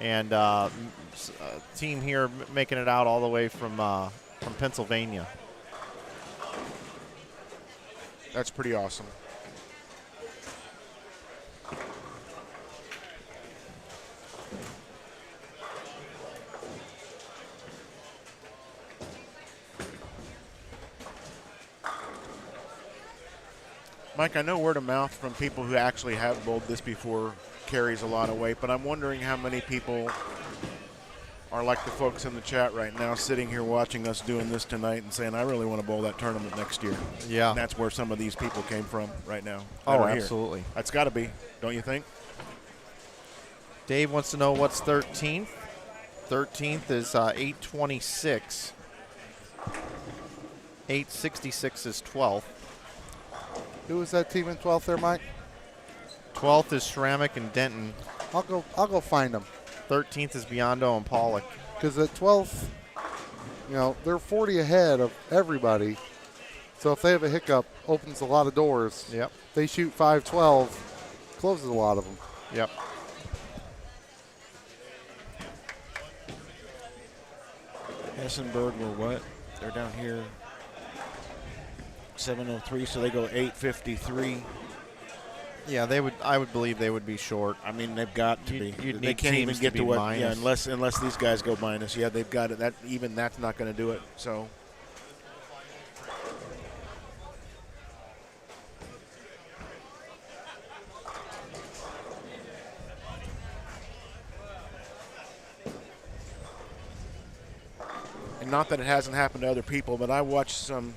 And team here making it out all the way from Pennsylvania. That's pretty awesome. Mike, I know word of mouth from people who actually have bowled this before carries a lot of weight, but I'm wondering how many people are like the folks in the chat right now sitting here watching us doing this tonight and saying, I really want to bowl that tournament next year. Yeah. And that's where some of these people came from right now. Oh, that are here. absolutely. That's got to be, don't you think? Dave wants to know what's 13th. 13th is 826. 866 is 12th. Who was that team in 12th there, Mike? 12th is Schrammick and Denton. I'll go find them. 13th is Biondo and Pollock. Because at 12th, they're 40 ahead of everybody. So if they have a hiccup, opens a lot of doors. Yep. They shoot 5-12, closes a lot of them. Yep. Hessenberg were what? They're down here 7:03, so they go 8:53. Yeah, I would believe they would be short. I mean, they've got to You'd be. need They can't even teams get to to be what? minus. Yeah, unless these guys go minus. Yeah, they've got it. That's not going to do it. So. And not that it hasn't happened to other people, but I watched some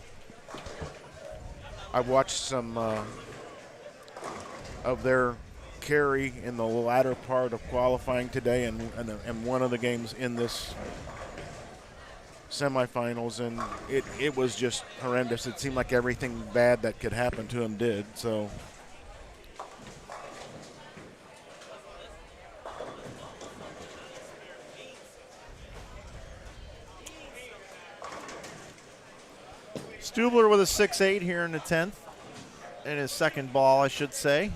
of their carry in the latter part of qualifying today, and one of the games in this semifinals, and it was just horrendous. It seemed like everything bad that could happen to him did. So. Stubler with a 6-8 here in the 10th. In his second ball, I should say.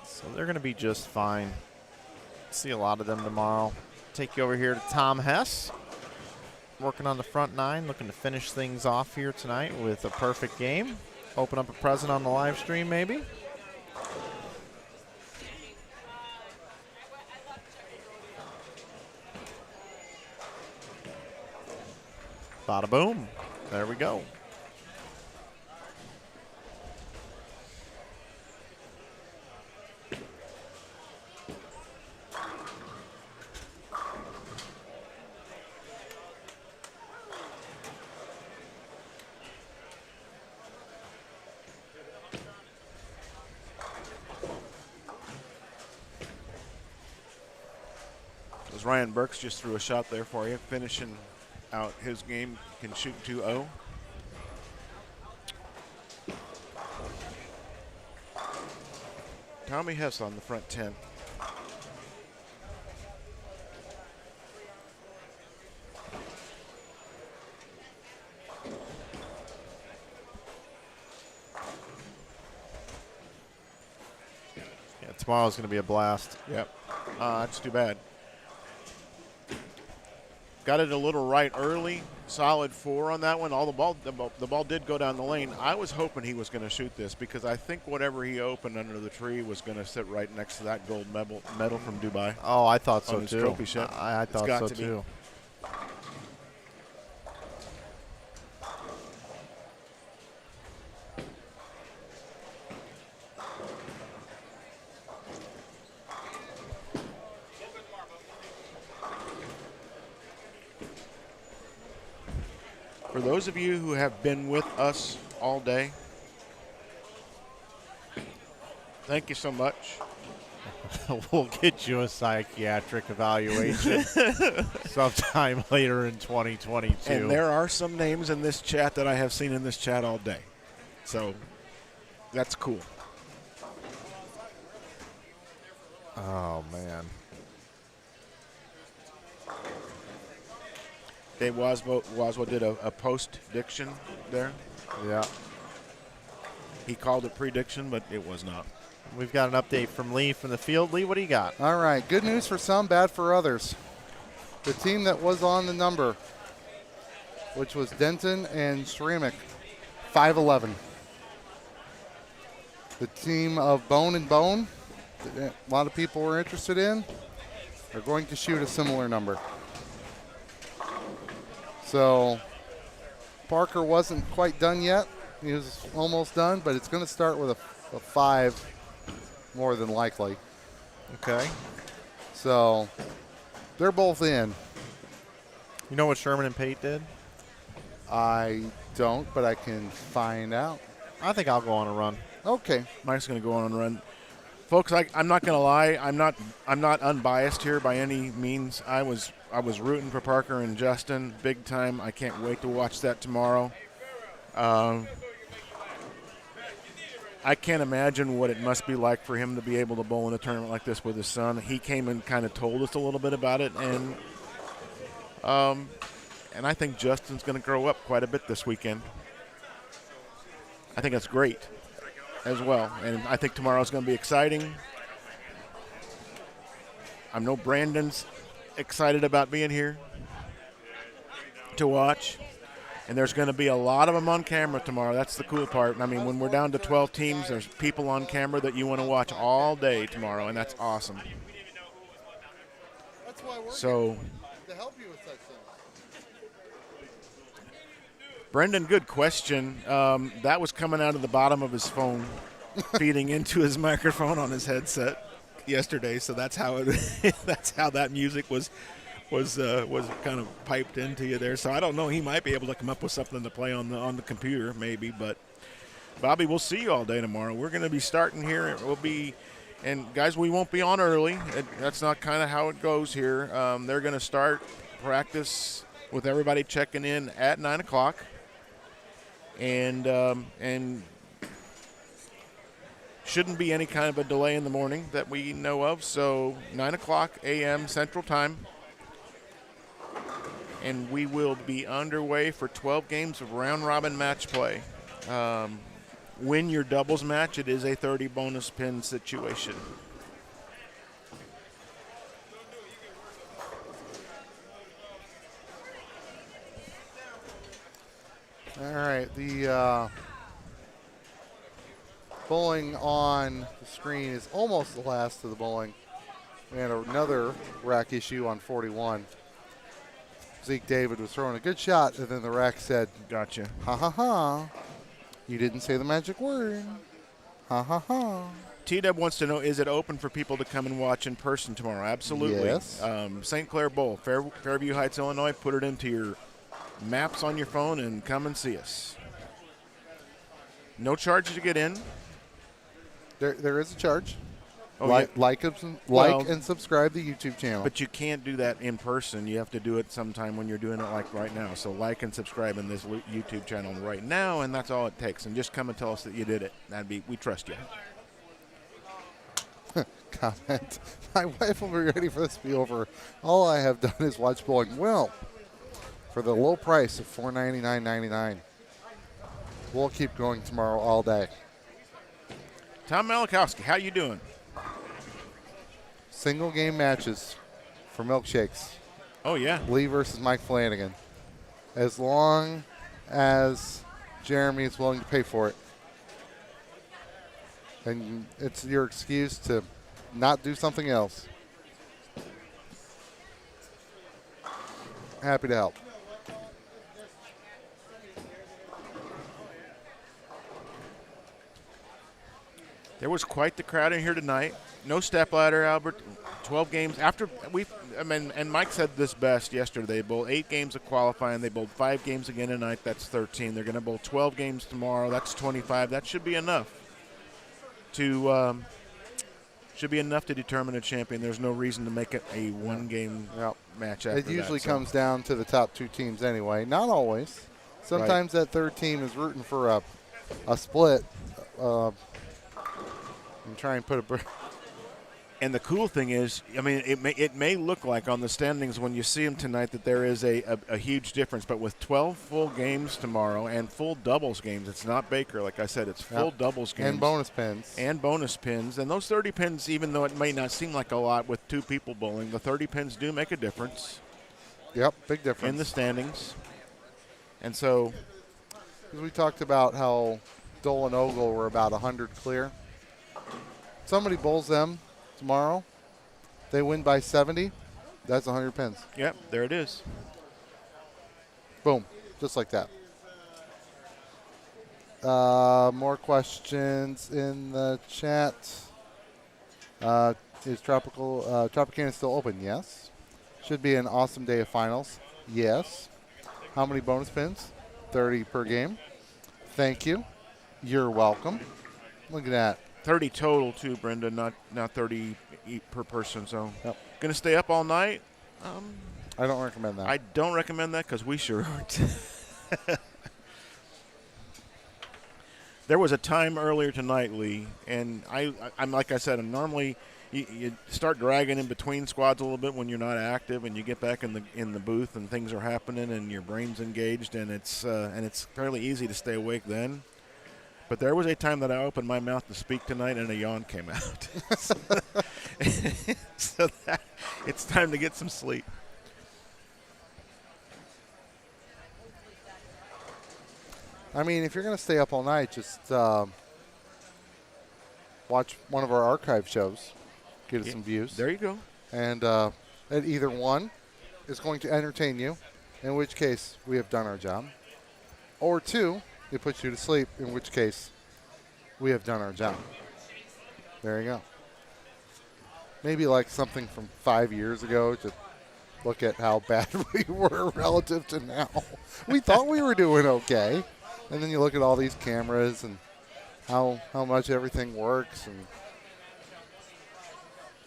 So they're going to be just fine. See a lot of them tomorrow. Take you over here to Tom Hess. Working on the front nine, looking to finish things off here tonight with a perfect game. Open up a present on the live stream, maybe. Bada boom. There we go. As Ryan Burks just threw a shot there for you, finishing out his game, can shoot 2-0. Tommy Hess on the front 10. Yeah, tomorrow's going to be a blast. Yep. That's too bad. Got it a little right early. Solid 4 on that one. The ball did go down the lane. I was hoping he was going to shoot this because I think whatever he opened under the tree was going to sit right next to that gold medal from Dubai. Oh, I thought so on his too. trophy ship. I It's thought got so to be. too. For those of you who have been with us all day, thank you so much. We'll get you a psychiatric evaluation sometime later in 2022. And there are some names in this chat that I have seen in this chat all day. So that's cool. Oh, man. Dave Waswo did a post-diction there. Yeah. He called it prediction, but it was not. We've got an update from Lee from the field. Lee, what do you got? All right, good news for some, bad for others. The team that was on the number, which was Denton and Ceramic, 5'11". The team of Bone and Bone, that a lot of people were interested in, are going to shoot a similar number. So Parker wasn't quite done yet. He was almost done, but it's going to start with a 5 more than likely. Okay. So they're both in. You know what Sherman and Pate did? I don't, but I can find out. I think I'll go on a run. Okay. Mike's going to go on and run. Folks, I'm not going to lie. I'm not unbiased here by any means. I was rooting for Parker and Justin big time. I can't wait to watch that tomorrow. I can't imagine what it must be like for him to be able to bowl in a tournament like this with his son. He came and kind of told us a little bit about it, and I think Justin's going to grow up quite a bit this weekend. I think that's great as well, and I think tomorrow's going to be exciting. I know Brandon's excited about being here to watch. And there's going to be a lot of them on camera tomorrow. That's the cool part. I mean, when we're down to 12 teams, there's people on camera that you want to watch all day tomorrow, and that's awesome. That's why we're So, here, to help you with such things. Brendan, good question. That was coming out of the bottom of his phone, feeding into his microphone on his headset yesterday. So that's how that's how that music was kind of piped into you there. So I don't know. He might be able to come up with something to play on the computer, maybe. But Bobby, we'll see you all day tomorrow. We're going to be starting here. And guys, we won't be on early. That's not kind of how it goes here. They're going to start practice with everybody checking in at 9 o'clock, and shouldn't be any kind of a delay in the morning that we know of. So 9 o'clock a.m. Central Time. And we will be underway for 12 games of round-robin match play. Win your doubles match, it is a 30 bonus pin situation. All right, the bowling on the screen is almost the last of the bowling. We had another rack issue on 41. Zeke David was throwing a good shot, and then the rack said, Gotcha. ha ha ha, you didn't say the magic word. Ha ha ha. T-Dub wants to know, is it open for people to come and watch in person tomorrow? Absolutely. Yes. St. Clair Bowl, Fairview Heights, Illinois. Put it into your maps on your phone and come and see us. No charge to get in. There is a charge. Oh, like Well, and subscribe to the YouTube channel. But you can't do that in person. You have to do it sometime when you're doing it like right now. So like and subscribe in this YouTube channel right now, and that's all it takes. And just come and tell us that you did it. We trust you. Comment. My wife will be ready for this to be over. All I have done is watch bowling. Well, for the low price of $499.99. We'll keep going tomorrow all day. Tom Malachowski, how you doing? Single game matches for milkshakes. Oh, yeah. Lee versus Mike Flanagan. As long as Jeremy is willing to pay for it. And it's your excuse to not do something else. Happy to help. There was quite the crowd in here tonight. No stepladder, Albert. 12 games. And Mike said this best yesterday. They bowled 8 games of qualifying. They bowled 5 games again tonight. That's 13. They're going to bowl 12 games tomorrow. That's 25. That should be enough to determine a champion. There's no reason to make it a one-game match after that. It usually comes down to the top 2 teams anyway. Not always. Sometimes that third team is rooting for a split. And try and put a. And the cool thing is, I mean, it may look like on the standings when you see them tonight that there is a huge difference. But with 12 full games tomorrow and full doubles games, it's not Baker. Like I said, it's full doubles games. And bonus pins. And bonus pins. And those 30 pins, even though it may not seem like a lot with 2 people bowling, the 30 pins do make a difference. Yep, big difference. In the standings. And so. Because we talked about how Dole and Ogle were about 100 clear. Somebody bowls them tomorrow. They win by 70. That's 100 pins. Yep, there it is. Boom. Just like that. More questions in the chat. Is Tropicana still open? Yes. Should be an awesome day of finals. Yes. How many bonus pins? 30 per game. Thank you. You're welcome. Look at that. 30 total too, Brenda, not 30 per person. So, Gonna stay up all night? I don't recommend that. I don't recommend that because we sure aren't. There was a time earlier tonight, Lee, and I'm like I said, normally you start dragging in between squads a little bit when you're not active, and you get back in the booth and things are happening and your brain's engaged, and it's fairly easy to stay awake then. But there was a time that I opened my mouth to speak tonight and a yawn came out. So it's time to get some sleep. I mean, if you're going to stay up all night, just watch one of our archive shows, get us some views. There you go. And either one is going to entertain you, in which case we have done our job. Or two, it puts you to sleep, in which case we have done our job. There you go. Maybe like something from 5 years ago to look at how bad we were relative to now. We thought we were doing okay. And then you look at all these cameras and how much everything works. And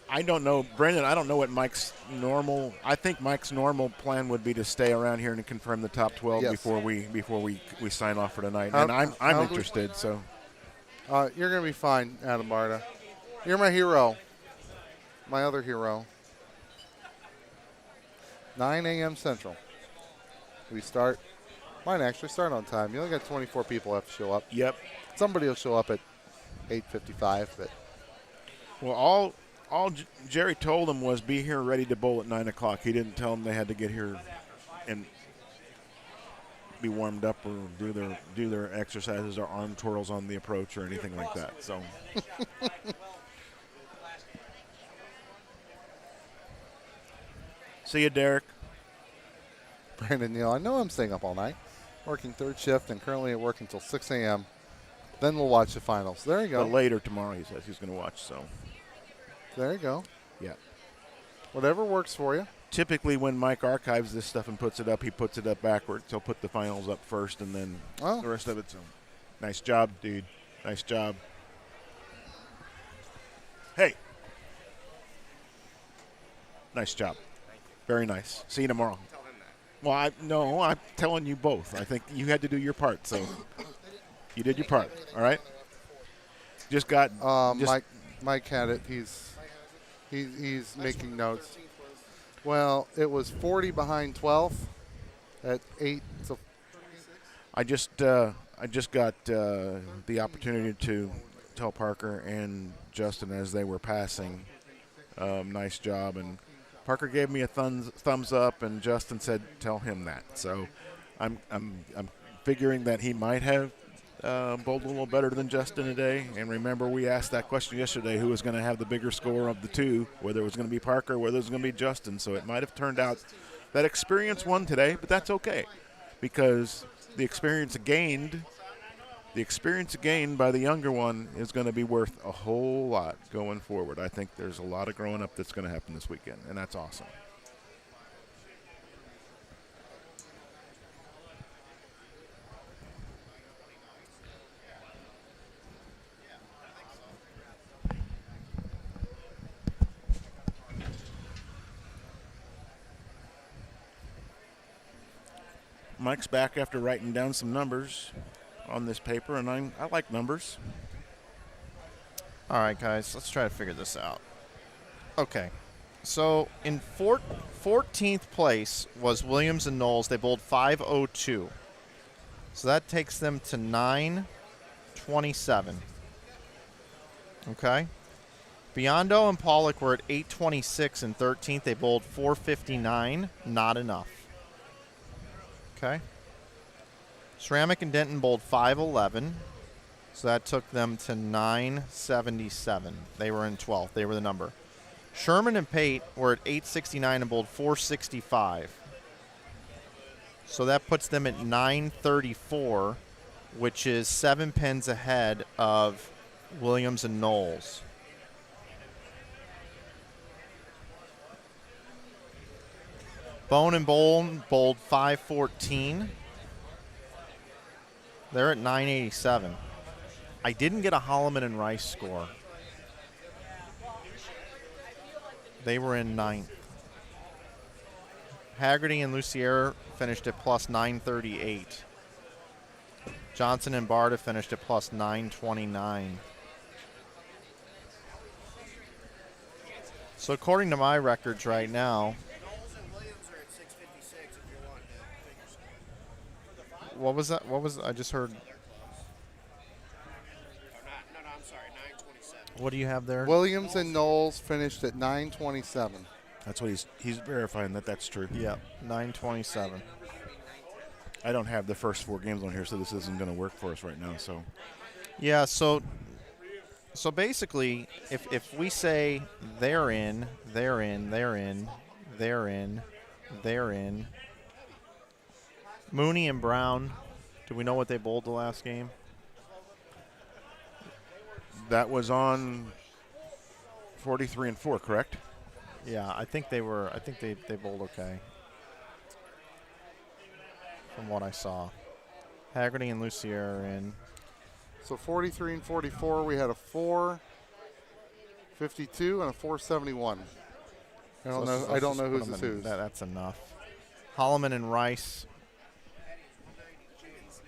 I don't know, Brendan, I don't know what Mike's normal – I think Mike's normal plan would be to stay around here and confirm the top 12 Yes. before we sign off for tonight. And I'm interested, so. You're going to be fine, Adam Barta. You're my hero. My other hero. 9 a.m. Central. We start. Might actually start on time. You only got 24 people have to show up. Yep. Somebody will show up at 8:55. But Well, all Jerry told them was be here ready to bowl at 9 o'clock. He didn't tell them they had to get here and be warmed up or do their exercises or arm twirls on the approach or anything like that. So. See you, Derek. Brandon Neal, I know I'm staying up all night, working third shift and currently at work until 6 a.m. Then we'll watch the finals. There you go. But later tomorrow, he says he's going to watch. So. There you go. Yeah. Whatever works for you. Typically, when Mike archives this stuff and puts it up, he puts it up backwards. He'll put the finals up first and then the rest of it. So, nice job, dude. Nice job. Hey. Nice job. Very nice. See you tomorrow. Well, I'm telling you both. I think you had to do your part, so you did your part. All right. Just got Mike had it. He's making notes. Well, it was 40 behind 12th at 8. So I just got the opportunity to tell Parker and Justin as they were passing, nice job, and Parker gave me a thumbs up, and Justin said, "Tell him that." So, I'm figuring that he might have bowled a little better than Justin today. And remember, we asked that question yesterday: who was going to have the bigger score of the two? Whether it was going to be Parker, whether it was going to be Justin. So it might have turned out that experience won today, but that's okay, because the experience gained by the younger one is going to be worth a whole lot going forward. I think there's a lot of growing up that's going to happen this weekend, and that's awesome. Mike's back after writing down some numbers on this paper, and I like numbers. All right, guys, let's try to figure this out. Okay, so in 14th place was Williams and Knowles. They bowled 5:02. So that takes them to 9:27. Okay. Biondo and Pollock were at 8:26 in 13th. They bowled 4:59. Not enough. Okay. Ceramic and Denton bowled 5:11. So that took them to 9:77. They were in 12th. They were the number. Sherman and Pate were at 8:69 and bowled 4:65. So that puts them at 9:34, which is 7 pins ahead of Williams and Knowles. Bone and Bowlen bowled 5:14. They're at 9:87. I didn't get a Holloman and Rice score. They were in 9th. Haggerty and Lucier finished at plus 938. Johnson and Barta finished at plus 929. So according to my records right now, Knowles and Williams are at 656 if you're wanting to figure what was that? What was I just heard? No, I'm sorry, 927. What do you have there? Williams and Knowles finished at 927. That's what he's verifying that's true. Yep, 927. I don't have the first 4 games on here, so this isn't going to work for us right now. So Yeah, so basically, if we say they're in, Mooney and Brown, do we know what they bowled the last game? that was on 43 and 4, correct? Yeah, I think they bowled okay. From what I saw. Haggerty and Lucier are in. So 43 and 44, we had a 452 and a 471. I don't know who's Put 'em this in. who's. That's enough. Holloman and Rice.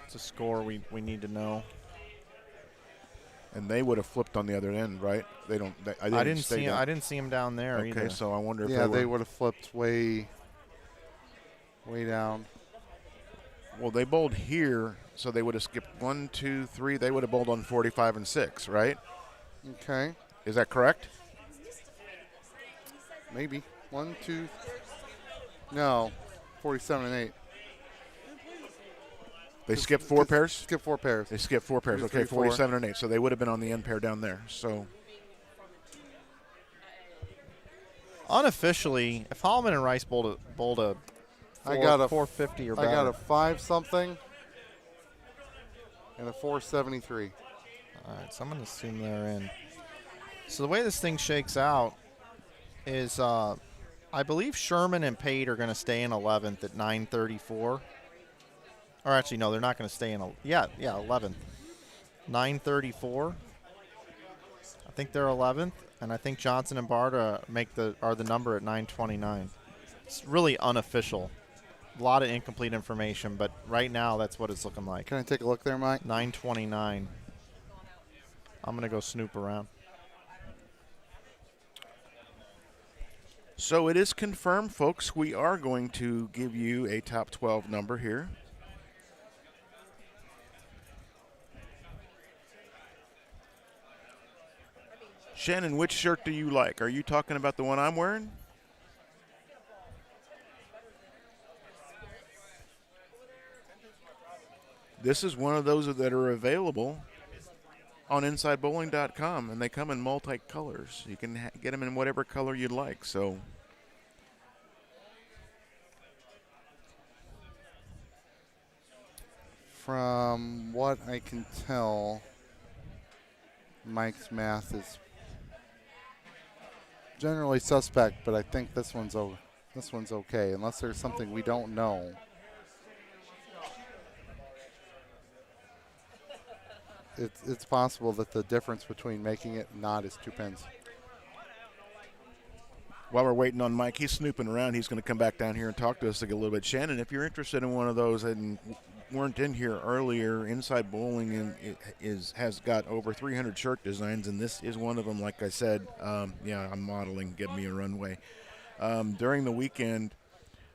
It's a score we need to know. And they would have flipped on the other end, right? They don't. I didn't see him. I didn't see him down there Okay, either. so I wonder if Yeah, they they were. would have flipped way down. Well, they bowled here, so they would have skipped 1, 2, 3. They would have bowled on 45 and 6, right? Okay, Is that correct? maybe 1, 2. No, 47 and 8. They skipped 4 pairs. Skip 4 pairs. They skipped 4 pairs. 2, Okay, 3, 4. 47 and 8. So they would have been on the end pair down there. So Unofficially, if Holloman and Rice bowled a I got a 450 or I better. got a 5 something and a 473. All right, so I'm going to assume they're in. So the way this thing shakes out is I believe Sherman and Pate are going to stay in 11th at 934. Or actually, no, they're not going to stay in. 11th. 934. I think they're 11th, and I think Johnson and Barta are the number at 929. It's really unofficial. A lot of incomplete information, but right now that's what it's looking like. Can I take a look there, Mike? 929. I'm going to go snoop around. So it is confirmed, folks. We are going to give you a top 12 number here. Shannon, which shirt do you like? Are you talking about the one I'm wearing? This is one of those that are available on InsideBowling.com, and they come in multi-colors. You can get them in whatever color you'd like. So From what I can tell, Mike's math is generally suspect, but I think this one's okay, unless there's something we don't know. It's possible that the difference between making it and not is 2 pins. while we're waiting on Mike, he's snooping around. He's going to come back down here and talk to us a little bit. Shannon, if you're interested in one of those and weren't in here earlier, Inside Bowling has got over 300 shirt designs, and this is one of them. Like I said, I'm modeling. Give me a runway. During the weekend,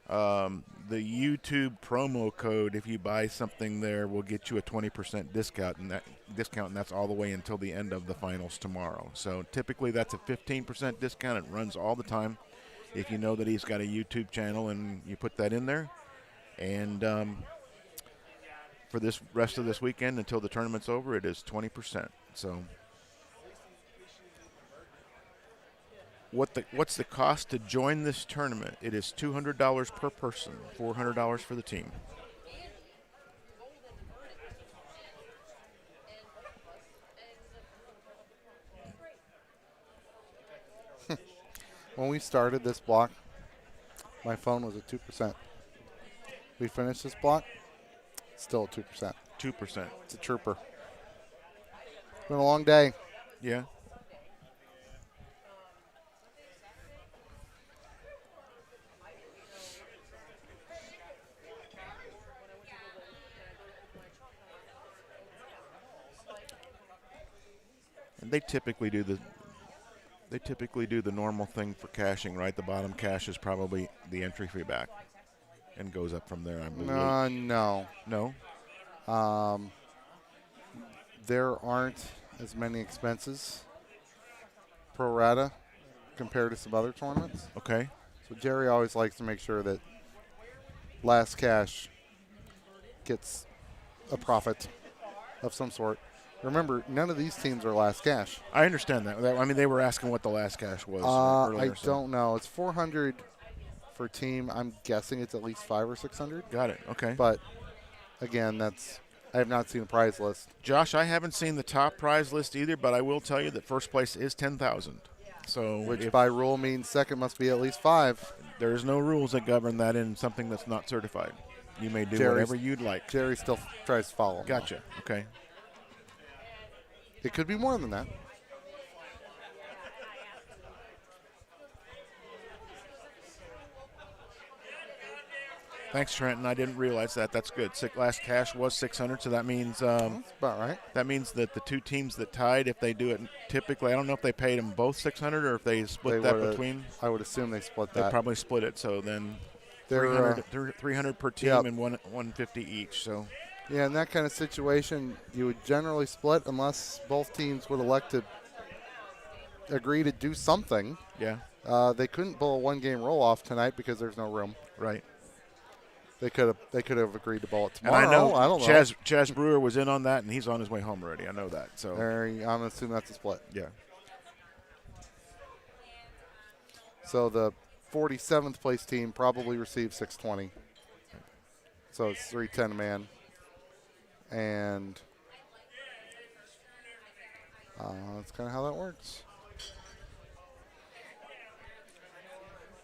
the YouTube promo code, if you buy something there, will get you a 20% discount, and that's all the way until the end of the finals tomorrow. So typically that's a 15% discount. It runs all the time. If you know that he's got a YouTube channel and you put that in there, and for this rest of this weekend until the tournament's over, it is 20%. So what's the cost to join this tournament? It is $200 per person, $400 for the team. When we started this block, my phone was at 2%. We finished this block, still at 2%. 2%. It's a trooper. It's been a long day. Yeah. They typically do the normal thing for cashing, right? The bottom cash is probably the entry fee back, and goes up from there. I believe. No. No. There aren't as many expenses pro rata compared to some other tournaments. Okay. So Jerry always likes to make sure that last cash gets a profit of some sort. Remember, none of these teams are last cash. I understand that. I mean, they were asking what the last cash was earlier. I don't know. It's 400 for a team. I'm guessing it's at least 500 or 600. Got it. Okay. But again, I have not seen a prize list. Josh, I haven't seen the top prize list either, but I will tell you that first place is 10,000. So, Which by rule means second must be at least 5. There's no rules that govern that in something that's not certified. You may do whatever you'd like. Jerry still tries to follow him. Gotcha. Okay. It could be more than that. Thanks, Trenton. I didn't realize that. That's good. Last cash was 600, so that means That's about right. that means that the two teams that tied, if they do it typically, I don't know if they paid them both 600 or if they split that between. I would assume they split They that. probably split it. So then They're, 300 per team yep. and 150 each. So Yeah, in that kind of situation, you would generally split unless both teams would elect to agree to do something. yeah, They couldn't pull a one-game roll-off tonight because there's no room. right. They could have agreed to bowl it And tomorrow. I don't know. Chaz Brewer was in on that, and he's on his way home already. I know that. So I'm assuming that's a split. yeah. So the 47th place team probably received 620. So it's 310 a man. And that's kind of how that works.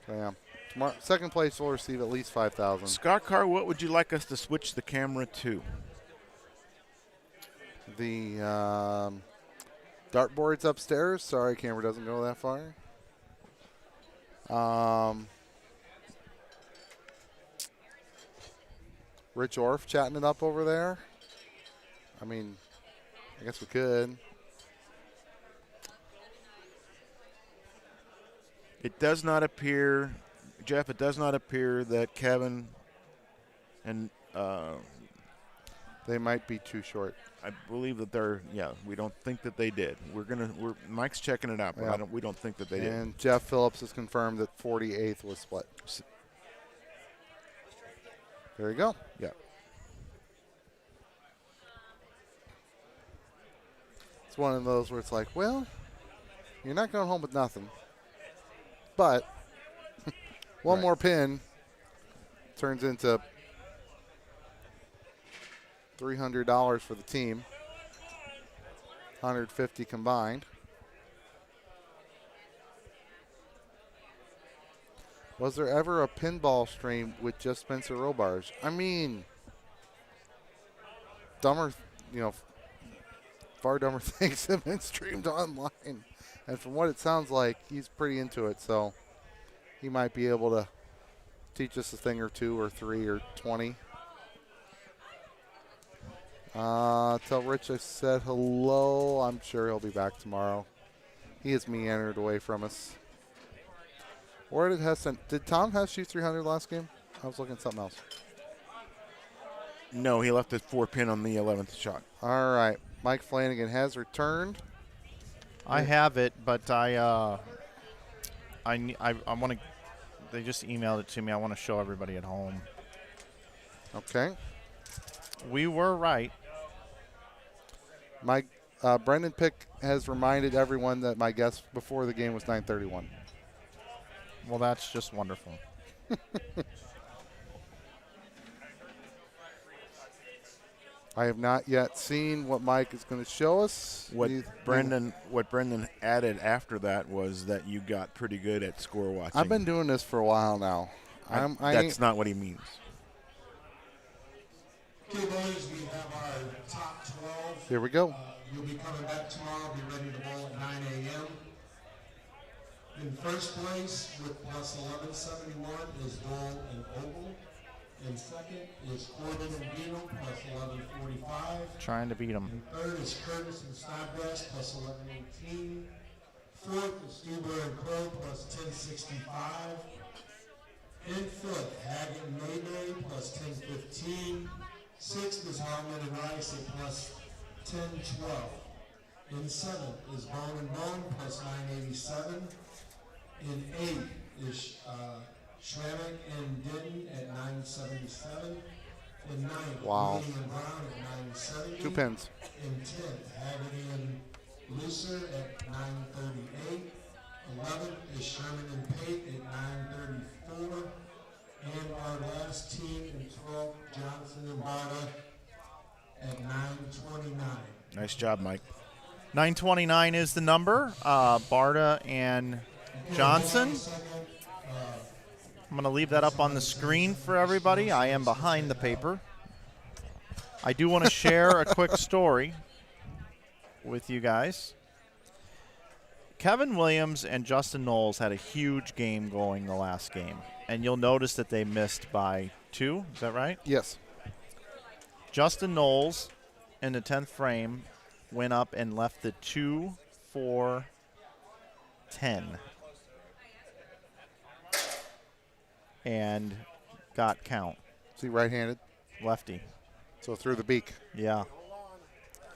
So yeah. Tomorrow, second place will receive at least 5,000. Scott Carr, what would you like us to switch the camera to? The dartboard's upstairs. Sorry, camera doesn't go that far. Rich Orff chatting it up over there. I mean, I guess we could. It does not appear, Jeff, it does not appear that Kevin and They might be too short. I believe that we don't think that they did. Mike's checking it out, but Yeah. we don't think that they did. And Jeff Phillips has confirmed that 48th was split. There you go. Yeah. It's one of those where it's like, well, you're not going home with nothing. But one more pin turns into $300 for the team. $150 combined. Was there ever a pinball stream with just Spencer Robarge? I mean, far dumber things have been streamed online. And from what it sounds like, he's pretty into it. So he might be able to teach us a thing or two or 3 or 20. Tell Rich I said hello. I'm sure he'll be back tomorrow. He has meandered away from us. Where did Hess – did Tom Hess shoot 300 last game? I was looking at something else. No, he left a 4-pin on the 11th shot. All right. Mike Flanagan has returned. I have it, but I want to – they just emailed it to me. I want to show everybody at home. Okay. We were right. Mike Brendan Pick has reminded everyone that my guess before the game was 9:31. Well, that's just wonderful. I have not yet seen what Mike is going to show us. What Brendan added after that was that you got pretty good at score watching. I've been doing this for a while now. That's not what he means. Okay, boys, we have our top 12. Here we go. You'll be coming back tomorrow. Be ready to bowl at 9 a.m. In first place with plus 1171 is Bull and Ogle. In second is Corbin and Beadle plus 1145. Trying to beat him. In third is Curtis and Snodgrass plus 1118. Fourth is Stuber and Crow plus 1065. In fifth, Haggett and Mayday plus 1015. Sixth is Harmon and Rice at plus 1012. In seventh is Bone and Bone plus 987. In eighth is Schrammick and Denton at 977. In ninth, Wow. Mooney and Brown at 970. 2 pins. In 10th, Haggerty and Lucer at 938. 11th is Sherman and Pate at 934. And our last team in 12th, Johnson and Barta at 929. Nice job, Mike. 929 is the number. Barta and Johnson. I'm going to leave that up on the screen for everybody. I am behind the paper. I do want to share a quick story with you guys. Kevin Williams and Justin Knowles had a huge game going the last game. And you'll notice that they missed by 2. Is that right? Yes. Justin Knowles in the 10th frame went up and left the 2-4-10. And got count. See, right-handed. Lefty. So through the beak. Yeah.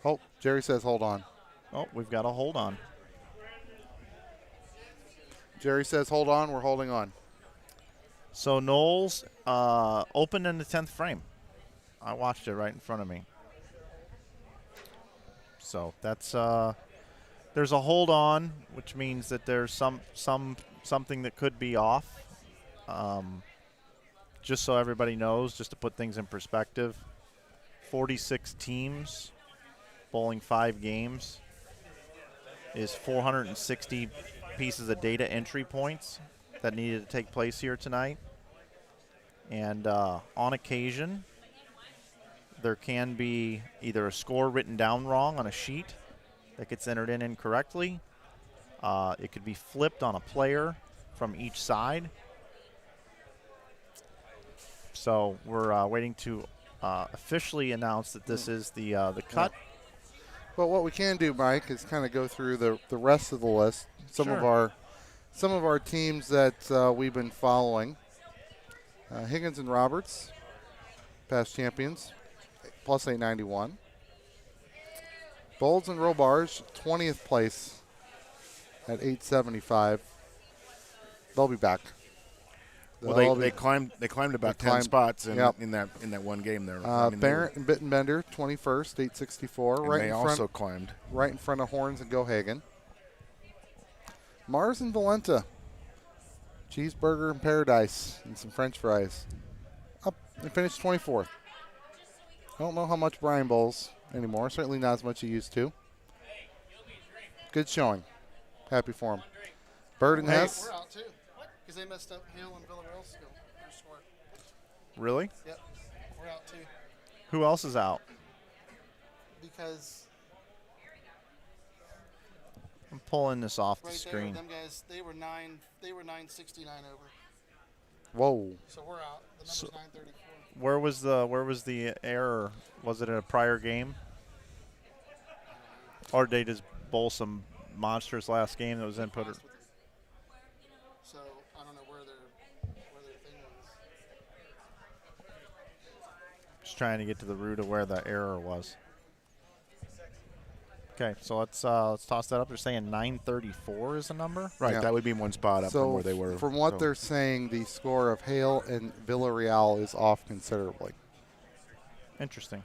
Oh, Jerry says hold on. Oh, we've got a hold on. Jerry says hold on. We're holding on. So Knowles opened in the 10th frame. I watched it right in front of me. So that's there's a hold on, which means that there's something that could be off. Just so everybody knows, just to put things in perspective, 46 teams bowling 5 games is 460 pieces of data entry points that needed to take place here tonight. And on occasion, there can be either a score written down wrong on a sheet that gets entered in incorrectly. It could be flipped on a player from each side. So we're waiting to officially announce that this is the cut. But what we can do, Mike, is kind of go through the rest of the list. Some of our teams that we've been following. Higgins and Roberts, past champions, plus 891. Bowles and Robarge, 20th place at 875. They'll be back. Well, they climbed about 10 spots in that one game there. Barrett and Bittenbender, 21st, 864. And they also climbed. Right in front of Horns and Gohagen. Mars and Valenta, cheeseburger in paradise and some French fries. Up and finished 24th. I don't know how much Brian bowls anymore. Certainly not as much he used to. Good showing. Happy for him. Bird and Hess. We're out too. Because they messed up Hale and Villarreal's score. Really? Yep. We're out too. Who else is out? Because I'm pulling this off the right screen. there, them guys, they were 969 over. Whoa. So we're out. The number's 934. Where was the error? Was it in a prior game? Or did they just bowl some monsters last game that was input? So I don't know where their thing was. Just trying to get to the root of where the error was. Okay, so let's toss that up. They're saying 934 is the number. Right, Yeah. that would be one spot up from where they were. From what they're saying, the score of Hale and Villarreal is off considerably. Interesting.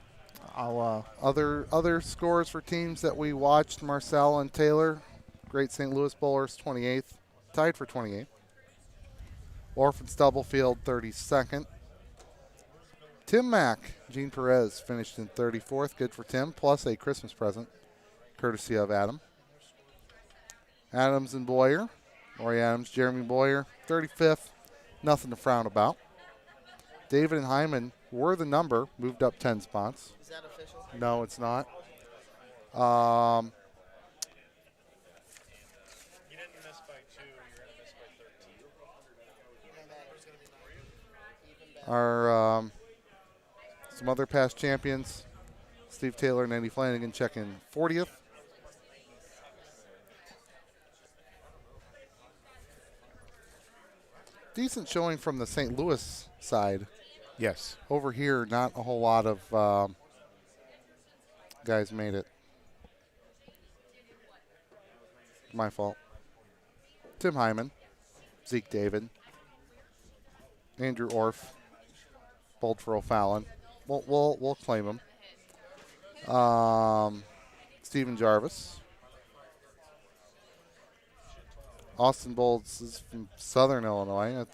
I'll Other scores for teams that we watched: Marcel and Taylor, Great St. Louis Bowlers, 28th, tied for 28th. Orphan Stubblefield, 32nd. Tim Mack, Gene Perez finished in 34th. Good for Tim, plus a Christmas present, courtesy of Adam. Adams and Boyer, Lori Adams, Jeremy Boyer, 35th. Nothing to frown about. David and Hyman were the number, moved up 10 spots. Is that official? No, it's not. You didn't miss by 2, you're going to miss by 13. Yeah, that was going to be 9. Even Our some other past champions, Steve Taylor and Eddie Flanagan, checking 40th. Decent showing from the St. Louis side. Yes. Over here, not a whole lot of guys made it. My fault. Tim Hyman, Zeke David, Andrew Orff, Boldford O'Fallon. We'll claim him. Stephen Jarvis. Austin Bolds is from Southern Illinois.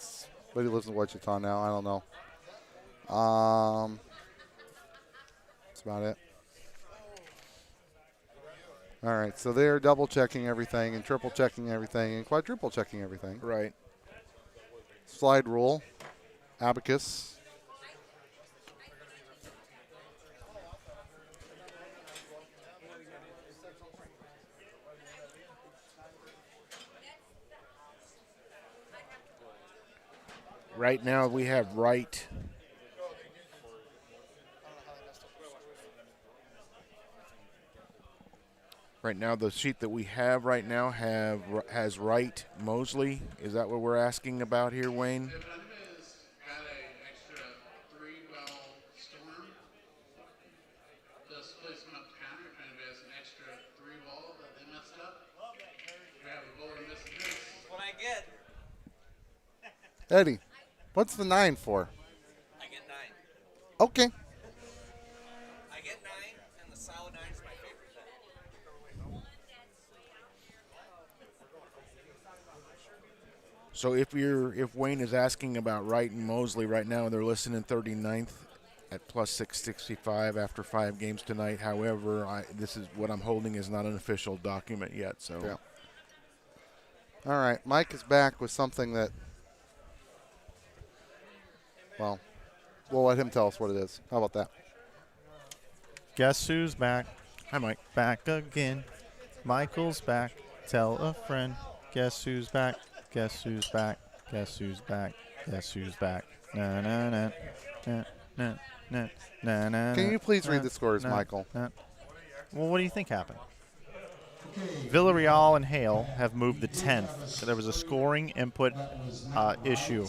But he lives in Wichita now. I don't know. That's about it. All right, so they're double checking everything and triple checking everything and quadruple checking everything. Right. Slide rule, abacus. Right now we have right. Right now, the sheet that we have right now has Wright Mosley. Is that what we're asking about here, Wayne? If anybody's got an extra 3-well storm, just place them up the counter. If anybody has an extra 3-well that they messed up, we have a bowler missing this. What I get, Eddie, what's the 9 for? I get 9. Okay. I get 9, and the solid 9 is my favorite. So if Wayne is asking about Wright and Mosley right now, they're listed in 39th at plus 665 after 5 games tonight. However, this is what I'm holding is not an official document yet. So, Yeah. All right, Mike is back with something that, well, we'll let him tell us what it is. How about that? Guess who's back? hi, Mike. Back again. Michael's back. Tell a friend. Guess who's back? Guess who's back? Guess who's back? Guess who's back? Na na na na na na na na. Can you please read na, the scores, na, Michael? na. Well, what do you think happened? Villarreal and Hale have moved to 10th. There was a scoring input issue,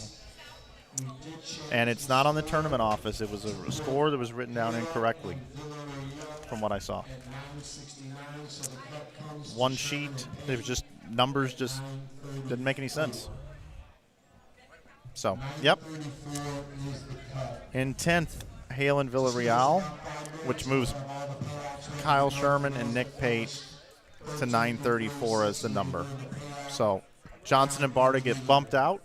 and it's not on the tournament office. It was a score that was written down incorrectly, from what I saw. One sheet, it was just numbers just didn't make any sense. So, yep. In 10th, Hale and Villarreal, which moves Kyle Sherman and Nick Pate to 934 as the number. So, Johnson and Barta get bumped out,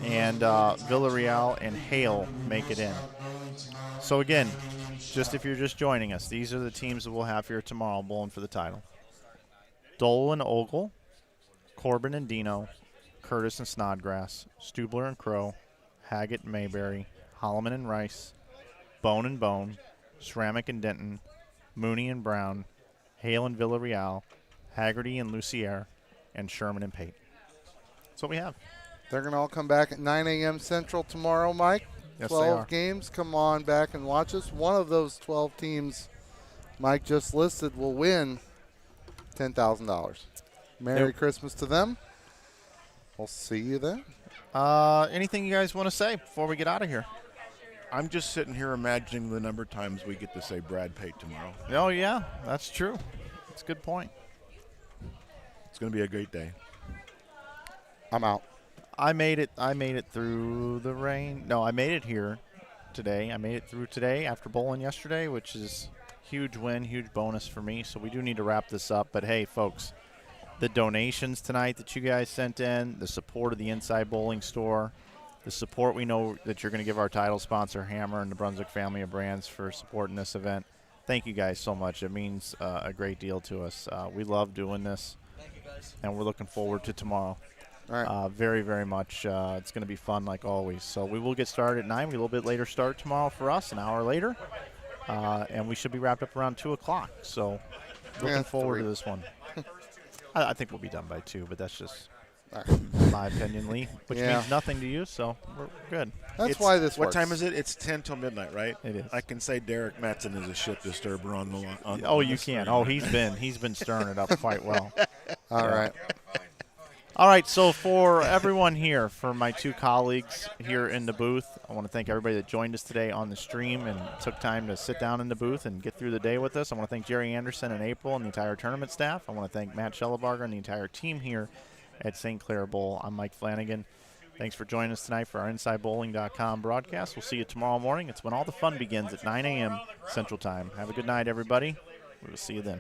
and Villarreal and Hale make it in. So, again, just if you're just joining us, these are the teams that we'll have here tomorrow bowling for the title. Dole and Ogle, Corbin and Dino, Curtis and Snodgrass, Stubler and Crow, Haggett and Mayberry, Holloman and Rice, Bone and Bone, Schrammick and Denton, Mooney and Brown, Hale and Villarreal, Haggerty and Lucier, and Sherman and Pate. That's what we have. They're going to all come back at 9 a.m. Central tomorrow, Mike. Yes, they 12 are. games. Come on back and watch us. One of those 12 teams Mike just listed will win $10,000. Merry Yep. Christmas to them. We'll see you then. Anything you guys want to say before we get out of here? I'm just sitting here imagining the number of times we get to say Brad Pate tomorrow. Oh, yeah, that's true. That's a good point. It's going to be a great day. I'm out. I made it through the rain. No, I made it here today. I made it through today after bowling yesterday, which is huge win, huge bonus for me. So we do need to wrap this up. But, hey, folks, the donations tonight that you guys sent in, the support of the Inside Bowling Store, the support we know that you're going to give our title sponsor, Hammer, and the Brunswick family of brands for supporting this event. Thank you guys so much. It means a great deal to us. We love doing this, and we're looking forward to tomorrow. All right. Very, very much. It's going to be fun like always. So we will get started at 9. We a little bit later start tomorrow for us, an hour later. And we should be wrapped up around 2 o'clock. So looking forward 3. to this one. I think we'll be done by 2, but that's just in my opinion, Lee, which Yeah. means nothing to you, so we're good. That's It's- why this What works. time is it? It's 10 till midnight, right? It is. I can say Derek Mattson is a shit disturber on the line. Oh, you can. Oh, he's been stirring it up quite well. All right. All right, so for everyone here, for my two colleagues here in the booth, I want to thank everybody that joined us today on the stream and took time to sit down in the booth and get through the day with us. I want to thank Jerry Anderson and April and the entire tournament staff. I want to thank Matt Schellebarger and the entire team here at St. Clair Bowl. I'm Mike Flanagan. Thanks for joining us tonight for our InsideBowling.com broadcast. We'll see you tomorrow morning. It's when all the fun begins at 9 a.m. Central Time. Have a good night, everybody. We will see you then.